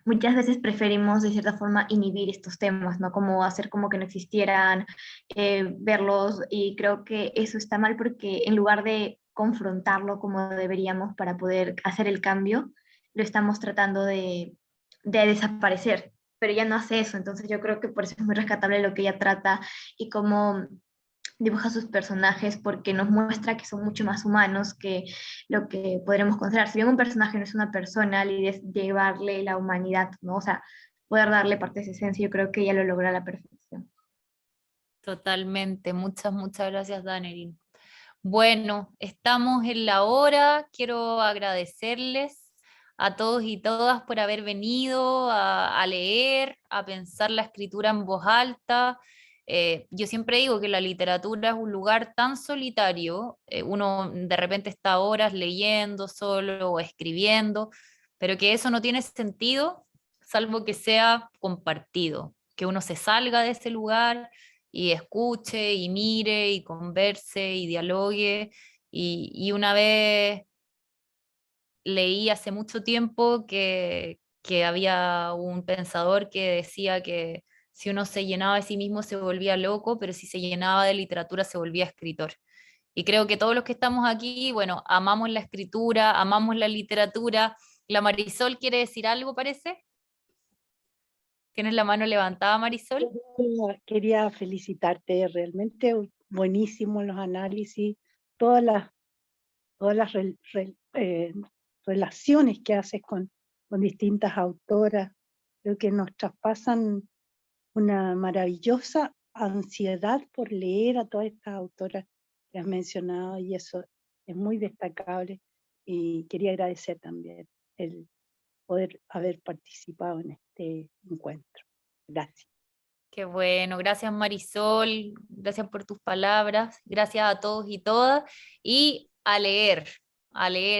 muchas veces preferimos de cierta forma inhibir estos temas, ¿no? Como hacer como que no existieran, verlos, y creo que eso está mal porque en lugar de confrontarlo como deberíamos para poder hacer el cambio, lo estamos tratando de desaparecer, pero ella no hace eso, entonces yo creo que por eso es muy rescatable lo que ella trata y cómo dibuja sus personajes porque nos muestra que son mucho más humanos que lo que podremos considerar. Si bien un personaje no es una persona, la idea es llevarle la humanidad, ¿no? O sea, poder darle parte de esa esencia, yo creo que ella lo logra a la perfección. Totalmente, muchas gracias, Danerin. Bueno, estamos en la hora. Quiero agradecerles a todos y todas por haber venido a leer, a pensar la escritura en voz alta. Yo siempre digo que la literatura es un lugar tan solitario, uno de repente está horas leyendo solo o escribiendo, pero que eso no tiene sentido salvo que sea compartido, que uno se salga de ese lugar y escuche y mire y converse y dialogue. Y una vez leí hace mucho tiempo que había un pensador que decía que si uno se llenaba de sí mismo se volvía loco, pero si se llenaba de literatura se volvía escritor. Y creo que todos los que estamos aquí, bueno, amamos la escritura, amamos la literatura. La Marisol quiere decir algo, parece. ¿Tienes la mano levantada, Marisol? Quería felicitarte, realmente buenísimos los análisis, todas las relaciones que haces con distintas autoras, creo que nos traspasan una maravillosa ansiedad por leer a todas estas autoras que has mencionado y eso es muy destacable. y quería agradecer también el poder haber participado en este encuentro. Gracias. Qué bueno, gracias Marisol, gracias por tus palabras, gracias a todos y todas, y a leer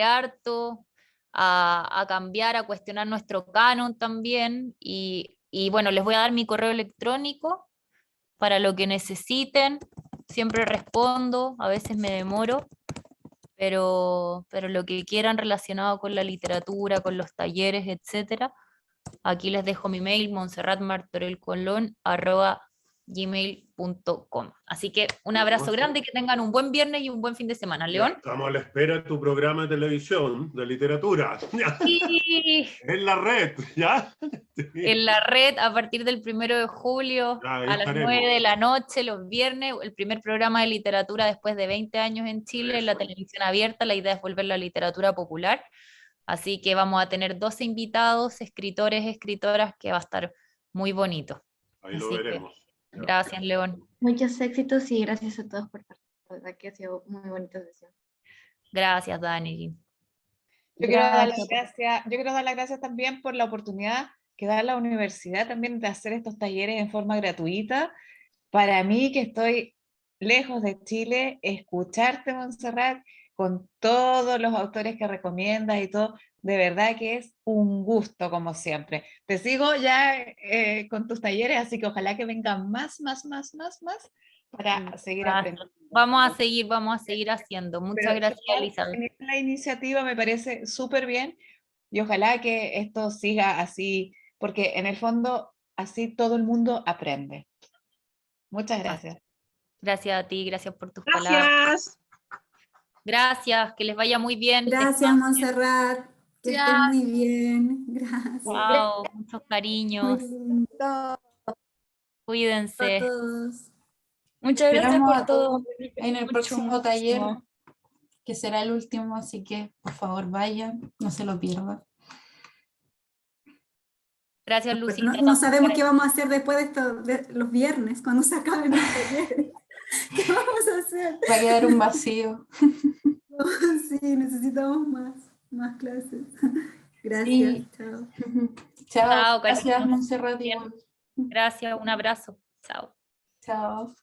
harto, a cambiar, a cuestionar nuestro canon también, y bueno, les voy a dar mi correo electrónico para lo que necesiten, siempre respondo, a veces me demoro, pero lo que quieran relacionado con la literatura, con los talleres, etcétera. Aquí les dejo mi mail, montserratmartorellcolón@gmail.com. Así que un abrazo grande y que tengan un buen viernes y un buen fin de semana. León. Estamos a la espera de tu programa de televisión de literatura. Sí. En la red, ¿ya? En la red a partir del 1 de julio a las 9 de la noche, los viernes, el primer programa de literatura después de 20 años en Chile, en la televisión abierta. La idea es volver la literatura popular. Así que vamos a tener 12 invitados, escritores, escritoras, que va a estar muy bonito. Ahí lo veremos. Gracias, León. Muchos éxitos y gracias a todos por participar. La verdad que ha sido muy bonita sesión. Gracias, Dani. Yo quiero dar las gracias también por la oportunidad que da la universidad también de hacer estos talleres en forma gratuita. Para mí, que estoy lejos de Chile, escucharte, Montserrat, con todos los autores que recomiendas y todo, de verdad que es un gusto, como siempre. Te sigo ya con tus talleres, así que ojalá que vengan más para seguir aprendiendo. Vamos a seguir haciendo. Muchas gracias, Elizabeth. La iniciativa me parece súper bien y ojalá que esto siga así, porque en el fondo así todo el mundo aprende. Muchas gracias. Gracias a ti, gracias por tus palabras. Gracias, que les vaya muy bien. Gracias, Montserrat. Que estén muy bien. Gracias. Chao, muchos cariños. Cuídense. A todos. Muchas gracias por todo. En el próximo taller, que será el último, así que por favor vayan, no se lo pierdan. Gracias, Lucita. No sabemos qué vamos a hacer después de esto, de los viernes, cuando se acaben los talleres. ¿Qué vamos a hacer? Va a quedar un vacío. Sí, necesitamos más clases. Gracias. Sí. Chao. Chao. Gracias, Montserrat. Gracias, un abrazo. Chao. Chao.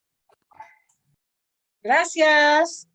Gracias.